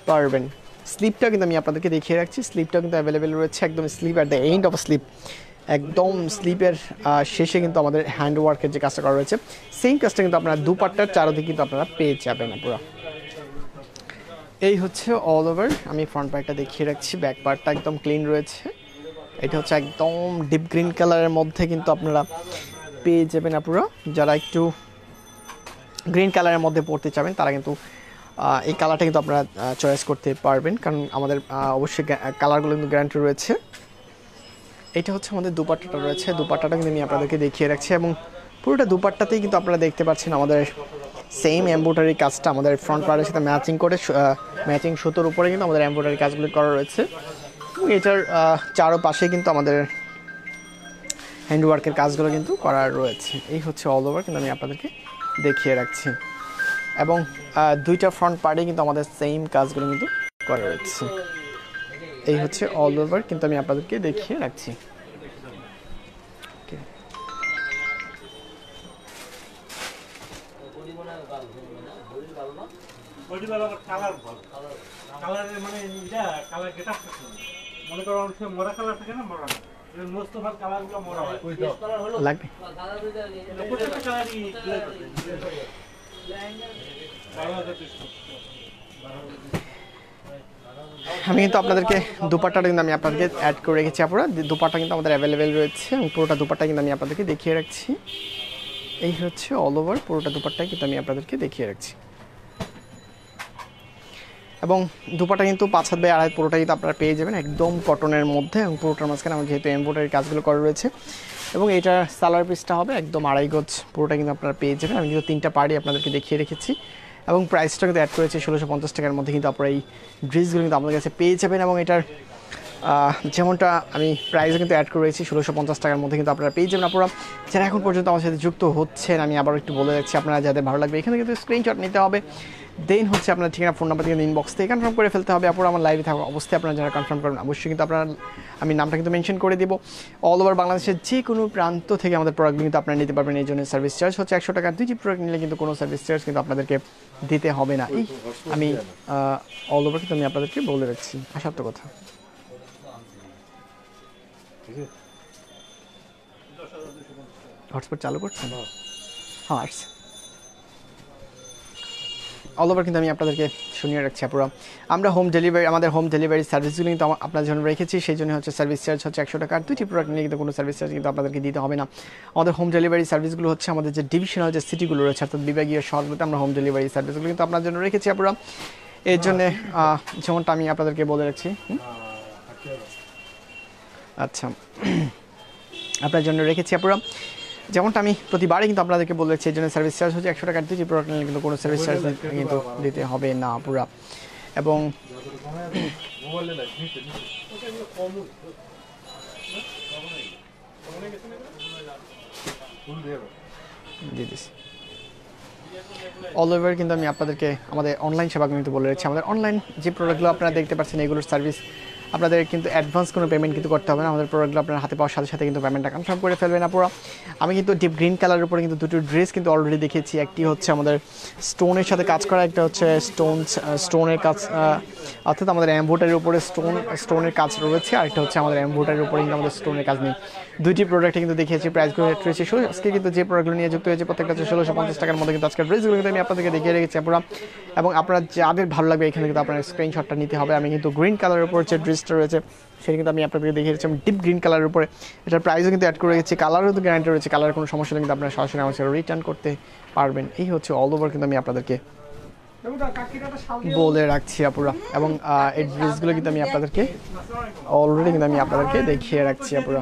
পারবেন। স্লিপটা কিন্তু আমি আপনাদেরকে দেখিয়ে রাখছি, স্লিপটা কিন্তু অ্যাভেলেবেল রয়েছে, একদম slip at the end of slip, একদম স্লিপের শেষে কিন্তু আমাদের হ্যান্ড ওয়ার্কের যে কাজটা করা রয়েছে সেম কাজটা কিন্তু আপনারা দুপাট্টার চারদিকে কিন্তু আপনারা পেয়ে যাবেন পুরো। এই হচ্ছে অল ওভার, আমি ফ্রন্ট পার্টটা দেখিয়ে রাখছি, ব্যাক পার্টটা একদম ক্লিন রয়েছে। এটা হচ্ছে একদম ডিপ গ্রিন কালারের মধ্যে কিন্তু আপনারা পেয়ে যাবেন পুরো। যারা একটু গ্রিন কালারের মধ্যে পড়তে চাবেন তারা কিন্তু এই কালারটা কিন্তু আপনারা চয়েস করতে পারবেন, কারণ আমাদের অবশ্যই কালারগুলো কিন্তু গ্যারান্টি রয়েছে। এটা হচ্ছে আমাদের দুপাট্টাটা রয়েছে, দুপাট্টাটা কিন্তু আমি আপনাদেরকে দেখিয়ে রাখছি। এবং পুরোটা দুপাট্টাতেই কিন্তু আপনারা দেখতে পাচ্ছেন আমাদের সেম এমব্রয়ডারি কাজটা আমাদের ফ্রন্ট পার্টের সাথে ম্যাচিং করে ম্যাচিং সুতোর উপরে কিন্তু আমাদের এমব্রয়ডারি কাজগুলো করা রয়েছে। এবং এটার চারপাশে কিন্তু আমাদের হ্যান্ডওয়ার্কের কাজগুলো কিন্তু করা রয়েছে। এই হচ্ছে অল ওভার কিন্তু আমি আপনাদেরকে দেখিয়ে রাখছি। এবং দুইটা ফ্রন্ট পার্টে কিন্তু আমাদের সেম কাজগুলো কিন্তু করা রয়েছে। এই হচ্ছে অল ওভার কিন্তু আমি আপনাদেরকে দেখিয়ে রাখছি। ওইটি ভালো কালার ভালো কালারের মানে এটা কালার গেট আপ মনে করো অনেক সময় মরা কালার থাকে না মরা না মোস্ট অফ কালারগুলো মরা হয় ওই কালার হলো লাগবে প্রত্যেকটা কালারই আমি কিন্তু আপনাদেরকে দুপাট্টাটা কিন্তু আমি আপনাদেরকে অ্যাড করে রেখেছি আপনারা দুপাট্টা কিন্তু আমাদের অ্যাভেলেবেল রয়েছে এবং পুরোটা দুপাট্টা কিন্তু আমি আপনাদেরকে দেখিয়ে রাখছি এই হচ্ছে অল ওভার পুরোটা দুপাট্টাই কিন্তু আমি আপনাদেরকে দেখিয়ে রাখছি এবং দুপাট্টা কিন্তু 5 হাত বাই 2.5 পুরোটা কিন্তু আপনারা পেয়ে যাবেন একদম কটনের মধ্যে এবং পুরোটার মাঝখানে আমার যেহেতু এমব্রয়ডারি কাজগুলো করা রয়েছে এবং এটার সালোয়ার পিসটা হবে একদম 2.5 গজ পুরোটা কিন্তু আপনারা পেয়ে যাবেন আমি কিন্তু 3টা পার্টি আপনাদেরকে দেখিয়ে রেখেছি এবং প্রাইসটা কিন্তু অ্যাড করেছি 1650 টাকার মধ্যে কিন্তু আপনারা এই ড্রেসগুলো কিন্তু আপনাদের কাছে পেয়ে যাবেন এবং এটার যেমনটা আমি প্রাইসও কিন্তু অ্যাড করেছি 1650 টাকার মধ্যে কিন্তু আপনারা পেয়ে যাবেন আপনারা যারা এখন পর্যন্ত আমার সাথে যুক্ত হচ্ছেন আমি আবার একটু বলে যাচ্ছি আপনারা যাদের ভালো লাগবে এখানে কিন্তু স্ক্রিনশট নিতে হবে দেন হচ্ছে আপনার ঠিকানা ফোন নাম্বার থেকে ইনবক্স থেকে কনফার্ম করে ফেলতে হবে আপনারা আমার লাইভে থাকা অবস্থায় আপনারা যারা কনফার্ম করবেন অবশ্যই কিন্তু আপনারা আমি নামটা কিন্তু মেনশন করে দেবো অল ওভার বাংলাদেশের যে কোনো প্রান্ত থেকে আমাদের প্রোডাক্ট কিন্তু আপনারা নিতে পারবেন এই জন্য সার্ভিস চার্জ হচ্ছে 100 টাকা 2টি প্রোডাক্ট নিলে কিন্তু কোনো সার্ভিস চার্জ কিন্তু আপনাদেরকে দিতে হবে না এই আমি অল ওভার কিন্তু আমি আপনাদেরকে বলে রাখছি আসার তো কথা হটস্পট চালু করছেন হ্যাঁ আসছে অল ওভার কিন্তু আমি আপনাদেরকে শুনিয়ে রাখছি আপনারা আমরা হোম ডেলিভারি আমাদের হোম ডেলিভারি সার্ভিসগুলো কিন্তু আপনার জন্য রেখেছি সেই জন্য হচ্ছে সার্ভিস চার্জ হচ্ছে 100 টাকা আর 2টি প্রোডাক্ট নিলে কিন্তু কোনো সার্ভিস চার্জ কিন্তু আপনাদেরকে দিতে হবে না আমাদের হোম ডেলিভারি সার্ভিসগুলো হচ্ছে আমাদের যে ডিভিশনাল যে সিটিগুলো রয়েছে অর্থাৎ বিভাগীয় শহরগুলোতে আমরা হোম ডেলিভারি সার্ভিসগুলো কিন্তু আপনার জন্য রেখেছি আপনারা এর জন্য যেমনটা আমি আপনাদেরকে বলে রাখছি আচ্ছা আপনার জন্য রেখেছি আপনারা যেমনটা আমি প্রতিবারই কিন্তু আপনাদেরকে বলেছি এই জন্য সার্ভিস চার্জ হচ্ছে 100 টাকার দিচ্ছি প্রোডাক্ট নিলে কিন্তু কোনো সার্ভিস চার্জ কিন্তু দিতে হবে না পুরা এবং অল ওভার কিন্তু আমি আপনাদেরকে আমাদের অনলাইন সেবা কিন্তু বলে রাখছি আমাদের অনলাইন যে প্রোডাক্টগুলো আপনারা দেখতে পাচ্ছেন এগুলোর সার্ভিস আপনাদের কিন্তু অ্যাডভান্স কোনো পেমেন্ট কিন্তু করতে হবে না আমাদের প্রোডাক্টগুলো আপনার হাতে পাওয়ার সাথে সাথে কিন্তু পেমেন্টটা কনফার্ম করে ফেলবেন আপনারা আমি কিন্তু ডিপ গ্রিন কালারের উপরে কিন্তু দুটো ড্রেস কিন্তু অলরেডি দেখিয়েছি একটি হচ্ছে আমাদের স্টোনের সাথে কাজ করা একটা হচ্ছে স্টোনের কাজ অর্থাৎ আমাদের এমব্রয়ডারির উপরে স্টোনের কাজ রয়েছে আর একটা হচ্ছে আমাদের এমব্রয়ডারির উপরে কিন্তু আমাদের স্টোনের কাজ নেই দুইটি প্রোডাক্টে কিন্তু দেখিয়েছি প্রাইসগুলো রেট রয়েছে আজকে কিন্তু যে প্রোডাক্টগুলো নিয়ে যুক্ত হয়েছে প্রত্যেকটা 1650 টাকার মধ্যে কিন্তু আজকের ড্রেসগুলো কিন্তু আমি আপনাদেরকে দেখিয়ে রেখেছি আপনারা এবং আপনারা যাদের ভালো লাগবে এখানে কিন্তু আপনার স্ক্রিনশটটা নিতে হবে আমি কিন্তু গ্রিন কালারের উপর যে ড্রেসটা রয়েছে সেটা কিন্তু আমি আপনাদেরকে দেখিয়ে রেখেছি আমি ডিপ গ্রিন কালারের উপরে এটার প্রাইসও কিন্তু অ্যাড করে রেখেছি কালারও তো গ্যারান্টি রয়েছে কালারের কোনো সমস্যা নেই কিন্তু আপনারা সরাসরি আমার সাথে রিটার্ন করতে পারবেন এই হচ্ছে অল ওভার কিন্তু আমি আপনাদেরকে বলে রাখছি আপুরা এবং এই ড্রেসগুলো কিন্তু আমি আপনাদেরকে অলরেডি কিন্তু আমি আপনাদেরকে দেখিয়ে রাখছি আপুরা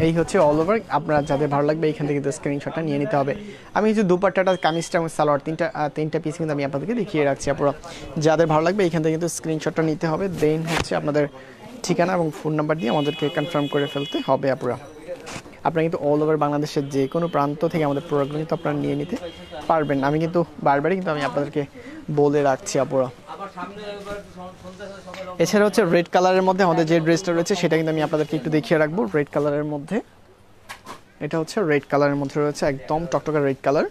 এই হচ্ছে অল ওভার আপনারা যাদের ভালো লাগবে এইখান থেকে কিন্তু স্ক্রিনশটটা নিয়ে নিতে হবে আমি কিছু দুপাট্টাটা কামিজটা এবং সালোয়ার তিনটা পিস কিন্তু আমি আপনাদেরকে দেখিয়ে রাখছি আপুরা যাদের ভালো লাগবে এইখান থেকে কিন্তু স্ক্রিনশটটা নিতে হবে দেন হচ্ছে আপনাদের ঠিকানা এবং ফোন নাম্বার দিয়ে আমাদেরকে কনফার্ম করে ফেলতে হবে আপুরা আপনারা কিন্তু অল ওভার বাংলাদেশের যে কোনো প্রান্ত থেকে আমাদের প্রোডাক্টগুলো কিন্তু আপনারা নিয়ে নিতে পারবেন আমি কিন্তু বারবারই কিন্তু আমি আপনাদেরকে বলে রাখছি আপুরা এছাড়া হচ্ছে রেড কালারের মধ্যে আমাদের যে ড্রেসটা রয়েছে সেটা কিন্তু আমি আপনাদেরকে একটু দেখিয়ে রাখবো রেড কালারের মধ্যে এটা হচ্ছে রেড কালারের মধ্যে রয়েছে একদম টকটকা রেড কালার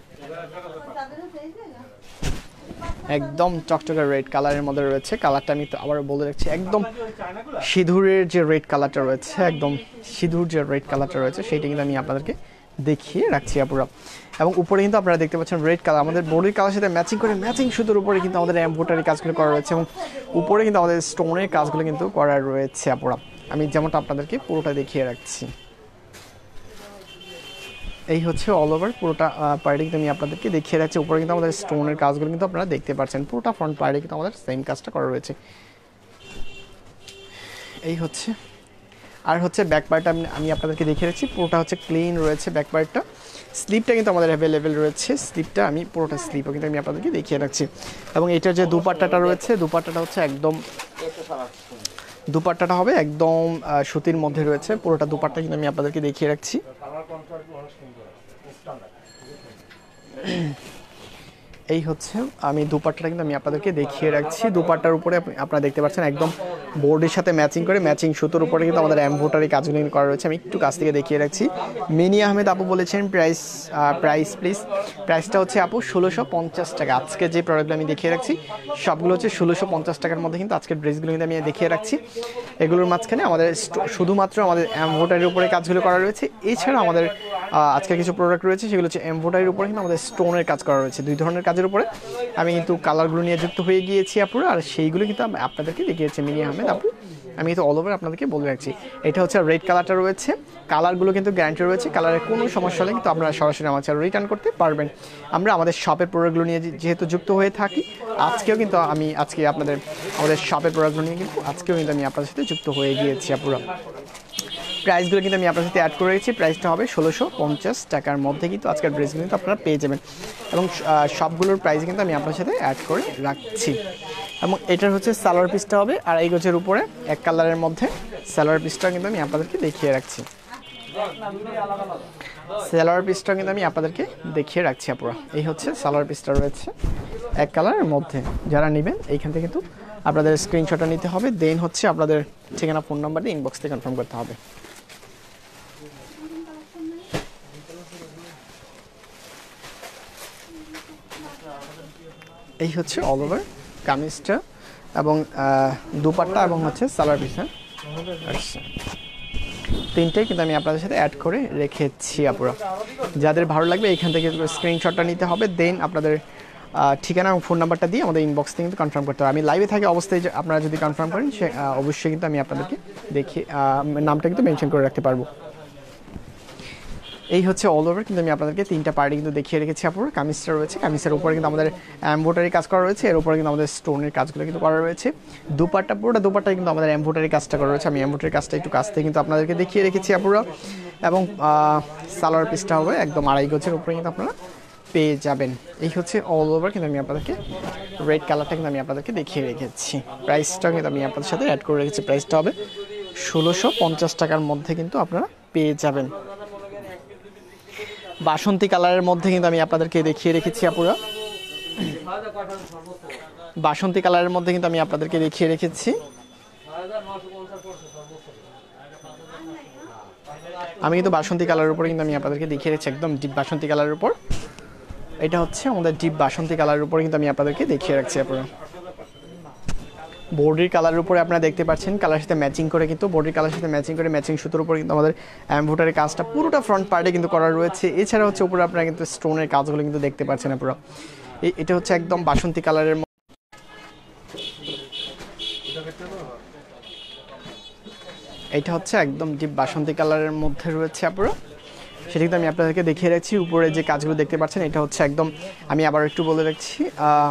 একদম টকটকা রেড কালারের মধ্যে রয়েছে কালারটা আমি তো আবার বলে রাখছি একদম সিঁদুরের যে রেড কালারটা রয়েছে একদম সিঁদুর যে রেড কালারটা রয়েছে সেইটা কিন্তু আমি আপনাদেরকে দেখিয়ে রাখছি আপুরা এবং উপরে কিন্তু আপনারা দেখতে পাচ্ছেন রেড কালার আমাদের বডির কালার সাথে ম্যাচিং করে ম্যাচিং সুতোর উপরে কিন্তু আমাদের এমব্রয়ডারি কাজগুলো করা রয়েছে এবং উপরে কিন্তু আমাদের স্টোনের কাজগুলো কিন্তু করা রয়েছে আপুরা আমি যেমনটা আপনাদেরকে পুরোটা দেখিয়ে রাখছি এই হচ্ছে অল ওভার পুরোটা পার্টি কিন্তু আমি আপনাদেরকে দেখিয়ে রাখছি উপরে কিন্তু আমাদের স্টোনের কাজগুলো কিন্তু আপনারা দেখতে পাচ্ছেন পুরোটা ফ্রন্ট পার্টি কিন্তু আমাদের সেম কাজটা করা রয়েছে এই হচ্ছে আর হচ্ছে ব্যাক পার্টটা আমি আপনাদেরকে দেখিয়ে রাখছি পুরোটা হচ্ছে ক্লিন রয়েছে ব্যাক পার্টটা স্লিপটা কিন্তু আমাদের অ্যাভেলেবেল রয়েছে স্লিপটা আমি পুরোটা স্লিপও কিন্তু আমি আপনাদেরকে দেখিয়ে রাখছি এবং এটার যে দুপাট্টাটা রয়েছে দুপাট্টাটা হচ্ছে একদম দুপাট্টাটা হবে একদম সুতির মধ্যে রয়েছে পুরোটা দুপাট্টা কিন্তু আমি আপনাদেরকে দেখিয়ে রাখছি এই হচ্ছে আমি দুপাট্টাটা কিন্তু আমি আপনাদেরকে দেখিয়ে রাখছি। দুপাট্টার উপরে আপনারা দেখতে পাচ্ছেন একদম বোর্ডের সাথে ম্যাচিং করে ম্যাচিং সুতোর উপরে কিন্তু আমাদের এমব্রয়ডারি কাজগুলো করা রয়েছে। আমি একটু কাছ থেকে দেখিয়ে রাখছি। মিনি আহমেদ আপু বলেছেন প্রাইস প্লিজ। প্রাইসটা হচ্ছে আপু 1650 টাকা। আজকে যে প্রোডাক্টগুলো আমি দেখিয়ে রাখছি সবগুলো হচ্ছে 1650 টাকার মধ্যে কিন্তু আজকের ড্রেসগুলো কিন্তু আমি দেখিয়ে রাখছি। এগুলোর মাঝখানে আমাদের শুধুমাত্র আমাদের এমব্রয়ডারির উপরে কাজগুলো করা রয়েছে। এছাড়া আমাদের আজকে কিছু প্রোডাক্ট রয়েছে সেগুলো হচ্ছে এমব্রয়ডারির উপরে কিন্তু আমাদের স্টোনের কাজ করা রয়েছে। দুই ধরনের কাজের উপরে আমি কিন্তু কালারগুলো নিয়ে যুক্ত হয়ে গিয়েছি আপুরা, আর সেইগুলো কিন্তু আপনাদেরকে দেখিয়েছি মিনি আহমেদ আপু। আমি কিন্তু অল ওভার আপনাদেরকে বলে রাখছি। এটা হচ্ছে রেড কালারটা রয়েছে, কালারগুলো কিন্তু গ্যারান্টি রয়েছে। কালারের কোনো সমস্যা হলে কিন্তু আপনারা সরাসরি আমার কাছে রিটার্ন করতে পারবেন। আমরা আমাদের শপের প্রোডাক্টগুলো নিয়ে যেহেতু যুক্ত হয়ে থাকি, আজকেও কিন্তু আজকে আমাদের শপের প্রোডাক্টগুলো নিয়ে কিন্তু আজকেও কিন্তু আমি আপনাদের সাথে যুক্ত হয়ে গিয়েছি আপুরা। প্রাইসগুলো কিন্তু আমি আপনার সাথে অ্যাড করে রেখেছি। প্রাইসটা হবে 1650 টাকার মধ্যে কিন্তু আজকের ড্রেসগুলো কিন্তু আপনারা পেয়ে যাবেন, এবং সবগুলোর প্রাইস কিন্তু আমি আপনার সাথে অ্যাড করে রাখছি। এবং এটার হচ্ছে সালোয়ার পিসটা হবে আড়াই গজের উপরে এক কালারের মধ্যে। সালোয়ার পিসটা কিন্তু আমি আপনাদেরকে দেখিয়ে রাখছি। সালোয়ার পিসটা কিন্তু আমি আপনাদেরকে দেখিয়ে রাখছি আপুরা। এই হচ্ছে সালোয়ার পিসটা রয়েছে এক কালারের মধ্যে। যারা নেবেন এইখান থেকে কিন্তু আপনাদের স্ক্রিনশটটা নিতে হবে, দেন হচ্ছে আপনাদের ঠিকানা ফোন নাম্বার দিয়ে ইনবক্স থেকে কনফার্ম করতে হবে। এই হচ্ছে অল ওভার কামিজটা এবং দুপাট্টা এবং হচ্ছে সালোয়ার পিস। আচ্ছা, তিনটেই কিন্তু আমি আপনাদের সাথে অ্যাড করে রেখেছি আপুরা। যাদের ভালো লাগবে এইখান থেকে স্ক্রিনশটটা নিতে হবে, দেন আপনাদের ঠিকানা এবং ফোন নাম্বারটা দিয়ে আমাদের ইনবক্স থেকে কিন্তু কনফার্ম করতে হবে। আমি লাইভে থাকি অবস্থায় আপনারা যদি কনফার্ম করেন সে অবশ্যই কিন্তু আমি আপনাদেরকে দেখে নামটা কিন্তু মেনশন করে রাখতে পারবো। এই হচ্ছে অল ওভার কিন্তু আমি আপনাদেরকে তিনটা পার্টি কিন্তু দেখিয়ে রেখেছি আপুরা। কামিজটা রয়েছে, কামিজের উপরে কিন্তু আমাদের এমব্রয়ডারি কাজ করা রয়েছে, এর উপরে কিন্তু আমাদের স্টোনের কাজগুলো কিন্তু করা রয়েছে। দুপাট্টা পুরোটা দুপাট্টায় কিন্তু আমাদের এমব্রয়ডারি কাজটা করা রয়েছে। আমি এমব্রয়ডারি কাজটা একটু কাছ থেকে কিন্তু আপনাদেরকে দেখিয়ে রেখেছি আপুরা। এবং সালোয়ার পিসটা হবে একদম আড়াই গজের উপরে কিন্তু আপনারা পেয়ে যাবেন। এই হচ্ছে অল ওভার কিন্তু আমি আপনাদেরকে রেড কালারটা কিন্তু আমি আপনাদেরকে দেখিয়ে রেখেছি। প্রাইসটা কিন্তু আমি আপনাদের সাথে অ্যাড করে রেখেছি। প্রাইসটা হবে 1650 টাকার মধ্যে কিন্তু আপনারা পেয়ে যাবেন। বাসন্তী কালারের মধ্যে কিন্তু আমি আপনাদেরকে দেখিয়ে রেখেছি আপুরা। বাসন্তী কালারের মধ্যে কিন্তু আমি আপনাদেরকে দেখিয়ে রেখেছি। আমি কিন্তু বাসন্তী কালারের উপরে কিন্তু আমি আপনাদেরকে দেখিয়ে রেখেছি, একদম ডিপ বাসন্তী কালারের উপর। এটা হচ্ছে আমাদের ডিপ বাসন্তী কালারের উপরে কিন্তু আমি আপনাদেরকে দেখিয়ে রাখছি আপুরা। বডির কালারের উপরে আপনারা দেখতে পাচ্ছেন কালার সাথে ম্যাচিং করে কিন্তু বডির কালার সাথে ম্যাচিং করে ম্যাচিং সুতোর উপরে কিন্তু আমাদের এমব্রয়ডারি কাজটা পুরোটা ফ্রন্ট পার্টে কিন্তু করা রয়েছে। এছাড়া হচ্ছে উপরে আপনারা কিন্তু স্টোনের কাজগুলো কিন্তু দেখতে পাচ্ছেন পুরো। এটা হচ্ছে একদম বাসন্তী কালারের, এটা হচ্ছে একদম ডিপ বাসন্তী কালারের মধ্যে রয়েছে আপুরা। সেটা কিন্তু আমি আপনাদেরকে দেখিয়ে রাখছি। উপরে যে কাজগুলো দেখতে পাচ্ছেন এটা হচ্ছে একদম, আমি আবার একটু বলে রাখছি,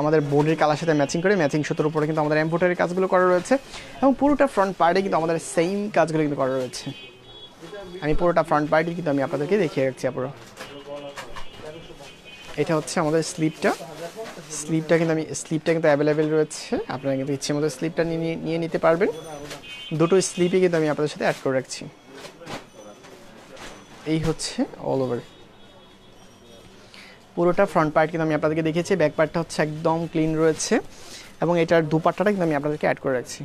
আমাদের বডির কালার সাথে ম্যাচিং করে ম্যাচিং সুতোর উপরে কিন্তু আমাদের এমব্রয়ডারি কাজগুলো করা রয়েছে, এবং পুরোটা ফ্রন্ট পার্টে কিন্তু আমাদের সেম কাজগুলো কিন্তু করা রয়েছে। আমি পুরোটা ফ্রন্ট পার্টে কিন্তু আমি আপনাদেরকে দেখিয়ে রাখছি আপুরা। এটা হচ্ছে আমাদের স্লিপটা কিন্তু অ্যাভেলেবেল রয়েছে। আপনারা কিন্তু ইচ্ছে মতো স্লিপটা নিয়ে নিতে পারবেন। দুটো স্লিপই কিন্তু আমি আপনাদের সাথে অ্যাড করে রাখছি। এই হচ্ছে অল ওভার পুরোটা ফ্রন্ট পার্ট কিন্তু আমি আপনাদেরকে দেখিয়েছি। ব্যাক পার্টটা হচ্ছে একদম ক্লিন রয়েছে, এবং এটার দুপাট্টাটা কিন্তু আমি আপনাদেরকে অ্যাড করে রাখছি।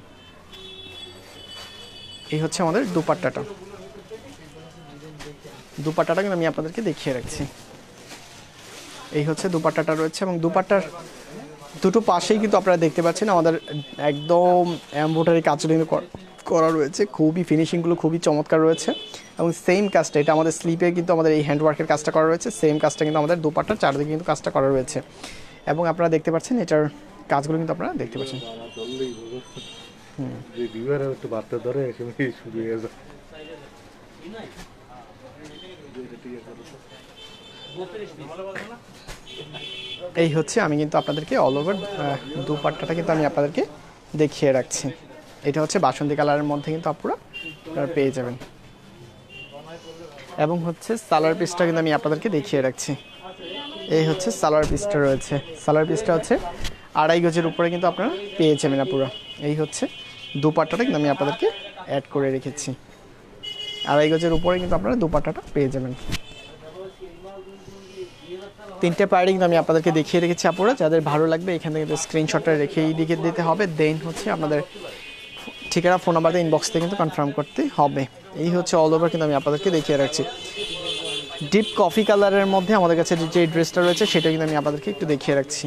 এই হচ্ছে আমাদের দুপাট্টাটা কিন্তু আমি আপনাদেরকে দেখিয়ে রাখছি। এই হচ্ছে দুপাট্টাটা রয়েছে, এবং দুপাট্টার দুটো পাশেই কিন্তু আপনারা দেখতে পাচ্ছেন আমাদের একদম এমব্রয়ডারি কাজগুলো কিন্তু করা রয়েছে। খুবই ফিনিশিংগুলো খুবই চমৎকার রয়েছে, এবং সেম কাজটা এটা আমাদের স্লিপে কিন্তু আমাদের এই হ্যান্ডওয়ার্কের কাজটা করা রয়েছে। সেম কাজটা কিন্তু আমাদের দুপাট্টার চারদিকে কিন্তু কাজটা করা রয়েছে, এবং আপনারা দেখতে পাচ্ছেন এটার কাজগুলো কিন্তু আপনারা দেখতে পাচ্ছেন। এই হচ্ছে আমি কিন্তু আপনাদেরকে অল ওভার দুপাট্টাটা কিন্তু আমি আপনাদেরকে দেখিয়ে রাখছি। এটা হচ্ছে বাসন্তী কালারের মধ্যে কিন্তু আপনারা পেয়ে যাবেন, এবং হচ্ছে সালোয়ার পিসটা কিন্তু আমি আপনাদেরকে দেখিয়ে রাখছি। এই হচ্ছে সালোয়ার পিসটা রয়েছে। সালোয়ার পিসটা হচ্ছে আড়াই গজের উপরে কিন্তু আপনারা পেয়ে যাবেন পুরো। এই হচ্ছে দুপাট্টাটা কিন্তু আমি আপনাদেরকে অ্যাড করে রেখেছি। আড়াই গজের উপরে কিন্তু আপনারা দুপাট্টাটা পেয়ে যাবেন। তিনটে পাড়ি কিন্তু আমি আপনাদেরকে দেখিয়ে রেখেছি আপুরা, যাদের ভালো লাগবে এখান থেকে কিন্তু স্ক্রিনশটটা রেখে এই দিকে দিতে হবে। দেন হচ্ছে আপনাদের ঠিকানা ফোন নাম্বার দিয়ে ইনবক্স থেকে কিন্তু কনফার্ম করতে হবে। এই হচ্ছে অল ওভার কিন্তু আমি আপনাদেরকে দেখিয়ে রাখছি। ডিপ কফি কালারের মধ্যে আমাদের কাছে যে ড্রেসটা রয়েছে সেটা কিন্তু আমি আপনাদেরকে একটু দেখিয়ে রাখছি।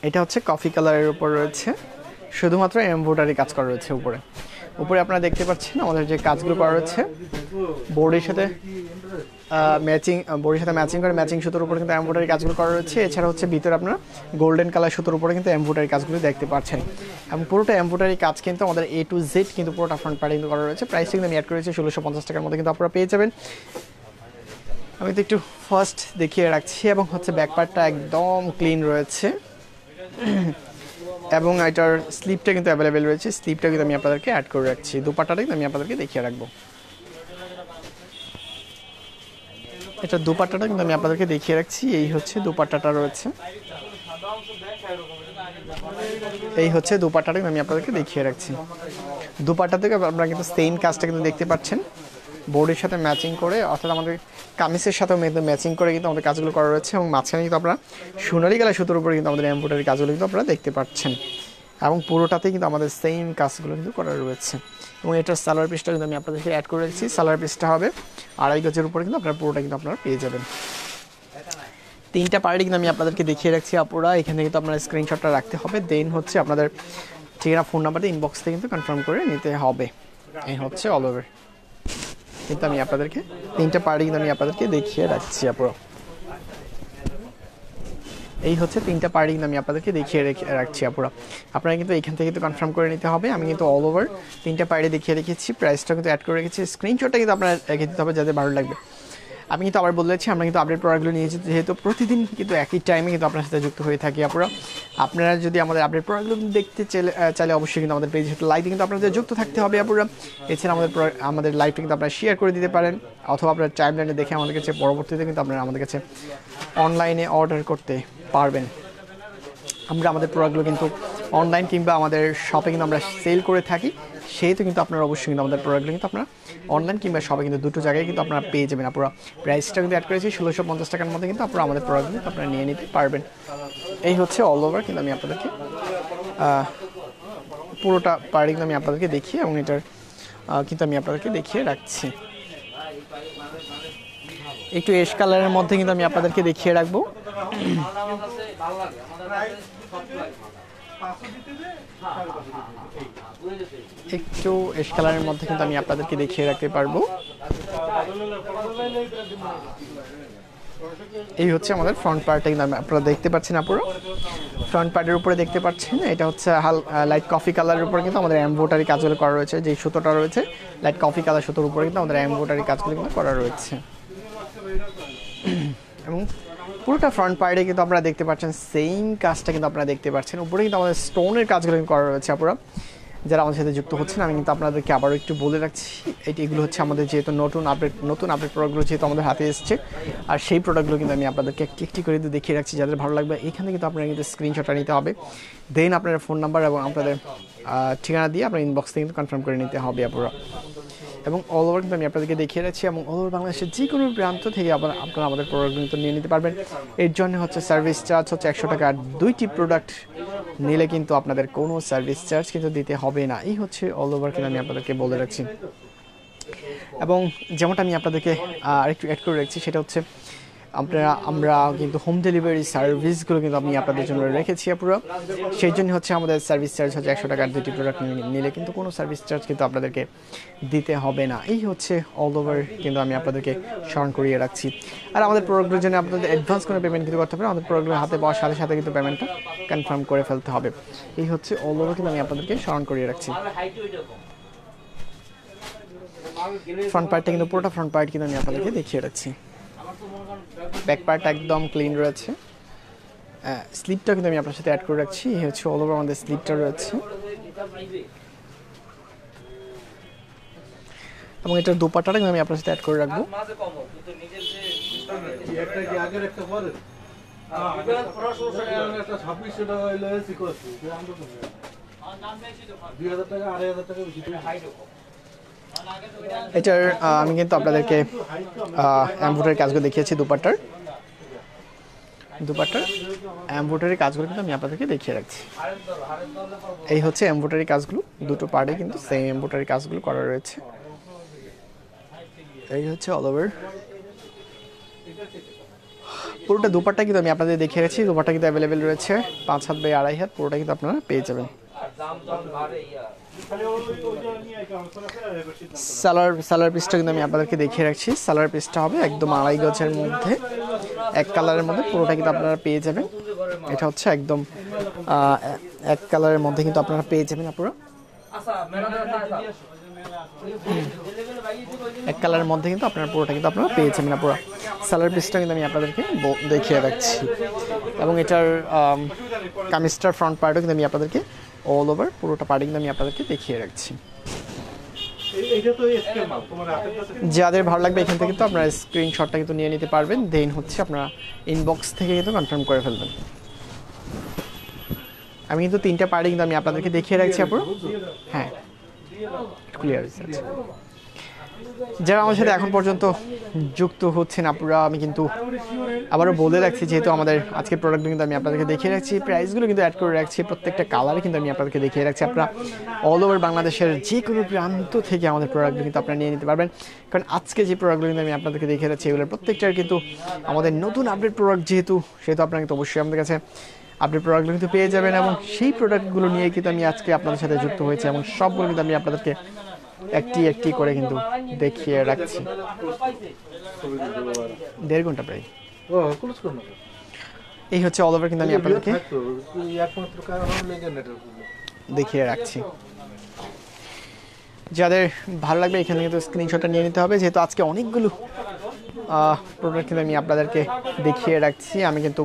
এটা হচ্ছে কফি কালারের উপর রয়েছে, শুধুমাত্র এমব্রয়ডারি কাজ করা রয়েছে উপরে। উপরে আপনারা দেখতে পাচ্ছেন আমাদের যে কাজগুলো করা রয়েছে বোর্ডের সাথে ম্যাচিং করে ম্যাচিং সুতোর উপরে কিন্তু এমব্রয়ডারি কাজগুলো করা রয়েছে। এছাড়া হচ্ছে ভিতরে আপনারা গোল্ডেন কালার সুতোর উপরে কিন্তু এমব্রয়ডারি কাজগুলো দেখতে পাচ্ছেন, এবং পুরোটা এমব্রয়ডারি কাজ কিন্তু আমাদের A to Z কিন্তু পুরোটা ফ্রন্ট পার্টে কিন্তু করা রয়েছে। প্রাইস কিন্তু আমি অ্যাড করেছি 1650 টাকার মধ্যে কিন্তু আপনারা পেয়ে যাবেন। আমি তো একটু ফার্স্ট দেখিয়ে রাখছি, এবং হচ্ছে ব্যাক পার্টটা একদম ক্লিন রয়েছে, এবং এটার স্লিপটা কিন্তু অ্যাভেলেবেল রয়েছে। স্লিপটা কিন্তু আমি আপনাদেরকে অ্যাড করে রাখছি। দুপাট্টাটা কিন্তু আমি আপনাদেরকে দেখিয়ে রাখবো। এটা দুপাট্টাটা কিন্তু আমি আপনাদেরকে দেখিয়ে রাখছি। এই হচ্ছে দুপাট্টাটা রয়েছে, এই হচ্ছে দুপাট্টাটা কিন্তু আমি আপনাদেরকে দেখিয়ে রাখছি। দুপাট্টা থেকে আপনারা কিন্তু সেম কাজটা কিন্তু দেখতে পাচ্ছেন বোর্ডের সাথে ম্যাচিং করে, অর্থাৎ আমাদের কামিজের সাথেও ম্যাচিং করে কিন্তু আমাদের কাজগুলো করা রয়েছে, এবং মাঝখানে কিন্তু আপনারা সোনালী কালার সুতোর উপরে কিন্তু আমাদের এমব্রয়ডারি কাজগুলো কিন্তু আপনারা দেখতে পাচ্ছেন, এবং পুরোটাতেই কিন্তু আমাদের সেম কাজগুলো কিন্তু করা রয়েছে। এবং এটার সালোয়ার পিসটা কিন্তু আমি আপনাদেরকে অ্যাড করে রেখেছি। সালোয়ার পিসটা হবে 2.5 গজের উপরে কিন্তু আপনারা পুরোটা কিন্তু আপনারা পেয়ে যাবেন। তিনটা পার্টি কিন্তু আমি আপনাদেরকে দেখিয়ে রাখছি আপুরা, এখানে কিন্তু আপনারা স্ক্রিনশটটা রাখতে হবে। দেন হচ্ছে আপনাদের ঠিকানা ফোন নাম্বারটা ইনবক্স থেকে কিন্তু কনফার্ম করে নিতে হবে। এই হচ্ছে অল ওভার কিন্তু আমি আপনাদেরকে তিনটা পার্টি কিন্তু আমি আপনাদেরকে দেখিয়ে রাখছি আপুরা। এই হচ্ছে তিনটা পার্টি কিন্তু আমি আপনাদেরকে দেখিয়ে রাখছি আপুরা। আপনারা কিন্তু এখান থেকে কিন্তু কনফার্ম করে নিতে হবে। আমি কিন্তু অল ওভার তিনটা পার্টি দেখিয়ে রেখেছি, প্রাইসটা কিন্তু অ্যাড করে রেখেছি। স্ক্রিনশটটা কিন্তু আপনারা রেখে দিতে হবে যাদের ভালো লাগবে। আমি কিন্তু আবার বলেছি আমরা কিন্তু আপডেট প্রোডাক্টগুলো নিয়েছি, যেহেতু প্রতিদিন কিন্তু একই টাইমে কিন্তু আপনার সাথে যুক্ত হয়ে থাকি আপুরা। আপনারা যদি আমাদের আপডেট প্রোডাক্টগুলো দেখতে চাইলে অবশ্যই কিন্তু আমাদের পেজে লাইভে কিন্তু আপনাদের যুক্ত থাকতে হবে আপুরা। এছাড়া আমাদের লাইভটা কিন্তু আপনারা শেয়ার করে দিতে পারেন, অথবা আপনার টাইমলাইনে দেখে আমাদের কাছে পরবর্তীতে কিন্তু আপনারা আমাদের কাছে অনলাইনে অর্ডার করতে পারবেন। আমরা আমাদের প্রোডাক্টগুলো কিন্তু অনলাইন কিংবা আমাদের শপে কিন্তু আমরা সেল করে থাকি, সেহেতু কিন্তু আপনারা অবশ্যই কিন্তু আমাদের প্রোডাক্টগুলো কিন্তু আপনারা অনলাইন কিংবা শপে কিন্তু দুটো জায়গায় কিন্তু আপনারা পেয়ে যাবেন। আপনারা প্রাইসটা কিন্তু অ্যাড করেছি 1650 টাকার মধ্যে কিন্তু আপনারা আমাদের প্রোডাক্টগুলো আপনারা নিয়ে নিতে পারবেন। এই হচ্ছে অল ওভার কিন্তু আমি আপনাদেরকে পুরোটা পার্টি কিন্তু আমি আপনাদেরকে দেখিয়ে, এবং এটার কিন্তু আমি আপনাদেরকে দেখিয়ে রাখছি। একটু এশ কালারের মধ্যে কিন্তু আমি আপনাদেরকে দেখিয়ে রাখবো। একটু এশ কালারের মধ্যে কিন্তু আমি আপনাদেরকে দেখিয়ে রাখতে পারবো। এই হচ্ছে আমাদের ফ্রন্ট পার্টটা কিন্তু আপনারা দেখতে পাচ্ছেন আপুরা। ফ্রন্ট পার্টের উপরে দেখতে পাচ্ছেন এটা হচ্ছে লাইট কফি কালারের উপরে কিন্তু আমাদের এমব্রয়ডারি কাজগুলো করা রয়েছে। যে সুতোটা রয়েছে লাইট কফি কালার সুতোর উপরে কিন্তু আমাদের এমব্রয়ডারি কাজগুলো কিন্তু করা রয়েছে, এবং পুরোটা ফ্রন্ট পার্টে কিন্তু আপনারা দেখতে পাচ্ছেন সেম কাজটা কিন্তু আপনারা দেখতে পাচ্ছেন। উপরে কিন্তু আমাদের স্টোনের কাজগুলো করা রয়েছে আপুরা। যারা আমাদের সাথে যুক্ত হচ্ছেন আমি কিন্তু আপনাদেরকে আবারও একটু বলে রাখছি, এগুলো হচ্ছে আমাদের যেহেতু নতুন আপডেট প্রোডাক্টগুলো যেহেতু আমাদের হাতে এসছে, আর সেই প্রোডাক্টগুলো কিন্তু আমি আপনাদেরকে একটি করে দেখিয়ে রাখছি। যাদের ভালো লাগবে এখানে কিন্তু আপনারা কিন্তু স্ক্রিনশটটা নিতে হবে। দেন আপনার ফোন নাম্বার এবং আপনাদের ঠিকানা দিয়ে আপনার ইনবক্স থেকে কিন্তু কনফার্ম করে নিতে হবে আপুরা। এবং অল ওভার কিন্তু আমি আপনাদেরকে দেখিয়ে রাখছি, এবং অল ওভার বাংলাদেশের যে কোনো প্রান্ত থেকে আপনারা আমাদের প্রোডাক্টগুলো কিন্তু নিয়ে নিতে পারবেন। এর জন্য হচ্ছে সার্ভিস চার্জ হচ্ছে 100 টাকা, আর 2টি প্রোডাক্ট নিলে কিন্তু আপনাদের কোনো সার্ভিস চার্জ কিন্তু দিতে হবে না। এই হচ্ছে অল ওভার কিন্তু আমি আপনাদেরকে বলে রাখছি। এবং যেমনটা আমি আপনাদেরকে আরেকটু অ্যাড করে রাখছি, সেটা হচ্ছে আমরা কিন্তু হোম ডেলিভারি সার্ভিসগুলো কিন্তু আমি আপনাদের জন্য রেখেছি আপুরা। সেই জন্য হচ্ছে আমাদের সার্ভিস চার্জ হচ্ছে 100 টাকার 2টি প্রোডাক্ট নিলে কিন্তু কোনো সার্ভিস চার্জ কিন্তু আপনাদেরকে দিতে হবে না। এই হচ্ছে অল ওভার কিন্তু আমি আপনাদেরকে স্মরণ করিয়ে রাখছি। আর আমাদের প্রোডাক্টের জন্য আপনাদের অ্যাডভান্স কোনো পেমেন্ট কিন্তু করতে হবে, আমাদের প্রোডাক্টের হাতে পাওয়ার সাথে সাথে কিন্তু পেমেন্টটা কনফার্ম করে ফেলতে হবে। এই হচ্ছে অল ওভার কিন্তু আমি আপনাদেরকে স্মরণ করিয়ে রাখছি। ফ্রন্ট পার্টটা কিন্তু পুরোটা ফ্রন্ট পার্ট কিন্তু আমি আপনাদেরকে দেখিয়ে রাখছি। ব্যাক পার্ট একদম ক্লিন রয়েছে। স্লিপটা কিন্তু আমি আপনার সাথে অ্যাড করে রাখছি। এই হচ্ছে অল ওভার আমাদের স্লিপটা রয়েছে, এবং এটার দুপাট্টাটা কিন্তু আমি আপনার সাথে অ্যাড করে রাখবো। এটার আমি কিন্তু আপনাদেরকে এমব্রয়ডারি কাজগুলো দেখিয়েছি দুপাট্টার এমব্রয়ডারি কাজগুলো কিন্তু আমি আপনাদেরকে দেখিয়ে রাখছি। এই হচ্ছে এমব্রয়ডারি কাজগুলো, দুটো পার্টে কিন্তু সেম এমব্রয়ডারি কাজগুলো করা রয়েছে। এই হচ্ছে অল ওভার পুরোটা দুপাট্টা কিন্তু আমি আপনাদের দেখিয়ে রাখছি। দুপাট্টা কিন্তু অ্যাভেলেবেল রয়েছে 5 হাত বাই 2.5 হাত, পুরোটা কিন্তু আপনারা পেয়ে যাবেন। সালোয়ার পিসটা কিন্তু আমি আপনাদেরকে দেখিয়ে রাখছি। সালোয়ার পিসটা হবে একদম 2.5 গজের মধ্যে, এক কালারের মধ্যে, পুরোটা কিন্তু আপনারা পেয়ে যাবেন। এটা হচ্ছে একদম এক কালারের মধ্যে কিন্তু আপনারা পেয়ে যাবেন। আপনারা এক কালারের মধ্যে কিন্তু আপনারা পুরোটা কিন্তু আপনারা পেয়ে যাবেন। পুরো সালোয়ার পিসটা কিন্তু আমি আপনাদেরকে দেখিয়ে রাখছি, এবং এটার কামিজটার ফ্রন্ট পার্টও কিন্তু আমি আপনাদেরকে অল ওভার পুরোটা পার্ট কিন্তু আমি আপনাদেরকে দেখিয়ে রাখছি। যাদের ভালো লাগবে এখান থেকে কিন্তু আপনারা স্ক্রিনশটটা কিন্তু নিয়ে নিতে পারবেন, দেন হচ্ছে আপনারা ইনবক্স থেকে কিন্তু কনফার্ম করে ফেলবেন। আমি কিন্তু 3টা পার্টি কিন্তু আমি আপনাদেরকে দেখিয়ে রাখছি। আপনার হ্যাঁ ক্লিয়ার আছে। যারা আমার সাথে এখন পর্যন্ত যুক্ত হচ্ছেন আপনারা, আমি কিন্তু আবারও বলে রাখছি, যেহেতু আমাদের আজকের প্রোডাক্টগুলো কিন্তু আমি আপনাদেরকে দেখিয়ে রাখছি, প্রাইসগুলো কিন্তু অ্যাড করে রাখছি, প্রত্যেকটা কালারে কিন্তু আমি আপনাদেরকে দেখিয়ে রাখছি। আপনারা অল ওভার বাংলাদেশের যে কোনো প্রান্ত থেকে আমাদের প্রোডাক্টগুলো কিন্তু আপনারা নিয়ে নিতে পারবেন, কারণ আজকে যে প্রোডাক্টগুলো কিন্তু আমি আপনাদেরকে দেখিয়ে রাখছি এগুলোর প্রত্যেকটার কিন্তু আমাদের নতুন আপডেট প্রোডাক্ট, যেহেতু আপনারা কিন্তু অবশ্যই আমাদের কাছে আপডেট প্রোডাক্টগুলো কিন্তু পেয়ে যাবেন, এবং সেই প্রোডাক্টগুলো নিয়ে কিন্তু আমি আজকে আপনাদের সাথে যুক্ত হয়েছি, এবং সবগুলো কিন্তু আমি আপনাদেরকে একটি করে কিন্তু দেখিয়ে রাখছি। 1.5 ঘন্টা প্রায়। এই হচ্ছে অল ওভার কিন্তু আমি আপনাদেরকে দেখিয়ে রাখছি। যাদের ভালো লাগবে এখানে কিন্তু স্ক্রিনশটটা নিয়ে নিতে হবে, যেহেতু আজকে অনেকগুলো প্রোডাক্ট কিন্তু আমি আপনাদেরকে দেখিয়ে রাখছি। আমি কিন্তু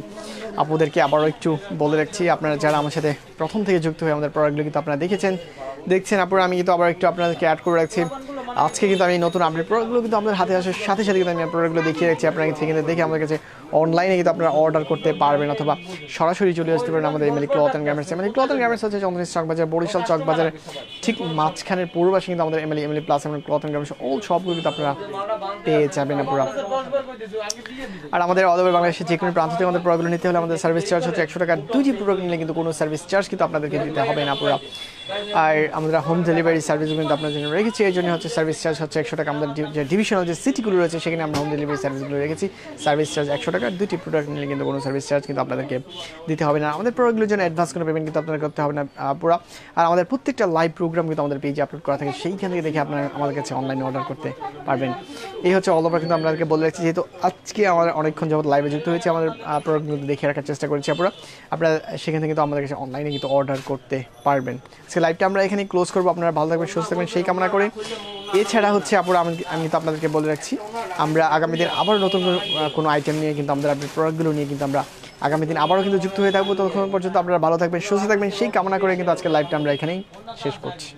আপনাদেরকে আবারও একটু বলে রাখছি, আপনারা যারা আমার সাথে প্রথম থেকে যুক্ত হয়ে আমাদের প্রোডাক্টগুলো কিন্তু আপনারা দেখছেন আপনারা, আমি কিন্তু আবার একটু আপনাদেরকে অ্যাড করে রাখছি। আজকে কিন্তু আমি নতুন আপডেট প্রোডাক্টগুলো কিন্তু আপনাদের হাতে আসার সাথে সাথে কিন্তু আমি প্রোডাক্টগুলো দেখিয়ে রাখছি। আপনারা কিন্তু দেখে আমাদের কাছে অনলাইনে কিন্তু আপনারা অর্ডার করতে পারবেন, অথবা সরাসরি চলে আসতে পারেন আমাদের MLE cloth and garments. MLE cloth and garments হচ্ছে চন্দ্রনী চক বাজার, বরিশাল চক বাজারের ঠিক মাঝখানের পূর্ব পাশে কিন্তু আমাদের এমএলই প্লাস এবং ক্লথ অ্যান্ড গার্মেন্টস অল সবগুলো কিন্তু আপনারা পেয়ে যাবেন আপনারা। আর আমাদের অল ওভার বাংলাদেশের যে কোনো প্রান্ত থেকে আমাদের প্রোডাক্টগুলো নিতে হলে আমাদের সার্ভিস চার্জ হচ্ছে 100 টাকা। 2টি প্রোডাক্ট নিলে কিন্তু কোনো সার্ভিস চার্জ কিন্তু আপনাদেরকে দিতে হবে না পুরো। আর আমরা হোম ডেলিভারি সার্ভিসও কিন্তু আপনার জন্য রেখেছি, এই জন্য হচ্ছে সার্ভিস চার্জ হচ্ছে 100 টাকা। আমাদের যে ডিভিশনাল যে সিটিগুলো রয়েছে সেখানে আমরা হোম ডেলিভারি সার্ভিসগুলো রেখেছি, সার্ভিস চার্জ 100 টাকা। 2টি প্রোডাক্ট নিলে কিন্তু কোনো সার্ভিস চার্জ কিন্তু আপনাদেরকে দিতে হবে না। আমাদের প্রোডাক্টগুলোর জন্য অ্যাডভান্স কোনো পেমেন্ট কিন্তু আপনাদের করতে হবে না পুরো। আর আমাদের প্রত্যেকটা লাইভ প্রোগ্রাম কিন্তু আমাদের পেজে আপলোড করা থাকে, সেইখান থেকে দেখে আপনারা আমাদের কাছে অনলাইনে অর্ডার করতে পারবেন। এই হচ্ছে অল ওভার কিন্তু আপনাদেরকে বলে রাখছি, যেহেতু আজকে আমাদের অনেকক্ষণ যাবত লাইভে যুক্ত হয়েছে, আমাদের প্রোডাক্টগুলো দেখে রাখার চেষ্টা করেছি আপনারা সেখান থেকে কিন্তু আমাদের কাছে অনলাইনে কিন্তু অর্ডার করতে পারবেন। আজকে লাইভটা আমরা এখানে ক্লোজ করবো। আপনারা ভালো থাকবেন, সুস্থ থাকবেন সেই কামনা করে। এছাড়া হচ্ছে আমি তো আপনাদেরকে বলে রাখছি, আমরা আগামী দিন আবার নতুন কোনো আইটেম নিয়ে কিন্তু আমাদের আপডেট প্রোডাক্টগুলো নিয়ে কিন্তু আমরা আগামী দিন আবারও কিন্তু যুক্ত হয়ে থাকবো। ততক্ষণ পর্যন্ত আপনারা ভালো থাকবেন, সুস্থ থাকবেন সেই কামনা করে কিন্তু আজকে লাইভটা আমরা এখানেই শেষ করছি।